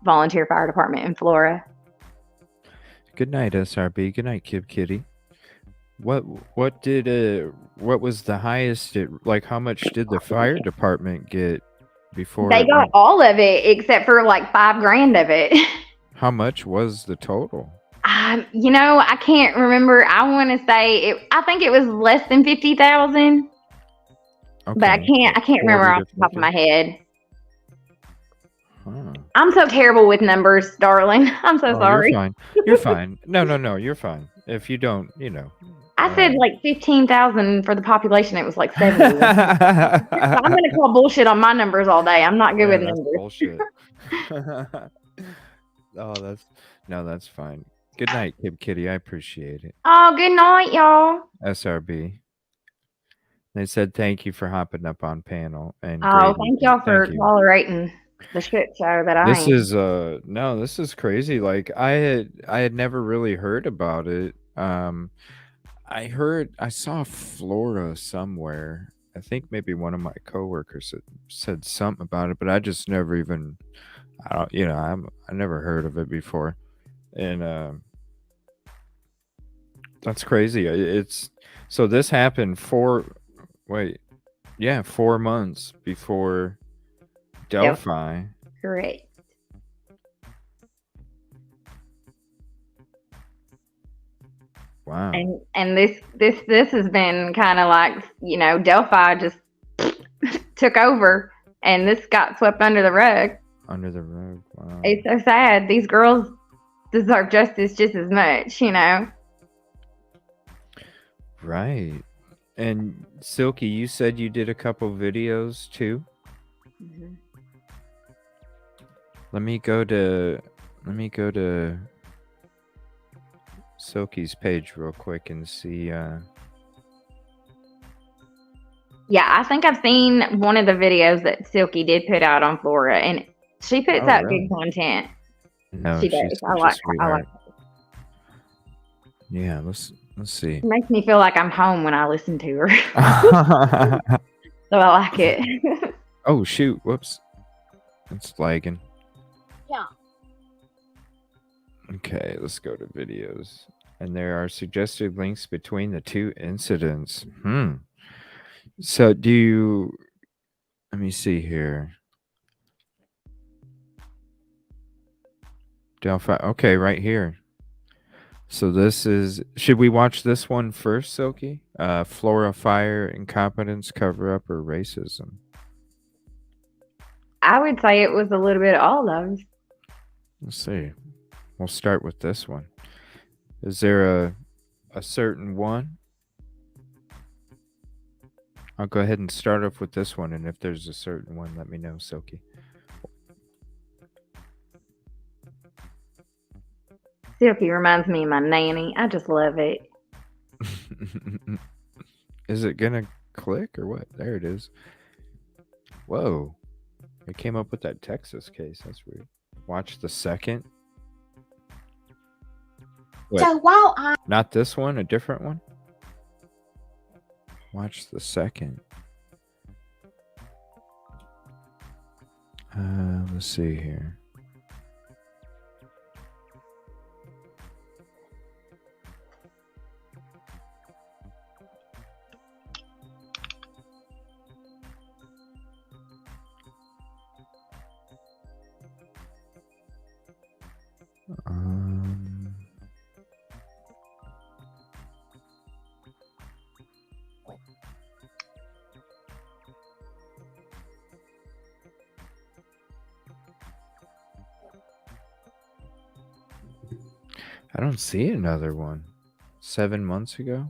Speaker 9: volunteer fire department in Flora.
Speaker 1: Good night, SRB. Good night, Kib Kitty. What was the highest? Like, how much did the fire department get before?
Speaker 9: They got all of it except for like $5,000 of it.
Speaker 1: How much was the total?
Speaker 9: You know, I can't remember. I want to say I think it was less than 50,000. Okay. But I can't remember off the top of my head.
Speaker 1: Huh.
Speaker 9: I'm so terrible with numbers, darling. I'm so sorry.
Speaker 1: You're fine. You're fine. No, you're fine. If you don't, you know.
Speaker 9: I said like 15,000 for the population. It was like 70. So I'm going to call bullshit on my numbers all day. I'm not good with numbers.
Speaker 1: Bullshit. That's fine. Good night, Kib Kitty. I appreciate it.
Speaker 9: Oh, good night, y'all.
Speaker 1: SRB. They said thank you for hopping up on panel. And
Speaker 9: thank y'all for tolerating. the shit show that I
Speaker 1: This
Speaker 9: am.
Speaker 1: is no, this is crazy. Like I had never really heard about it. I saw Flora somewhere. I think maybe one of my coworkers said something about it, but I just never even I don't you know, I never heard of it before. And that's crazy. It's so this happened 4 months before Delphi.
Speaker 9: Correct.
Speaker 1: Wow.
Speaker 9: And this has been kind of like, you know, Delphi just took over and this got swept under the rug.
Speaker 1: Under the rug. Wow.
Speaker 9: It's so sad. These girls deserve justice just as much, you know.
Speaker 1: Right. And Silky, you said you did a couple videos too?
Speaker 9: Mm-hmm.
Speaker 1: Let me go to Silky's page real quick and see
Speaker 9: Yeah, I think I've seen one of the videos that Silky did put out on Flora, and she puts out
Speaker 1: really?
Speaker 9: good content.
Speaker 1: No,
Speaker 9: She
Speaker 1: she's
Speaker 9: does.
Speaker 1: such
Speaker 9: I
Speaker 1: a
Speaker 9: like
Speaker 1: sweetheart. Yeah, let's see.
Speaker 9: It makes me feel like I'm home when I listen to her. So I like it.
Speaker 1: Oh shoot, whoops. It's lagging.
Speaker 2: Yeah.
Speaker 1: Okay, let's go to videos. And there are suggested links between the two incidents. So let me see here. Delphi. Okay, right here. So this is, should we watch this one first, Silky? Flora fire, incompetence, cover up, or racism?
Speaker 9: I would say it was a little bit of all of them.
Speaker 1: Let's see. We'll start with this one. Is there a certain one? I'll go ahead and start off with this one, and if there's a certain one, let me know, Silky.
Speaker 9: Silky reminds me of my nanny. I just love it.
Speaker 1: Is it gonna click or what? There it is. Whoa. It came up with that Texas case. That's weird. Watch the second. Wait,
Speaker 2: So while I
Speaker 1: not this one, a different one? Watch the second. Let's see here. I don't see another one. 7 months ago?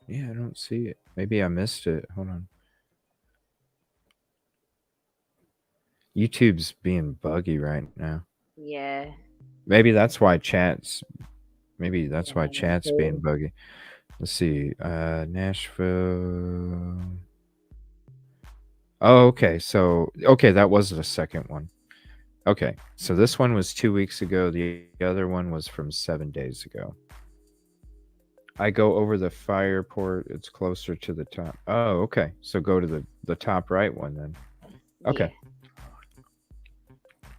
Speaker 1: Yeah, I don't see it. Maybe I missed it. Hold on. YouTube's being buggy right now.
Speaker 9: Yeah.
Speaker 1: Maybe that's why chat's being buggy. Let's see. Nashville. Oh, okay. So, okay, that was the second one. Okay, so this one was 2 weeks ago. The other one was from 7 days ago. I go over the fire port. It's closer to the top. Oh, okay. So go to the top right one then. Okay. Yeah.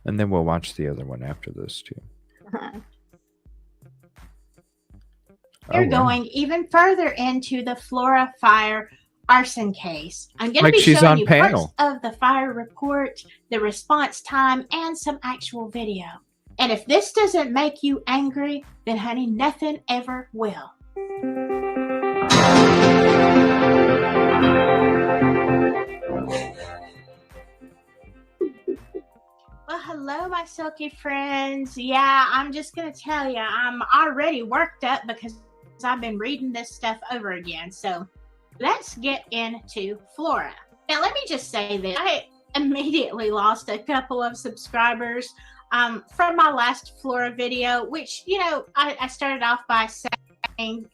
Speaker 1: And then we'll watch the other one after this too.
Speaker 2: You're going even further into the Flora fire arson case. I'm going to be showing you parts of the fire report, the response time, and some actual video. And if this doesn't make you angry, then honey, nothing ever will. Well, hello, my silky friends. Yeah, I'm just going to tell you, I'm already worked up because I've been reading this stuff over again. So let's get into Flora. Now, let me just say that I immediately lost a couple of subscribers from my last Flora video, which, you know, I started off by saying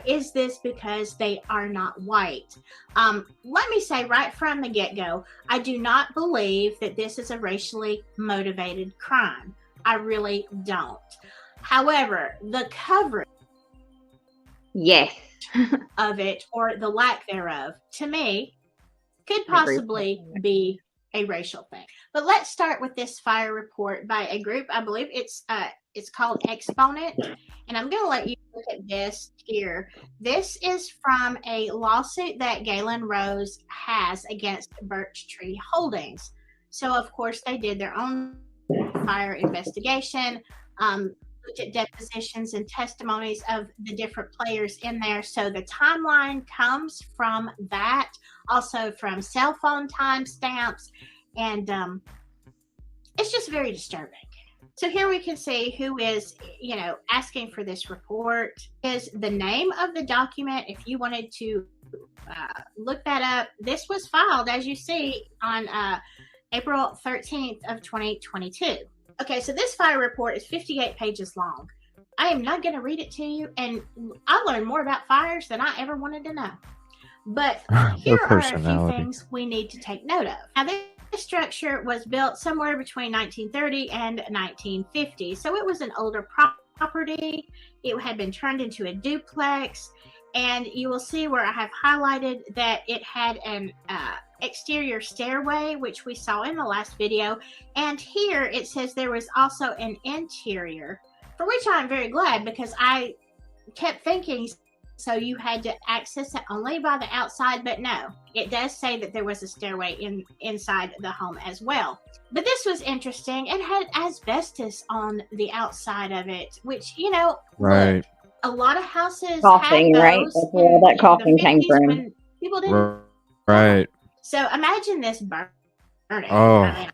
Speaker 2: Is this because they are not white? Let me say right from the get-go, I do not believe that this is a racially motivated crime. I really don't. However, the coverage
Speaker 9: yes
Speaker 2: of it, or the lack thereof, to me, could possibly be a racial thing. But let's start with this fire report by a group. I believe it's called Exponent, and I'm going to let you look at this here. This is from a lawsuit that Galen Rose has against Birch Tree Holdings. So of course they did their own fire investigation, looked at depositions and testimonies of the different players in there. So the timeline comes from that, also from cell phone timestamps, and it's just very disturbing. So here we can see who is, asking for this report. Is the name of the document. If you wanted to look that up, this was filed, as you see, on April 13th of 2022. Okay, so this fire report is 58 pages long. I am not going to read it to you, and I learned more about fires than I ever wanted to know. But here are a few things we need to take note of. Now, this structure was built somewhere between 1930 and 1950, so it was an older property. It had been turned into a duplex, and you will see where I have highlighted that it had an exterior stairway, which we saw in the last video, and here it says there was also an interior, for which I'm very glad, because I kept thinking so you had to access it only by the outside, but no, it does say that there was a stairway inside the home as well. But this was interesting. It had asbestos on the outside of it, which,
Speaker 1: right.
Speaker 2: Look, a lot of houses
Speaker 9: coughing,
Speaker 2: had those,
Speaker 9: right? That's where all that coughing came from.
Speaker 2: People didn't.
Speaker 1: Right.
Speaker 2: So imagine this burning.
Speaker 1: Oh.
Speaker 2: I mean,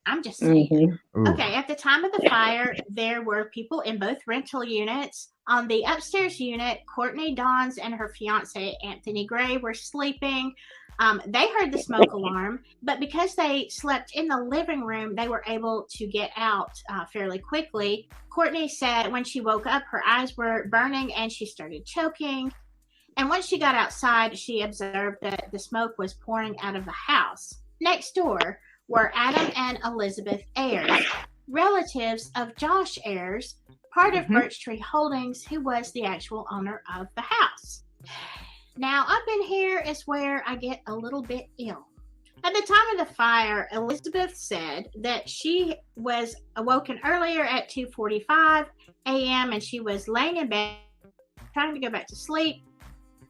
Speaker 2: I'm just saying.
Speaker 1: Mm-hmm.
Speaker 2: Okay, at the time of the fire, there were people in both rental units. On the upstairs unit, Courtney Dons and her fiance, Anthony Gray, were sleeping. They heard the smoke alarm, but because they slept in the living room, they were able to get out fairly quickly. Courtney said when she woke up, her eyes were burning and she started choking. And once she got outside, she observed that the smoke was pouring out of the house. Next door were Adam and Elizabeth Ayers, relatives of Josh Ayers, part of Birch Tree Holdings, who was the actual owner of the house. Now, up in here is where I get a little bit ill. At the time of the fire, Elizabeth said that she was awoken earlier at 2:45 a.m. and she was laying in bed trying to go back to sleep.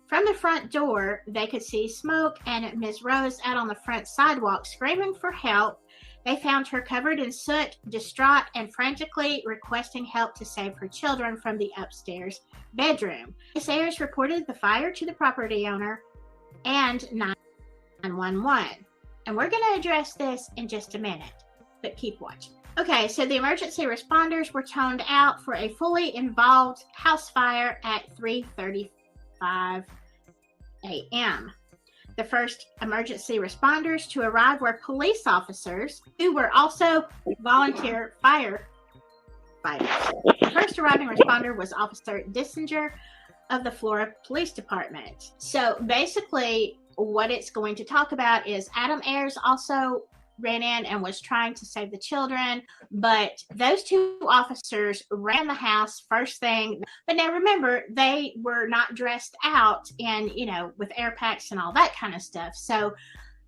Speaker 2: From the front door, they could see smoke and Ms. Rose out on the front sidewalk screaming for help. They found her covered in soot, distraught, and frantically requesting help to save her children from the upstairs bedroom. Ms. Ayers reported the fire to the property owner and 911. And we're going to address this in just a minute, but keep watching. Okay, so the emergency responders were toned out for a fully involved house fire at 3:35 a.m. The first emergency responders to arrive were police officers who were also volunteer firefighters. The first arriving responder was Officer Dissinger of the Flora Police Department. So basically, what it's going to talk about is Adam Ayers also ran in and was trying to save the children, but those two officers ran the house first thing. But now remember, they were not dressed out in, with air packs and all that kind of stuff. So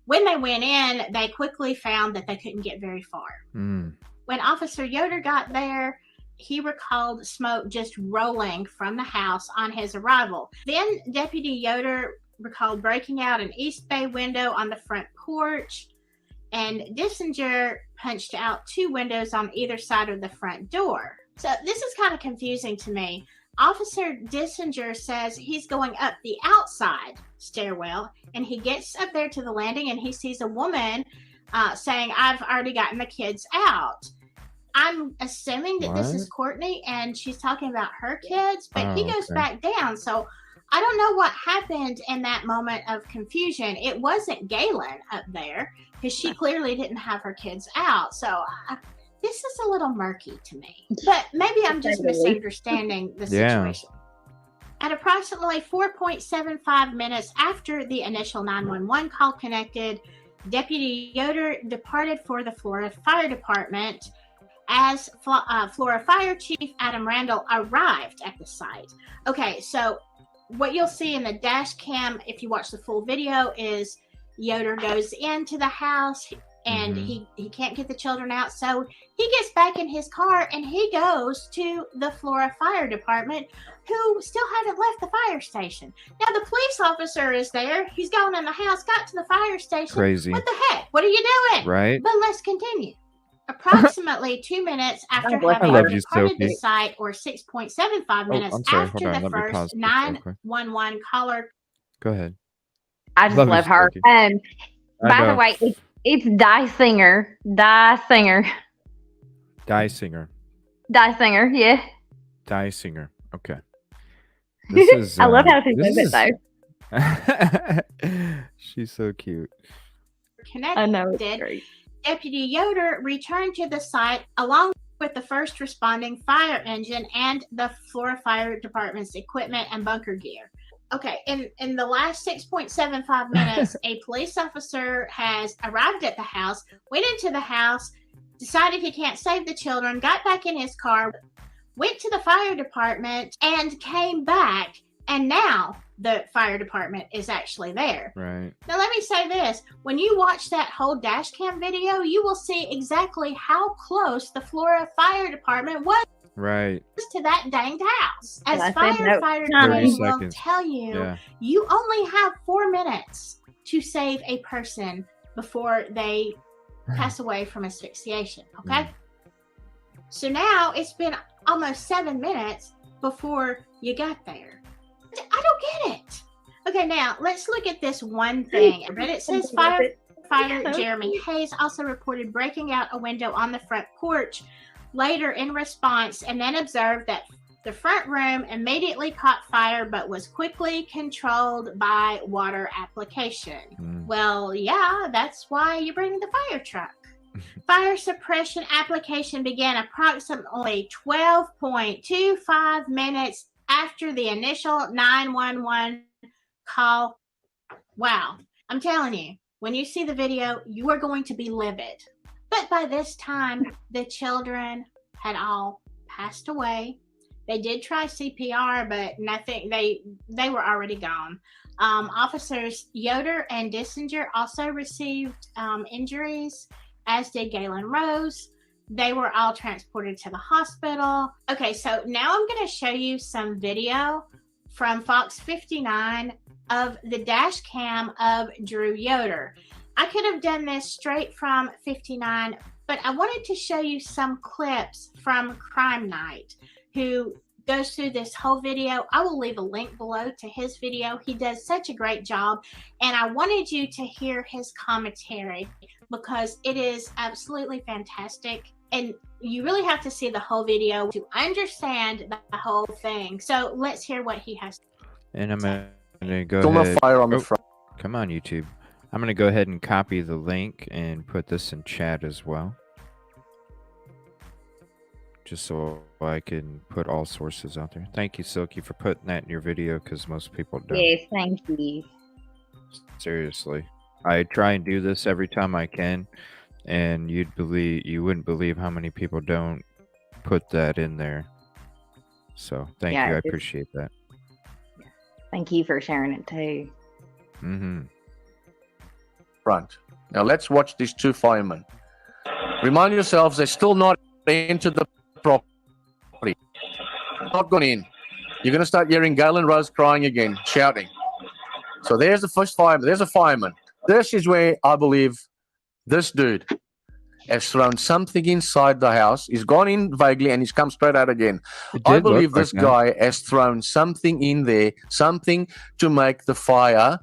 Speaker 2: when they went in, they quickly found that they couldn't get very far. When Officer Yoder got there, he recalled smoke just rolling from the house on his arrival. Then Deputy Yoder recalled breaking out an east bay window on the front porch, and Dissinger punched out two windows on either side of the front door. So this is kind of confusing to me. Officer Dissinger says he's going up the outside stairwell, and he gets up there to the landing and he sees a woman saying, "I've already gotten the kids out." I'm assuming that this is Courtney and she's talking about her kids, but he goes back down. So I don't know what happened in that moment of confusion. It wasn't Galen up there because she clearly didn't have her kids out. So this is a little murky to me. But maybe I'm just misunderstanding the situation. At approximately 4.75 minutes after the initial 911 call connected, Deputy Yoder departed for the Flora Fire Department as Flora Fire Chief Adam Randall arrived at the site. Okay, so what you'll see in the dash cam, if you watch the full video, is Yoder goes into the house and he can't get the children out. So he gets back in his car and he goes to the Flora Fire Department, who still haven't left the fire station. Now the police officer is there. He's gone in the house, got to the fire station.
Speaker 1: Crazy.
Speaker 2: What the heck? What are you doing?
Speaker 1: Right.
Speaker 2: But let's continue. Approximately 2 minutes after having departed the site, or 6.75 minutes after the first 911 caller.
Speaker 1: Go ahead.
Speaker 9: I just love her. By the way, it's Dysinger.
Speaker 1: Dysinger,
Speaker 9: yeah.
Speaker 1: Dysinger. Okay. This is.
Speaker 9: I love how she says it
Speaker 1: though. She's so cute.
Speaker 2: Connected.
Speaker 9: I know, it's great.
Speaker 2: Deputy Yoder returned to the site along with the first responding fire engine and the Flora Fire Department's equipment and bunker gear. Okay, in the last 6.75 minutes, a police officer has arrived at the house, went into the house, decided he can't save the children, got back in his car, went to the fire department, and came back. And now the fire department is actually there.
Speaker 1: Right.
Speaker 2: Now, let me say this. When you watch that whole dash cam video, you will see exactly how close the Flora Fire Department was to that danged house. As firefighters will tell you, you only have 4 minutes to save a person before they pass away from asphyxiation, okay? So now it's been almost 7 minutes before you got there. I don't get it. Okay, now let's look at this one thing. It says firefighter Jeremy Hayes also reported breaking out a window on the front porch later in response, and then observed that the front room immediately caught fire but was quickly controlled by water application. Well, yeah, that's why you bring the fire truck. Fire suppression application began approximately 12.25 minutes after the initial 911 call. Wow. I'm telling you, when you see the video, you are going to be livid. But by this time, the children had all passed away. They did try CPR, but nothing. They were already gone. Officers Yoder and Dissinger also received injuries, as did Galen Rose. They were all transported to the hospital. Okay, so now I'm going to show you some video from Fox 59 of the dash cam of Drew Yoder. I could have done this straight from 59, but I wanted to show you some clips from Crime Night, who goes through this whole video. I will leave a link below to his video. He does such a great job, and I wanted you to hear his commentary because it is absolutely fantastic. And you really have to see the whole video to understand the whole thing. So let's hear what he has.
Speaker 1: And I'm going to go ahead.
Speaker 15: Fire on the front.
Speaker 1: Come on, YouTube. I'm going to go ahead and copy the link and put this in chat as well. Just so I can put all sources out there. Thank you, Silky, for putting that in your video because most people don't.
Speaker 9: Yes, thank you.
Speaker 1: Seriously. I try and do this every time I can. And you wouldn't believe how many people don't put that in there. So thank you. I appreciate that.
Speaker 9: Thank you for sharing it too.
Speaker 15: Front. Now let's watch these two firemen. Remind yourselves, they're still not into the property. Not gone in. You're going to start hearing Galen Rose crying again, shouting. So there's the first fireman. There's a fireman. This is where I believe this dude has thrown something inside the house. He's gone in vaguely and he's come straight out again. I believe this guy has thrown something in there, something to make the fire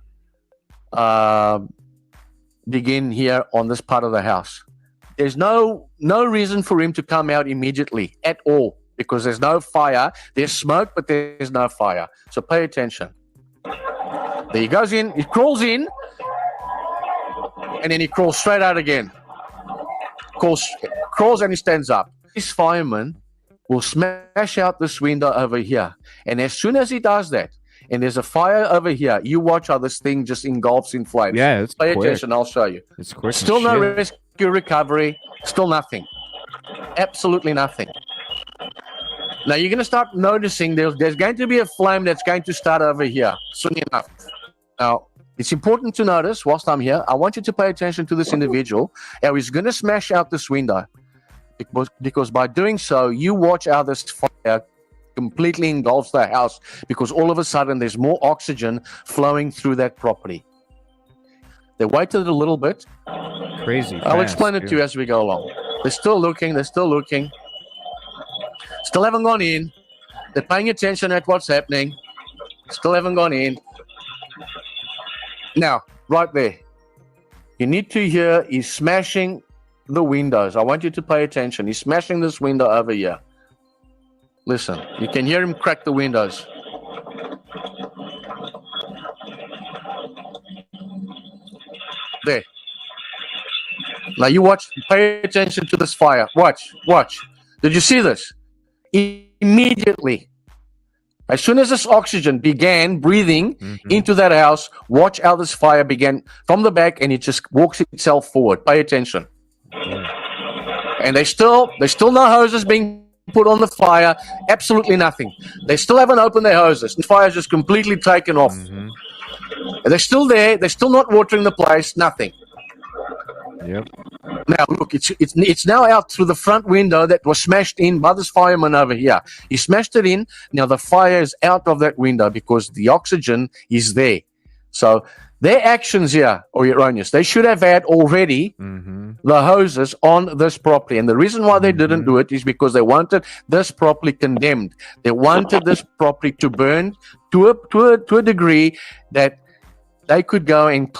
Speaker 15: begin here on this part of the house. There's no reason for him to come out immediately at all because there's no fire. There's smoke, but there's no fire. So pay attention. There he goes in. He crawls in. And then he crawls straight out again. Crawls and he stands up. This fireman will smash out this window over here. And as soon as he does that, and there's a fire over here, you watch how this thing just engulfs in flames.
Speaker 1: Yeah, it's
Speaker 15: Pay
Speaker 1: quick.
Speaker 15: attention, I'll show you.
Speaker 1: It's quick.
Speaker 15: Still no rescue recovery, still nothing. Absolutely nothing. Now you're going to start noticing there's going to be a flame that's going to start over here soon enough. Now, it's important to notice, whilst I'm here, I want you to pay attention to this individual, how he's going to smash out this window. Because by doing so, you watch how this fire completely engulfs the house, because all of a sudden there's more oxygen flowing through that property. They waited a little bit.
Speaker 1: Crazy.
Speaker 15: I'll explain it to you as we go along. They're still looking. Still haven't gone in. They're paying attention at what's happening. Still haven't gone in. Now, right there. You need to hear he's smashing the windows. I want you to pay attention. He's smashing this window over here. Listen, you can hear him crack the windows. There. Now you watch, pay attention to this fire. Watch. Did you see this? Immediately, as soon as this oxygen began breathing into that house, watch how this fire began from the back, and it just walks itself forward. Pay attention. And there's still no hoses being put on the fire. Absolutely nothing. They still haven't opened their hoses. The fire's just completely taken off. And they're still there. They're still not watering the place. Nothing.
Speaker 1: Yep.
Speaker 15: Now look, it's now out through the front window that was smashed in by this fireman over here. He smashed it in. Now the fire is out of that window because the oxygen is there. So their actions here are erroneous. They should have had already the hoses on this property. And the reason why they didn't do it is because they wanted this property condemned. They wanted this property to burn to a degree that they could go and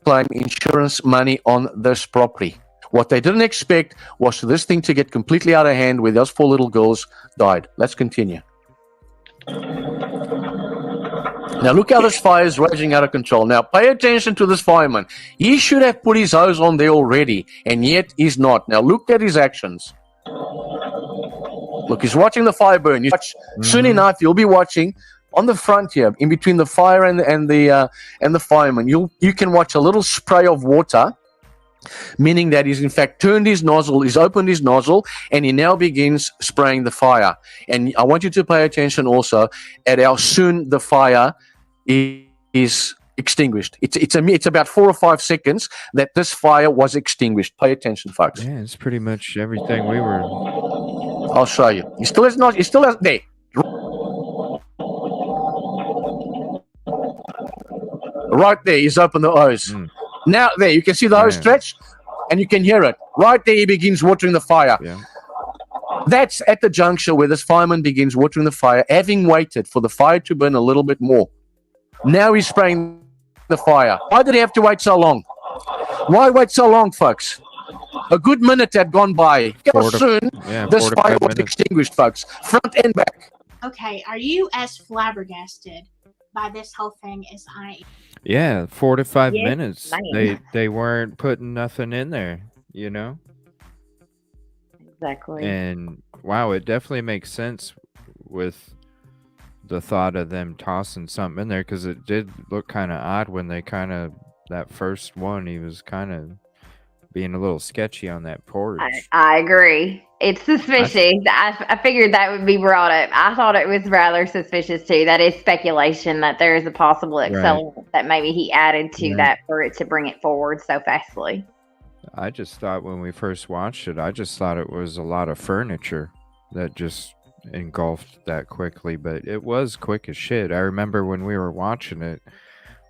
Speaker 15: claim insurance money on this property. What they didn't expect was for this thing to get completely out of hand where those 4 little girls died. Let's continue. Now look how this fire is raging out of control. Now pay attention to this fireman. He should have put his hose on there already, and yet he's not. Now look at his actions. Look, he's watching the fire burn. You watch, soon enough, you'll be watching on the front here, in between the fire and the fireman. You can watch a little spray of water, meaning that he's in fact turned his nozzle, he's opened his nozzle, and he now begins spraying the fire. And I want you to pay attention also at how soon the fire is extinguished. It's about 4 or 5 seconds that this fire was extinguished. Pay attention, folks.
Speaker 1: Yeah, it's pretty much everything we were.
Speaker 15: I'll show you. He still has not. He still has there. Right there, he's opened the hose. Now there, you can see the hose stretch, and you can hear it. Right there, he begins watering the fire.
Speaker 1: Yeah.
Speaker 15: That's at the juncture where this fireman begins watering the fire, having waited for the fire to burn a little bit more. Now he's spraying the fire. Why did he have to wait so long? Why wait so long, folks? A good minute had gone by. How soon this fire was extinguished, folks, front and back.
Speaker 2: Okay, are you as flabbergasted by this whole thing as I am?
Speaker 1: Yeah, 4 to 5 minutes. They weren't putting nothing in there, you know?
Speaker 9: Exactly.
Speaker 1: And wow, it definitely makes sense with the thought of them tossing something in there, because it did look kind of odd when they that first one, he was kind of being a little sketchy on that porch.
Speaker 9: I agree. It's suspicious. I figured that would be brought up. I thought it was rather suspicious too. That is speculation that there is a possible accelerant that maybe he added to that for it to bring it forward so fastly.
Speaker 1: I just thought when we first watched it, I just thought it was a lot of furniture that just engulfed that quickly, but it was quick as shit. I remember when we were watching it,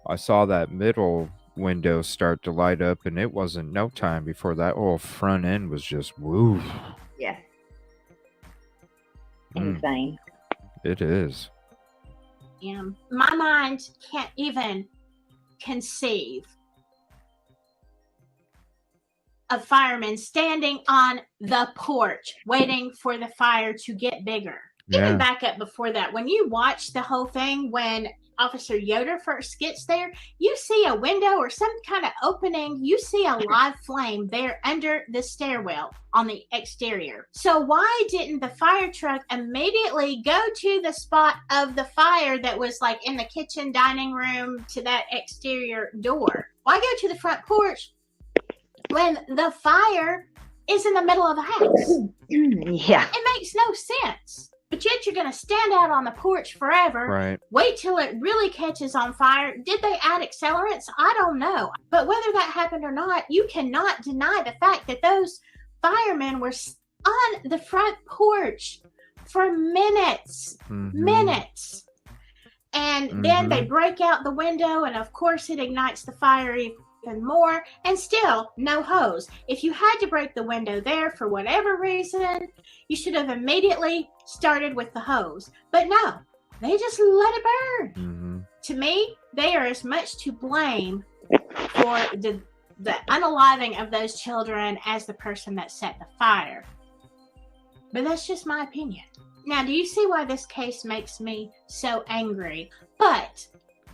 Speaker 1: I saw that middle window start to light up, and it wasn't no time before that whole front end was just woo.
Speaker 9: Yeah. Insane.
Speaker 1: It is.
Speaker 2: Yeah. My mind can't even conceive of firemen standing on the porch waiting for the fire to get bigger. Even back up before that, when you watch the whole thing, when Officer Yoder first gets there, you see a window or some kind of opening. You see a live flame there under the stairwell on the exterior. So why didn't the fire truck immediately go to the spot of the fire that was like in the kitchen, dining room to that exterior door? Why go to the front porch when the fire is in the middle of the house?
Speaker 9: Yeah.
Speaker 2: It makes no sense. But yet you're going to stand out on the porch forever.
Speaker 1: Right.
Speaker 2: Wait till it really catches on fire. Did they add accelerants? I don't know. But whether that happened or not, you cannot deny the fact that those firemen were on the front porch for minutes. Minutes. And then they break out the window, and of course it ignites the fire even more, and still no hose. If you had to break the window there for whatever reason, you should have immediately started with the hose. But no, they just let it burn. To me, they are as much to blame for the unaliving of those children as the person that set the fire. But that's just my opinion. Now, do you see why this case makes me so angry? But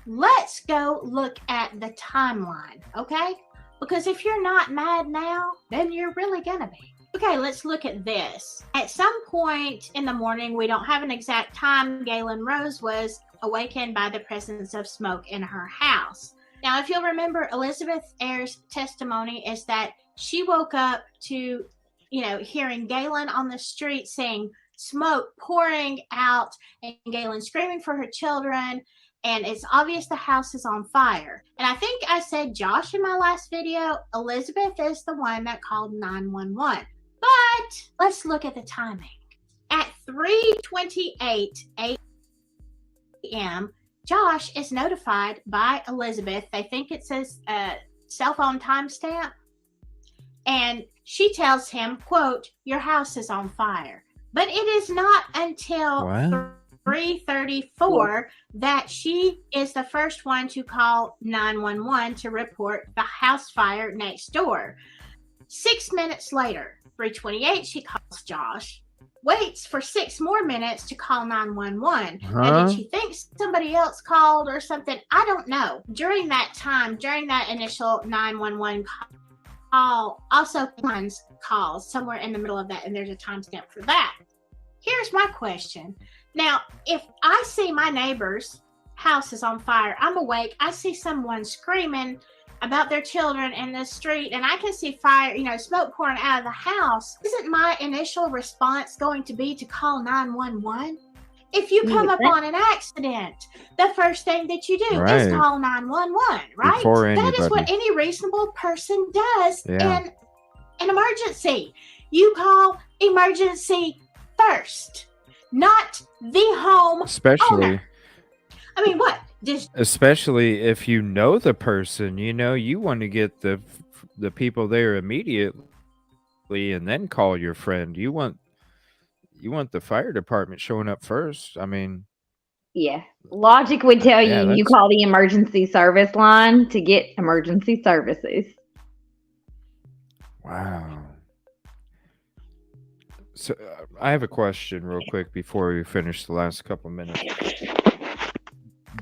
Speaker 2: let's go look at the timeline, okay? Because if you're not mad now, then you're really gonna be. Okay, let's look at this. At some point in the morning, we don't have an exact time, Galen Rose was awakened by the presence of smoke in her house. Now, if you'll remember, Elizabeth Ayres' testimony is that she woke up to, hearing Galen on the street saying smoke pouring out and Galen screaming for her children. And it's obvious the house is on fire. And I think I said Josh in my last video. Elizabeth is the one that called 911. But let's look at the timing. At 3:28 a.m., Josh is notified by Elizabeth. They think it says cell phone timestamp. And she tells him, quote, "Your house is on fire." But it is not until 3:34 that she is the first one to call 911 to report the house fire next door. 6 minutes later, 3:28, she calls Josh, waits for 6 more minutes to call 911. And did she think somebody else called or something? I don't know. During that time, during that initial 911 call, also Kline's calls somewhere in the middle of that, and there's a timestamp for that. Here's my question. Now, if I see my neighbor's house is on fire, I'm awake, I see someone screaming about their children in the street, and I can see fire, smoke pouring out of the house, isn't my initial response going to be to call 911? If you come up on an accident, the first thing that you do is call 911, right? That is what any reasonable person does in an emergency. You call emergency first, not the home owner. I mean, what?
Speaker 1: Especially if you know the person, you want to get the people there immediately and then call your friend. You want the fire department showing up first. I mean,
Speaker 9: yeah, logic would tell you call the emergency service line to get emergency services.
Speaker 1: Wow. So I have a question real quick before we finish the last couple minutes.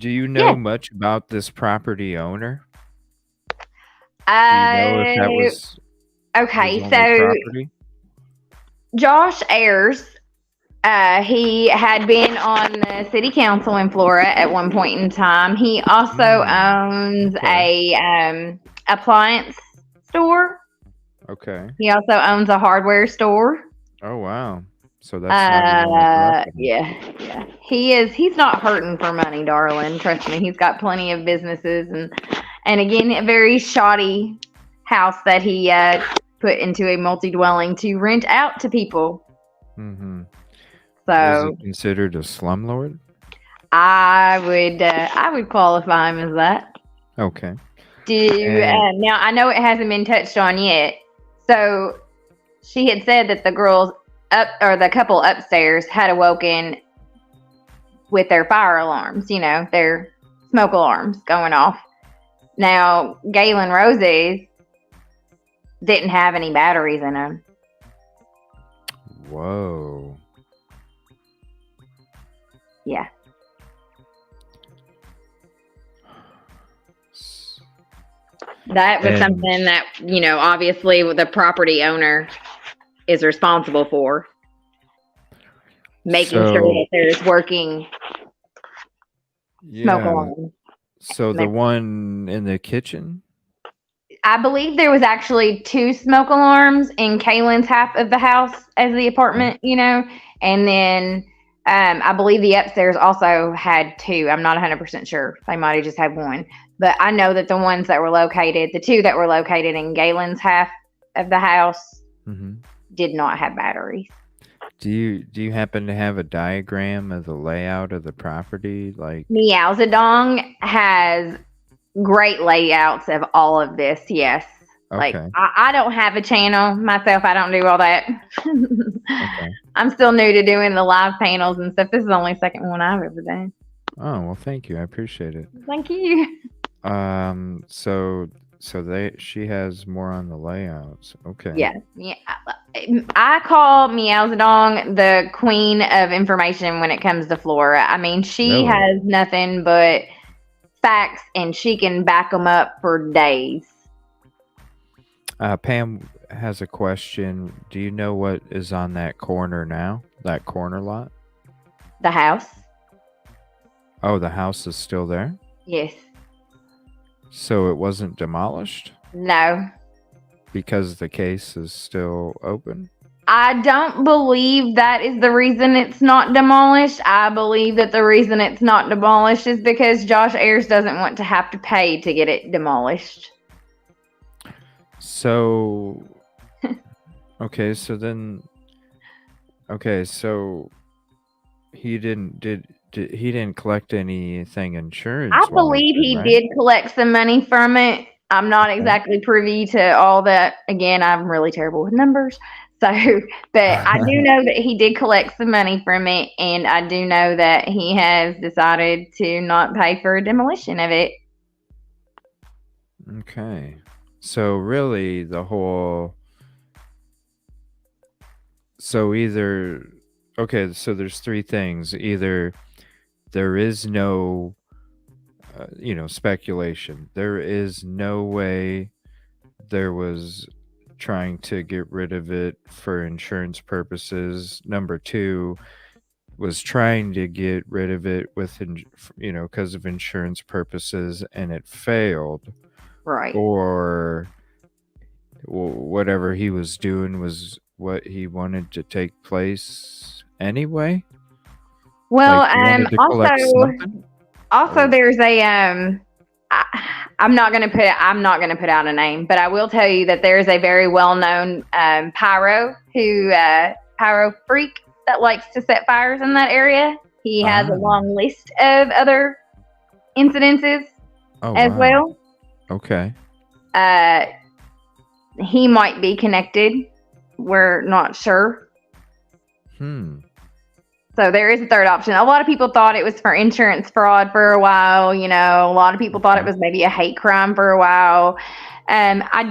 Speaker 1: Do you know much about this property owner? Do you know if that was
Speaker 9: okay?
Speaker 1: his
Speaker 9: So
Speaker 1: only property?
Speaker 9: Josh Ayres, he had been on the city council in Flora at one point in time. He also owns a appliance store.
Speaker 1: Okay.
Speaker 9: He also owns a hardware store.
Speaker 1: Oh wow. So that's not
Speaker 9: yeah. He's not hurting for money, darling. Trust me, he's got plenty of businesses and again a very shoddy house that he put into a multi-dwelling to rent out to people.
Speaker 1: So is
Speaker 9: So
Speaker 1: it considered a slumlord?
Speaker 9: I would qualify him as that.
Speaker 1: Okay.
Speaker 9: Now I know it hasn't been touched on yet. So she had said that the girls the couple upstairs had awoken with their fire alarms, their smoke alarms going off. Now, Galen Rose's didn't have any batteries in them.
Speaker 1: Whoa.
Speaker 9: Yeah. That was something that, obviously the property owner is responsible for. Making sure that there's working smoke alarm.
Speaker 1: So the one in the kitchen?
Speaker 9: I believe there was actually 2 smoke alarms in Kaylin's half of the house as the apartment, and then I believe the upstairs also had 2. I'm not 100% sure. They might have just had 1. But I know that the ones that were located, the 2 that were located in Galen's half of the house did not have batteries.
Speaker 1: Do you happen to have a diagram of the layout of the property? Like
Speaker 9: Meowzadong has great layouts of all of this, yes.
Speaker 1: Okay.
Speaker 9: Like I don't have a channel myself. I don't do all that.
Speaker 1: Okay.
Speaker 9: I'm still new to doing the live panels and stuff. This is the only second one I've ever done.
Speaker 1: Oh, well, thank you. I appreciate it.
Speaker 9: Thank you.
Speaker 1: So she has more on the layouts. Okay.
Speaker 9: Yeah. I call Meowzadong the queen of information when it comes to Flora. I mean, she has nothing but facts, and she can back them up for days.
Speaker 1: Pam has a question. Do you know what is on that corner now? That corner lot?
Speaker 9: The house?
Speaker 1: Oh, the house is still there?
Speaker 9: Yes.
Speaker 1: So it wasn't demolished?
Speaker 9: No.
Speaker 1: Because the case is still open?
Speaker 9: I don't believe that is the reason it's not demolished. I believe that the reason it's not demolished is because Josh Ayers doesn't want to have to pay to get it demolished.
Speaker 1: So, so he didn't collect anything insurance.
Speaker 9: I believe he did collect some money from it. I'm not exactly privy to all that. Again, I'm really terrible with numbers. So, but I do know that he did collect some money from it, and I do know that he has decided to not pay for a demolition of it.
Speaker 1: Okay. So really so there's 3 things. Either there is no speculation. There is no way there was trying to get rid of it for insurance purposes. Number 2 was trying to get rid of it because of insurance purposes, and it failed.
Speaker 9: Right.
Speaker 1: Or whatever he was doing was what he wanted to take place anyway.
Speaker 9: Well, also there's a I'm not gonna put out a name, but I will tell you that there's a very well-known pyro freak that likes to set fires in that area. He has a long list of other incidences as well.
Speaker 1: Okay.
Speaker 9: He might be connected. We're not sure. So there is a third option. A lot of people thought it was for insurance fraud for a while. A lot of people thought it was maybe a hate crime for a while. I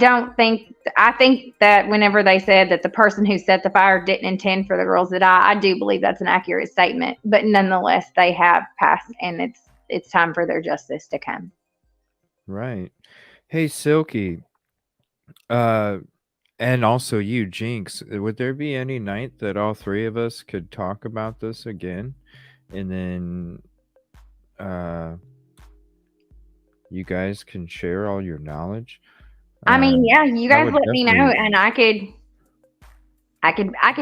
Speaker 9: think that whenever they said that the person who set the fire didn't intend for the girls to die, I do believe that's an accurate statement. But nonetheless, they have passed, and it's time for their justice to come.
Speaker 1: Right. Hey, Silky. And also you, Jinx, would there be any night that all 3 of us could talk about this again? And then you guys can share all your knowledge?
Speaker 9: I mean, yeah, you guys let me know, and I can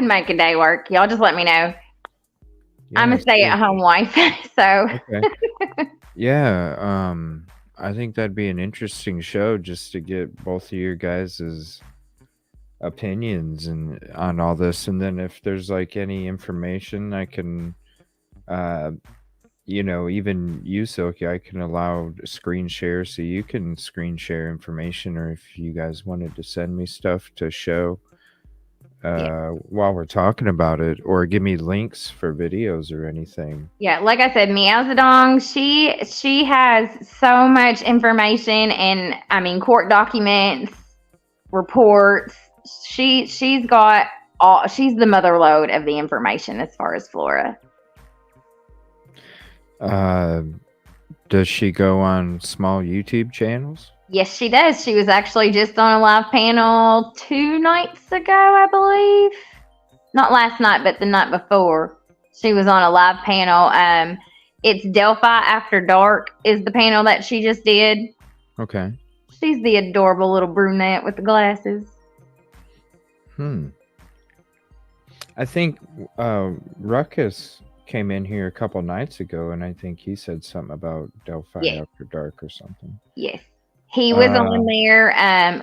Speaker 9: make a day work. Y'all just let me know. Yeah, I'm a stay-at-home wife, so.
Speaker 1: Okay. Yeah, I think that'd be an interesting show just to get both of your guys' opinions on all this, and then if there's any information I can even you, Silky, I can allow screen share, so you can screen share information, or if you guys wanted to send me stuff to show while we're talking about it, or give me links for videos or anything.
Speaker 9: Yeah, like I said, Meowzadong, she has so much information, and I mean court documents, reports. She's got all. She's the mother lode of the information as far as Flora.
Speaker 1: Does she go on small YouTube channels?
Speaker 9: Yes, she does. She was actually just on a live panel 2 nights ago, I believe. Not last night, but the night before. She was on a live panel. It's Delphi After Dark is the panel that she just did.
Speaker 1: Okay.
Speaker 9: She's the adorable little brunette with the glasses.
Speaker 1: I think Ruckus came in here a couple nights ago, and I think he said something about Delphi After Dark or something.
Speaker 9: Yes. He was on there.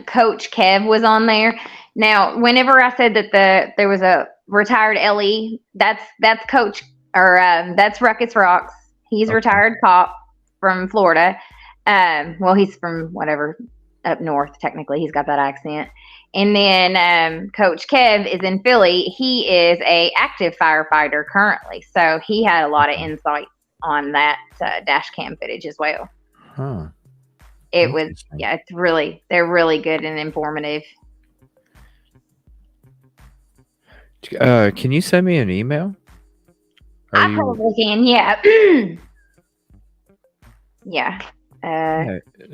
Speaker 9: Coach Kev was on there. Now, whenever I said that there was a retired Ellie, that's Coach, or that's Ruckus Rocks. He's a retired cop from Florida. Well, he's from whatever, up north, technically. He's got that accent. And then Coach Kev is in Philly. He is a active firefighter currently. So he had a lot of insight on that dash cam footage as well.
Speaker 1: Huh.
Speaker 9: It was, they're really good and informative.
Speaker 1: Can you send me an email?
Speaker 9: I probably can, yeah. Yeah.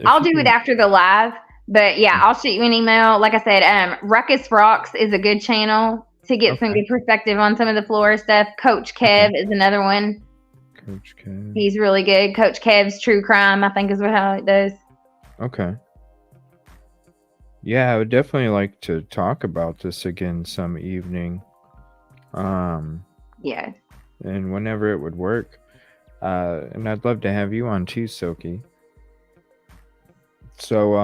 Speaker 9: I'll do it after the live, but yeah, I'll shoot you an email. Like I said, Ruckus Rocks is a good channel to get some good perspective on some of the Florida stuff. Coach Kev is another one.
Speaker 1: Coach Kev.
Speaker 9: He's really good. Coach Kev's True Crime, I think, is how it does.
Speaker 1: Okay. Yeah, I would definitely like to talk about this again some evening.
Speaker 9: Yeah.
Speaker 1: And whenever it would work. And I'd love to have you on too, Silky. So,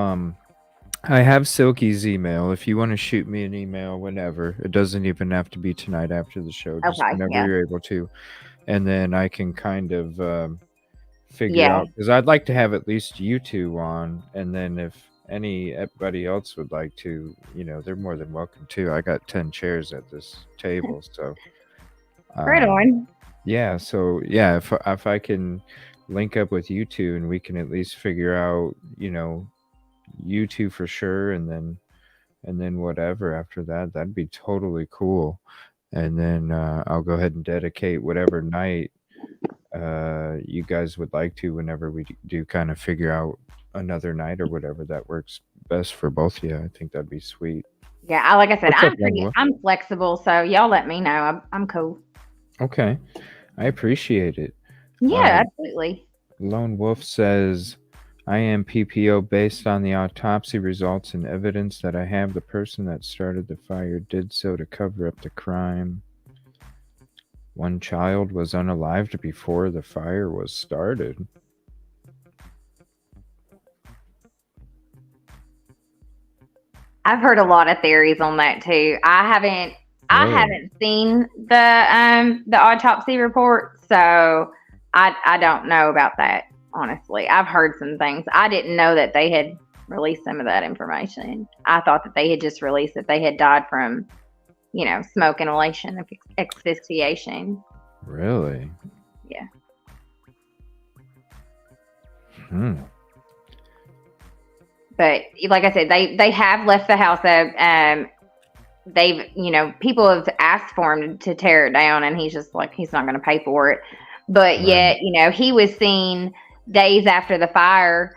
Speaker 1: I have Silky's email. If you want to shoot me an email whenever, it doesn't even have to be tonight after the show, just whenever you're able to. And then I can kind of figure out, because I'd like to have at least you two on, and then if anybody else would like to, they're more than welcome to. I got 10 chairs at this table, so
Speaker 9: right on.
Speaker 1: Yeah, so yeah, if I can link up with you two and we can at least figure out, you two for sure, and then whatever after that, that'd be totally cool. And then I'll go ahead and dedicate whatever night you guys would like to, whenever we do kind of figure out another night or whatever that works best for both of you. I think that'd be sweet.
Speaker 9: Yeah, like I said, I'm flexible, so y'all let me know. I'm cool.
Speaker 1: Okay, I appreciate it.
Speaker 9: Yeah, absolutely.
Speaker 1: Lone Wolf says, I am PPO based on the autopsy results and evidence that I have the person that started the fire did so to cover up the crime. One child was unalived before the fire was started.
Speaker 9: I've heard a lot of theories on that too. I haven't seen the autopsy report, so I don't know about that, honestly. I've heard some things. I didn't know that they had released some of that information. I thought that they had just released that they had died from, smoke inhalation, asphyxiation.
Speaker 1: Really?
Speaker 9: Yeah. But like I said, they have left the house. They've, people have asked for him to tear it down, and he's just like, he's not going to pay for it. But yet, he was seen days after the fire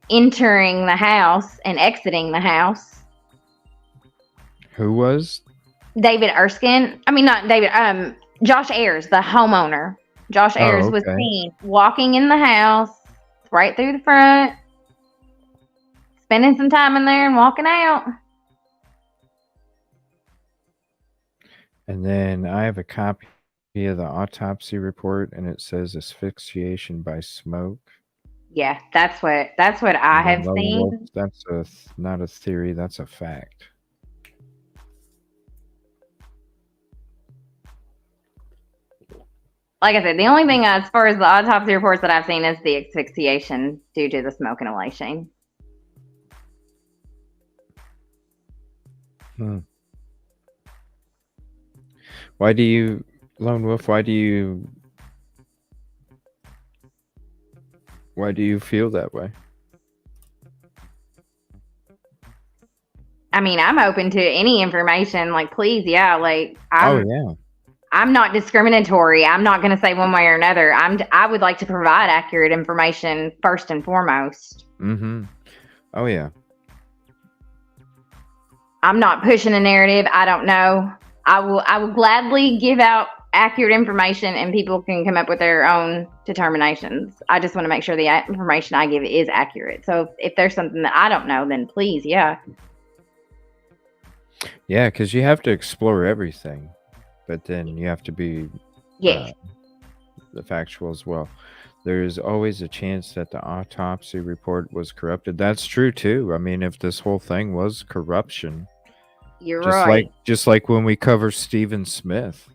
Speaker 9: entering the house and exiting the house.
Speaker 1: Who was?
Speaker 9: David Erskine. I mean, not David. Josh Ayers, the homeowner. Josh Ayers was seen walking in the house right through the front, spending some time in there and walking out.
Speaker 1: And then I have a copy of the autopsy report, and it says asphyxiation by smoke.
Speaker 9: Yeah, that's what I have seen.
Speaker 1: That's not a theory, that's a fact.
Speaker 9: Like I said, the only thing as far as the autopsy reports that I've seen is the asphyxiation due to the smoke inhalation.
Speaker 1: Why do you, Lone Wolf, why do you feel that way?
Speaker 9: I mean, I'm open to any information. Like, please, yeah. Like, I'm not discriminatory. I'm not going to say one way or another. I would like to provide accurate information first and foremost.
Speaker 1: Mm-hmm. Oh yeah.
Speaker 9: I'm not pushing a narrative. I don't know. I will gladly give out accurate information and people can come up with their own determinations. I just want to make sure the information I give is accurate. So if there's something that I don't know, then please, yeah.
Speaker 1: Yeah, because you have to explore everything, but then you have to be
Speaker 9: the
Speaker 1: factual as well. There's always a chance that the autopsy report was corrupted. That's true too. I mean, if this whole thing was corruption,
Speaker 9: you're
Speaker 1: just
Speaker 9: right.
Speaker 1: like when we cover Stephen Smith,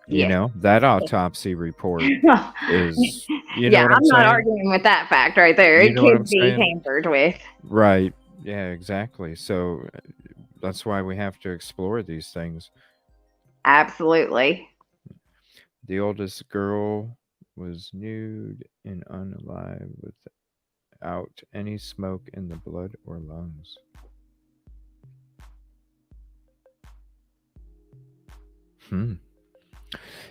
Speaker 1: you know, that autopsy report is, you know what
Speaker 9: I'm not
Speaker 1: saying?
Speaker 9: arguing with that fact right there.
Speaker 1: You
Speaker 9: It
Speaker 1: know what
Speaker 9: could
Speaker 1: I'm
Speaker 9: be
Speaker 1: saying?
Speaker 9: tampered with.
Speaker 1: Right. Yeah, exactly. So that's why we have to explore these things.
Speaker 9: Absolutely.
Speaker 1: The oldest girl was nude and unalive without any smoke in the blood or lungs.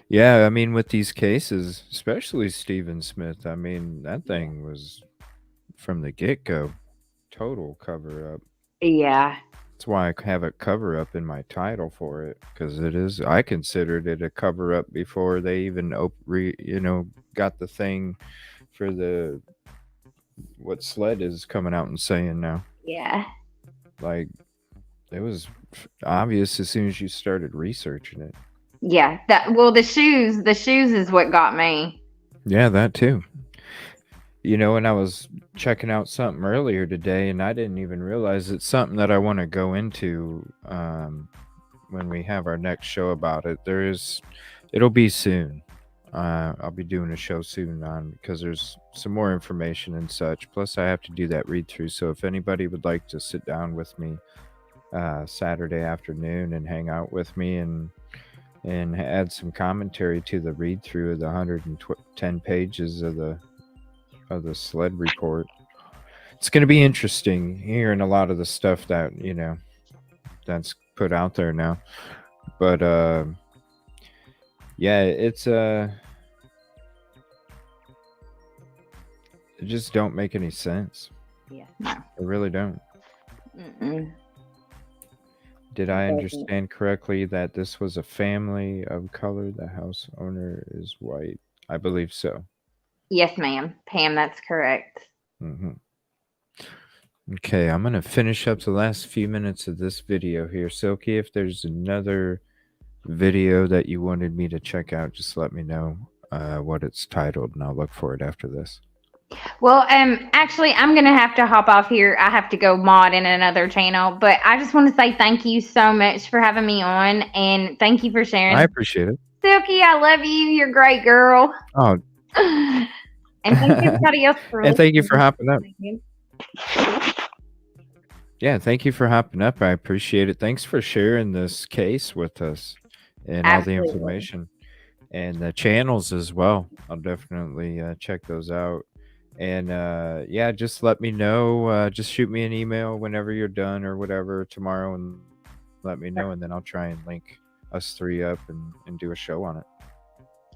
Speaker 1: Yeah, I mean, with these cases, especially Stephen Smith, I mean, that thing was from the get-go total cover-up.
Speaker 9: Yeah.
Speaker 1: That's why I have a cover-up in my title for it, because it is. I considered it a cover-up before they even got the thing for the what SLED is coming out and saying now.
Speaker 9: Yeah.
Speaker 1: Like, it was obvious as soon as you started researching it.
Speaker 9: Yeah. The shoes is what got me.
Speaker 1: Yeah, that too. You know, and I was checking out something earlier today, and I didn't even realize it's something that I want to go into when we have our next show about it. It'll be soon. I'll be doing a show soon on because there's some more information and such. Plus, I have to do that read through. So if anybody would like to sit down with me Saturday afternoon and hang out with me and add some commentary to the read through of the 110 pages of the SLED report. It's going to be interesting hearing a lot of the stuff that, you know, that's put out there now. But yeah, it just don't make any sense.
Speaker 9: Yeah, no.
Speaker 1: I really don't.
Speaker 9: Mm-mm.
Speaker 1: Did I understand correctly that this was a family of color? The house owner is white. I believe so.
Speaker 9: Yes, ma'am. Pam, that's correct.
Speaker 1: Mm-hmm. Okay, I'm going to finish up the last few minutes of this video here. Silky, if there's another video that you wanted me to check out, just let me know what it's titled, and I'll look for it after this.
Speaker 9: Well, actually, I'm going to have to hop off here. I have to go mod in another channel, but I just want to say thank you so much for having me on, and thank you for sharing.
Speaker 1: I appreciate it.
Speaker 9: Silky, I love you. You're a great girl.
Speaker 1: Oh.
Speaker 9: And thank everybody else for
Speaker 1: and thank you for hopping up.
Speaker 9: You.
Speaker 1: Yeah, thank you for hopping up. I appreciate it. Thanks for sharing this case with us and
Speaker 9: Absolutely.
Speaker 1: all the information and the channels as well. I'll definitely check those out. And yeah, just let me know. Just shoot me an email whenever you're done or whatever tomorrow and let me know. And then I'll try and link us three up and do a show on it.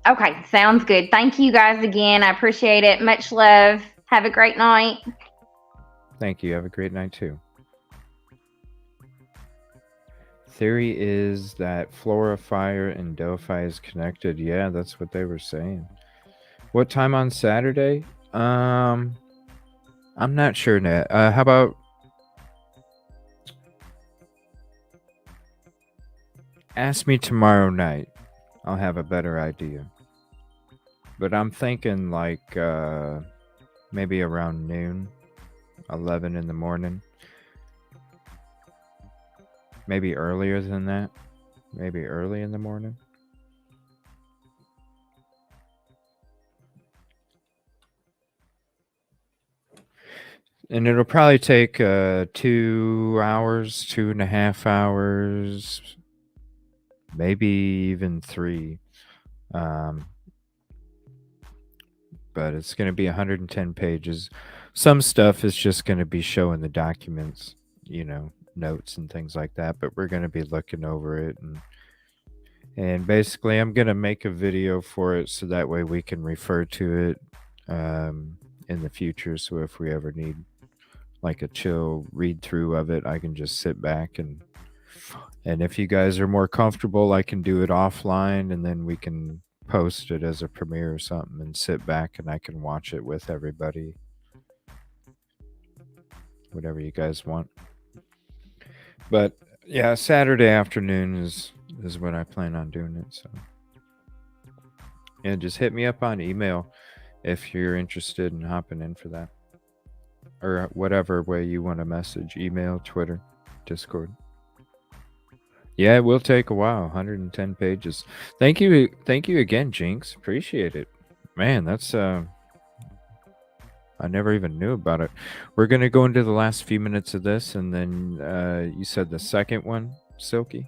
Speaker 9: Okay, sounds good. Thank you guys again. I appreciate it. Much love. Have a great night.
Speaker 1: Thank you. Have a great night too. Theory is that Flora fire and Delphi is connected. Yeah, that's what they were saying. What time on Saturday? I'm not sure, Nat. How about ask me tomorrow night? I'll have a better idea. But I'm thinking like maybe around noon, 11 in the morning. Maybe earlier than that. Maybe early in the morning. And it'll probably take 2 hours, 2.5 hours, maybe even 3. But it's going to be 110 pages. Some stuff is just going to be showing the documents, you know, notes and things like that. But we're going to be looking over it. And basically, I'm going to make a video for it so that way we can refer to it in the future. So if we ever need like a chill read through of it. I can just sit back and if you guys are more comfortable, I can do it offline, and then we can post it as a premiere or something and sit back and I can watch it with everybody. Whatever you guys want. But yeah, Saturday afternoon is when I plan on doing it. So yeah, just hit me up on email if you're interested in hopping in for that, or whatever way you want to message. Email, Twitter, Discord. Yeah, it will take a while. 110 pages. Thank you again, Jinx. Appreciate it, man. That's I never even knew about it. We're gonna go into the last few minutes of this, and then you said the second one, Silky.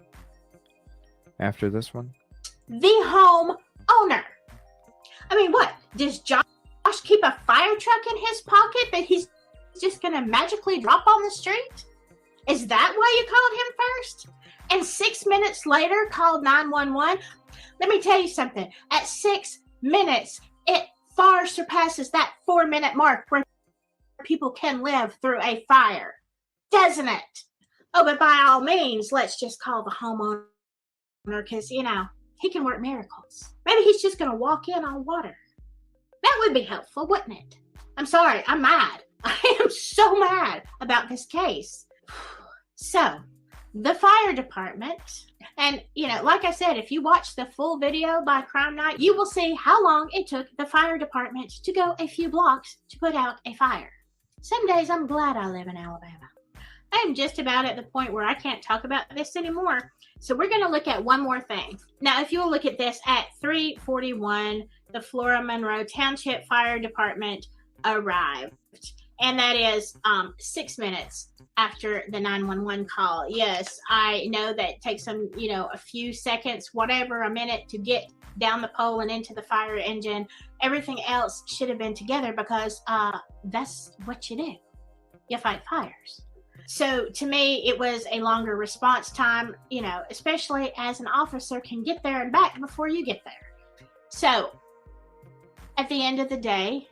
Speaker 1: After this one,
Speaker 2: the home owner. I mean, what? Does Josh keep a fire truck in his pocket that he's just going to magically drop on the street? Is that why you called him first? And 6 minutes later, called 911? Let me tell you something. At 6 minutes, it far surpasses that 4-minute mark where people can live through a fire, doesn't it? Oh, but by all means, let's just call the homeowner because, you know, he can work miracles. Maybe he's just going to walk in on water. That would be helpful, wouldn't it? I'm sorry, I'm mad. I am so mad about this case. So, the fire department, and, you know, like I said, if you watch the full video by Crime Night, you will see how long it took the fire department to go a few blocks to put out a fire. Some days I'm glad I live in Alabama. I'm just about at the point where I can't talk about this anymore. So we're going to look at one more thing. Now, if you will look at this, at 3:41, the Flora Monroe Township Fire Department arrived. And that is 6 minutes after the 911 call. Yes, I know that takes them, you know, a few seconds, whatever, a minute to get down the pole and into the fire engine. Everything else should have been together because that's what you do. You fight fires. So to me, it was a longer response time, you know, especially as an officer can get there and back before you get there. So at the end of the day,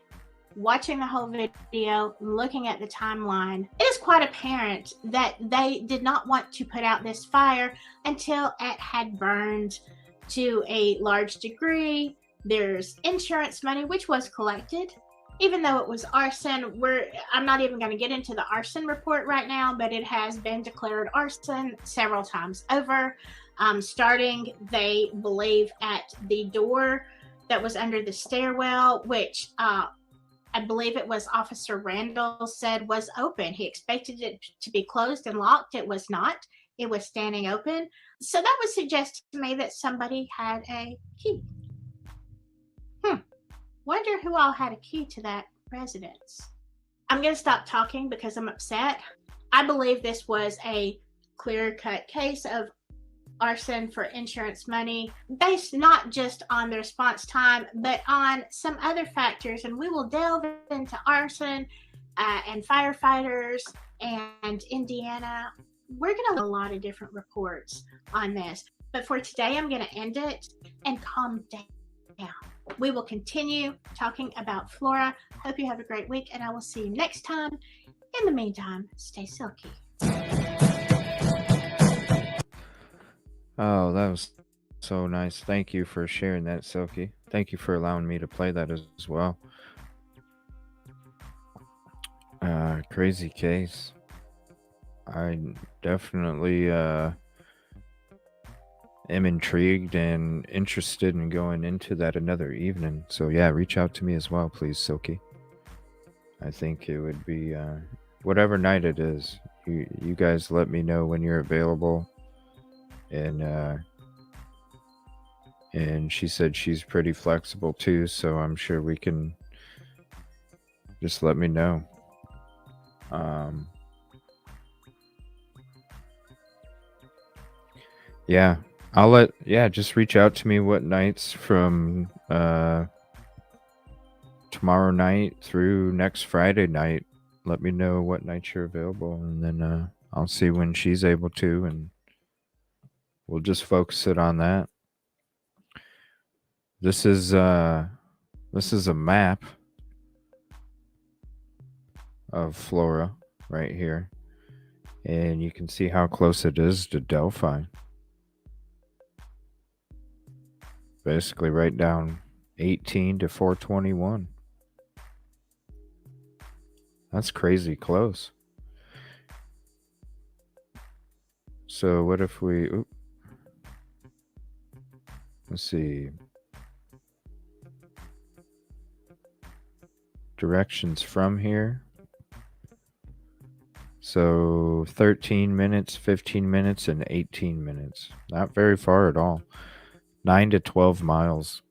Speaker 2: watching the whole video, looking at the timeline, it is quite apparent that they did not want to put out this fire until it had burned to a large degree. There's insurance money, which was collected. Even though it was arson, I'm not even going to get into the arson report right now, but it has been declared arson several times over. Starting, they believe, at the door that was under the stairwell, which I believe it was Officer Randall said was open. He expected it to be closed and locked. It was not. It was standing open. So that would suggest to me that somebody had a key. Wonder who all had a key to that residence. I'm going to stop talking because I'm upset. I believe this was a clear-cut case of arson for insurance money, based not just on the response time, but on some other factors. And we will delve into arson and firefighters and Indiana. We're going to have a lot of different reports on this. But for today, I'm going to end it and calm down. We will continue talking about Flora. Hope you have a great week, and I will see you next time. In the meantime, stay silky.
Speaker 1: Oh, that was so nice. Thank you for sharing that, Silky. Thank you for allowing me to play that as well. Crazy case. I definitely am intrigued and interested in going into that another evening. So yeah, reach out to me as well, please, Silky. I think it would be whatever night it is. You guys let me know when you're available. And she said she's pretty flexible too, so I'm sure we can. Just let me know. Yeah, just reach out to me what nights from tomorrow night through next Friday night. Let me know what nights you're available, and then I'll see when she's able to, and we'll just focus it on that. This is a map of Flora. right here. And you can see how close it is to Delphi. Basically right down 18 to 421. That's crazy close. So what if we... let's see. Directions from here. So 13 minutes, 15 minutes, and 18 minutes. Not very far at all. 9 to 12 miles.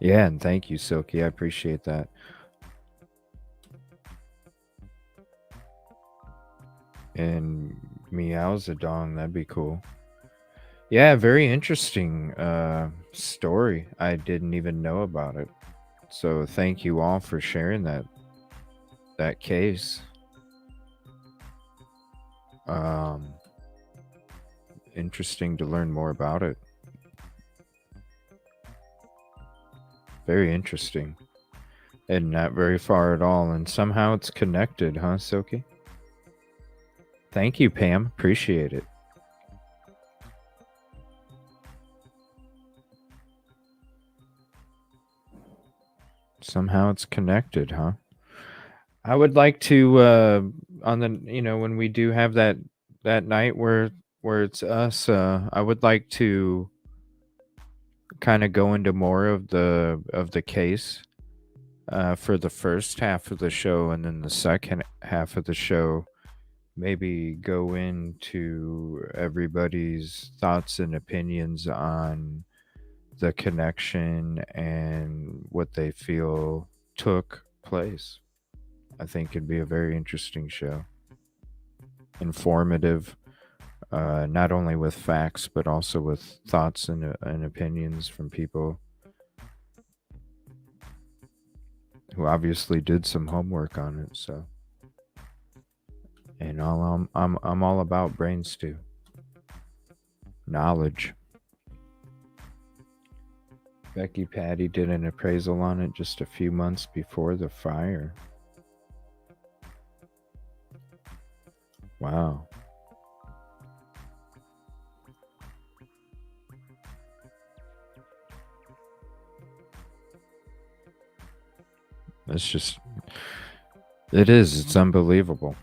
Speaker 1: Yeah, and thank you, Silky. I appreciate that. And Meowzadong, that'd be cool. Yeah, very interesting story. I didn't even know about it. So thank you all for sharing that case. Interesting to learn more about it. Very interesting. And not very far at all. And somehow it's connected, huh, Silky? Thank you, Pam. Appreciate it. Somehow it's connected, huh? I would like to on the when we do have that night where it's us, I would like to kind of go into more of the case for the first half of the show, and then the second half of the show maybe go into everybody's thoughts and opinions on the connection and what they feel took place. I think it'd be a very interesting show. Informative, not only with facts, but also with thoughts and opinions from people who obviously did some homework on it. So, and I'm all about brain stew, knowledge. Becky Patty did an appraisal on it just a few months before the fire. Wow. It's unbelievable.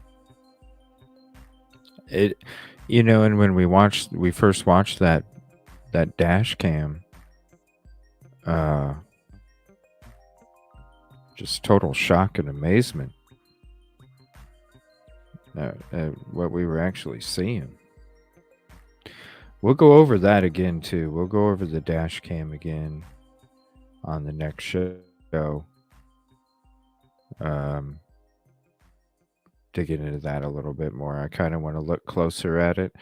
Speaker 1: And when we first watched that dash cam, just total shock and amazement at what we were actually seeing. We'll go over that again too. We'll go over the dash cam again on the next show. Digging into that a little bit more. I kind of want to look closer at it.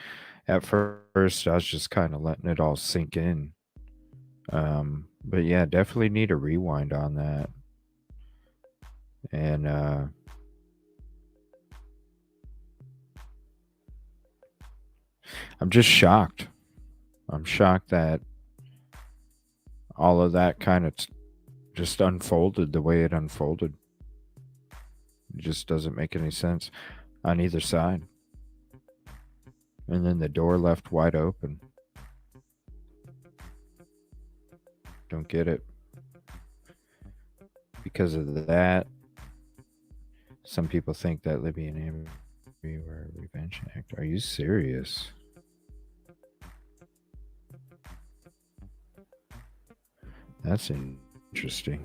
Speaker 1: At first, I was just kind of letting it all sink in. But yeah, definitely need a rewind on that. And I'm just shocked. I'm shocked that all of that kind of just unfolded the way it unfolded. It just doesn't make any sense on either side. And then the door left wide open. Don't get it. Because of that, some people think that Libby and Amber were a revenge act. Are you serious? That's interesting.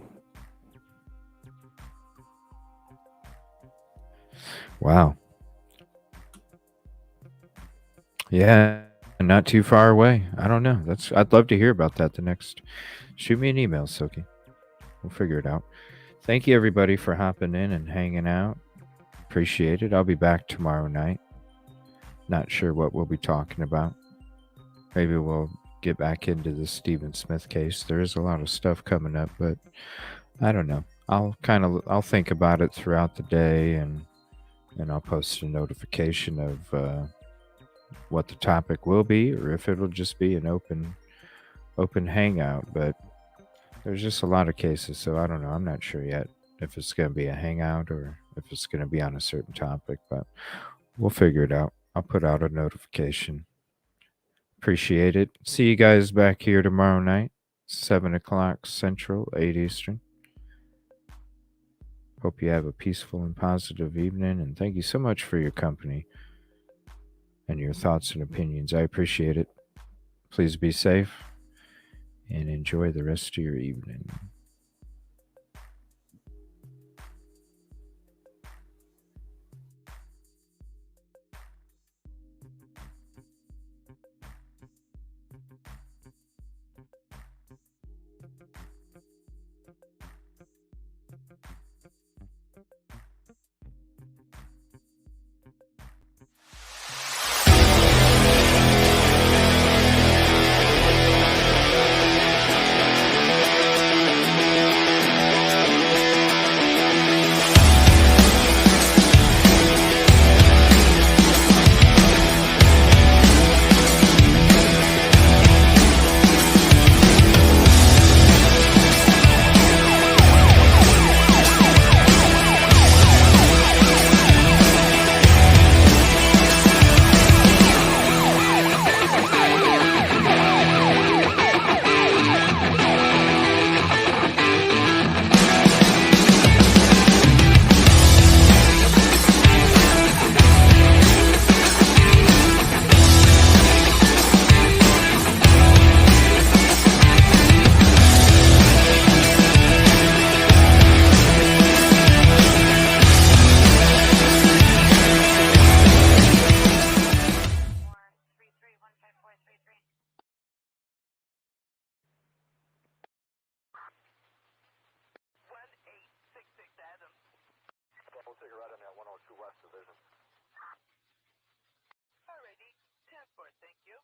Speaker 1: Wow. Yeah, not too far away. I don't know. I'd love to hear about that. Shoot me an email, Silky. We'll figure it out. Thank you, everybody, for hopping in and hanging out. Appreciate it. I'll be back tomorrow night. Not sure what we'll be talking about. Maybe we'll get back into the Stephen Smith case. There is a lot of stuff coming up, but I don't know. I'll think about it throughout the day, and I'll post a notification of what the topic will be, or if it'll just be an open open hangout, but there's just a lot of cases, so I don't know. I'm not sure yet if it's going to be a hangout or if it's going to be on a certain topic, but we'll figure it out. I'll put out a notification. Appreciate it. See you guys back here tomorrow night, 7 o'clock Central, 8 Eastern. Hope you have a peaceful and positive evening, and thank you so much for your company and your thoughts and opinions. I appreciate it. Please be safe and enjoy the rest of your evening.
Speaker 16: We'll take a ride on that 102 West Division. Alrighty, 10-4, thank you.